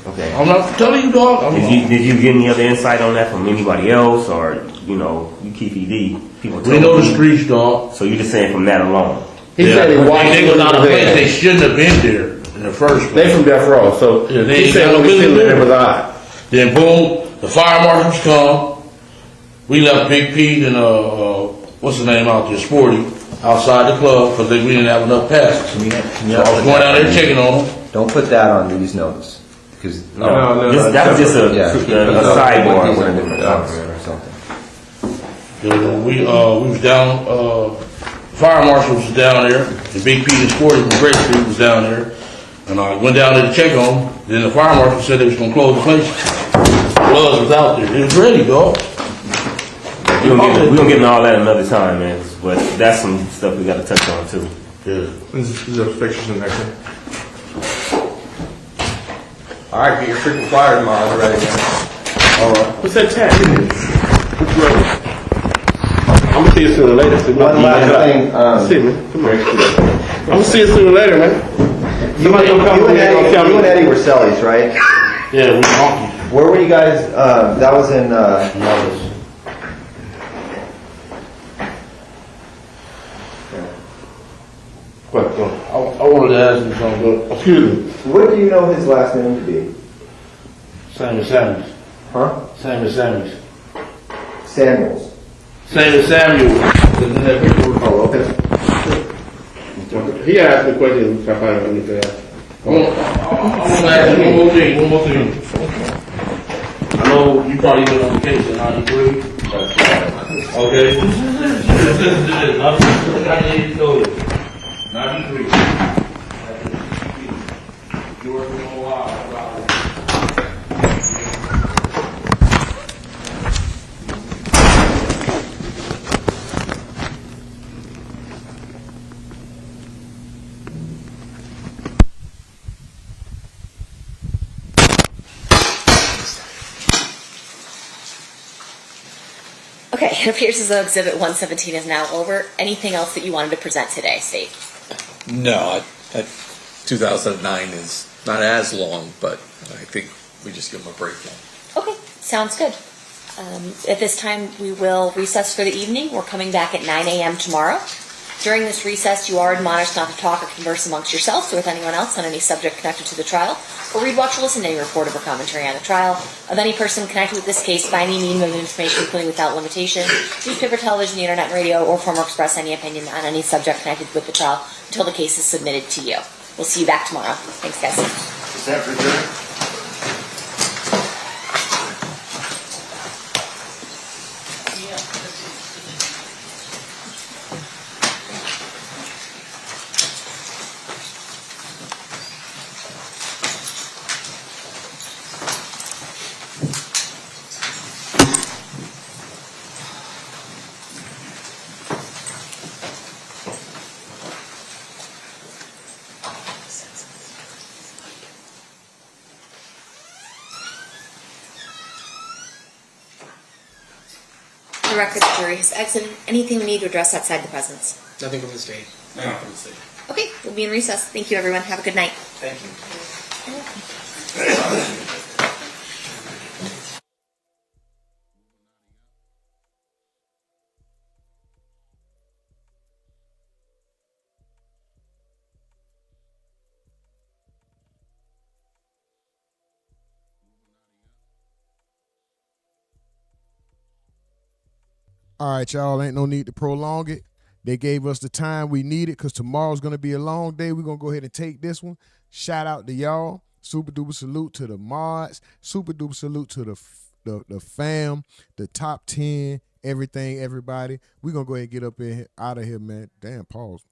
Okay. I'm not telling you, dog. Did you get any other insight on that from anybody else, or you Keefe D? People. We know the streets, dog. So you're just saying from that alone? He said he watched They was out of them place. there. They shouldn't have been there in the first place. They from Death Row, so Yeah, they he ain't said got no when we business seen them, there. it was odd. Then boom, the fire marshals come. We left Big Pete and what's the name out there, Sporty, outside the club because we didn't have enough passes. So I was going down there checking on them. Don't put that on these notes. Because No, that was just a sidebar with a different or something. We was down. Fire marshal was down there. And Big Pete and Sporty from Great Street was down there. And I went down there to check on them. Then the fire marshal said they was gonna close the place. Blood was out there. It was ready, dog. We're gonna get into all that another time, man. But that's some stuff we got to touch on too. Yeah. There's those pictures in there too. All right, get your freaking flyer tomorrow ready, man. All right. What's that tag? Which road? I'm gonna see you sooner or later. See, One last thing. See me. Come on. I'm gonna see you sooner or later, man. Somebody gonna come You over here and tell and me. Eddie were Sellies, right? Yeah, we honky. Where were you guys? That was in. What? Go. I wanted to ask you something, but excuse me. What do you know his last name to be? Samuels. Huh? Samuels. Samuels. Samuel. Oh, okay. He asked me a question. Which I find out anything else. I'm gonna ask you one more thing. I know you probably been on vacation, 93. Okay. I need to know this. 93. You working on a while. Okay, it appears as though Exhibit 117 is now over. Anything else that you wanted to present today, Steve? No, 2009 is not as long, but I think we just give them a break now. Okay, sounds good. At this time, we will recess for the evening. We're coming back at 9 a.m. tomorrow. During this recess, you are admonished not to talk or converse amongst yourselves or with anyone else on any subject connected to the trial, or read, watch, or listen to any report or commentary on the trial of any person connected with this case by any medium of information, including without limitation, newspaper, television, the internet, and radio, or form or express any opinion on any subject connected with the trial until the case is submitted to you. We'll see you back tomorrow. Thanks, guys. Is that for The record, the jury has exited. Anything we need to address outside the presence? Nothing from the state. Nothing from the state. Okay, we'll be in recess. Thank you, everyone. Have a good night. Thank you. All right, y'all, ain't no need to prolong it. They gave us the time we needed because tomorrow's going to be a long day. We're going to go ahead and take this one. Shout out to y'all. Super duper salute to the mods. Super duper salute to the fam, the top 10, everything, everybody. We're going to go ahead and get up in here, out of here, man. Damn, pause.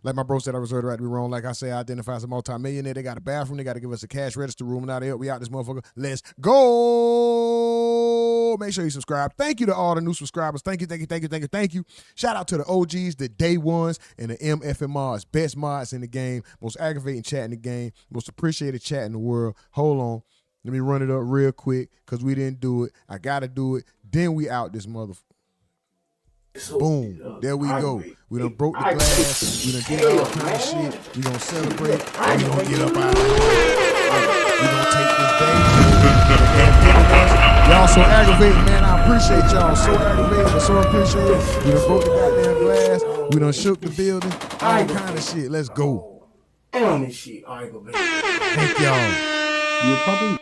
Like my bro said, I reserve the right to be wrong. Like I say, I identify as a multi-millionaire. They got a bathroom. They got to give us a cash register room. Now they help we out this motherfucker. Let's go. Make sure you subscribe. Thank you to all the new subscribers. Thank you, thank you, thank you, thank you, thank you. Shout out to the OGs, the day ones, and the MFMRs. Best mods in the game. Most aggravating chat in the game. Most appreciated chat in the world. Hold on. Let me run it up real quick because we didn't do it. I got to do it. Then we out this motherfucker. Boom. There we go. We done broke the glass. We done did all kind of shit. We gonna celebrate. We gonna get up out of here. We gonna take this day. Y'all so aggravated, man. I appreciate y'all. So aggravated, but so appreciated. We done broke the goddamn glass. We done shook the building. All kind of shit. Let's go. And on this shit, I ain't gonna be. Thank y'all. You'll probably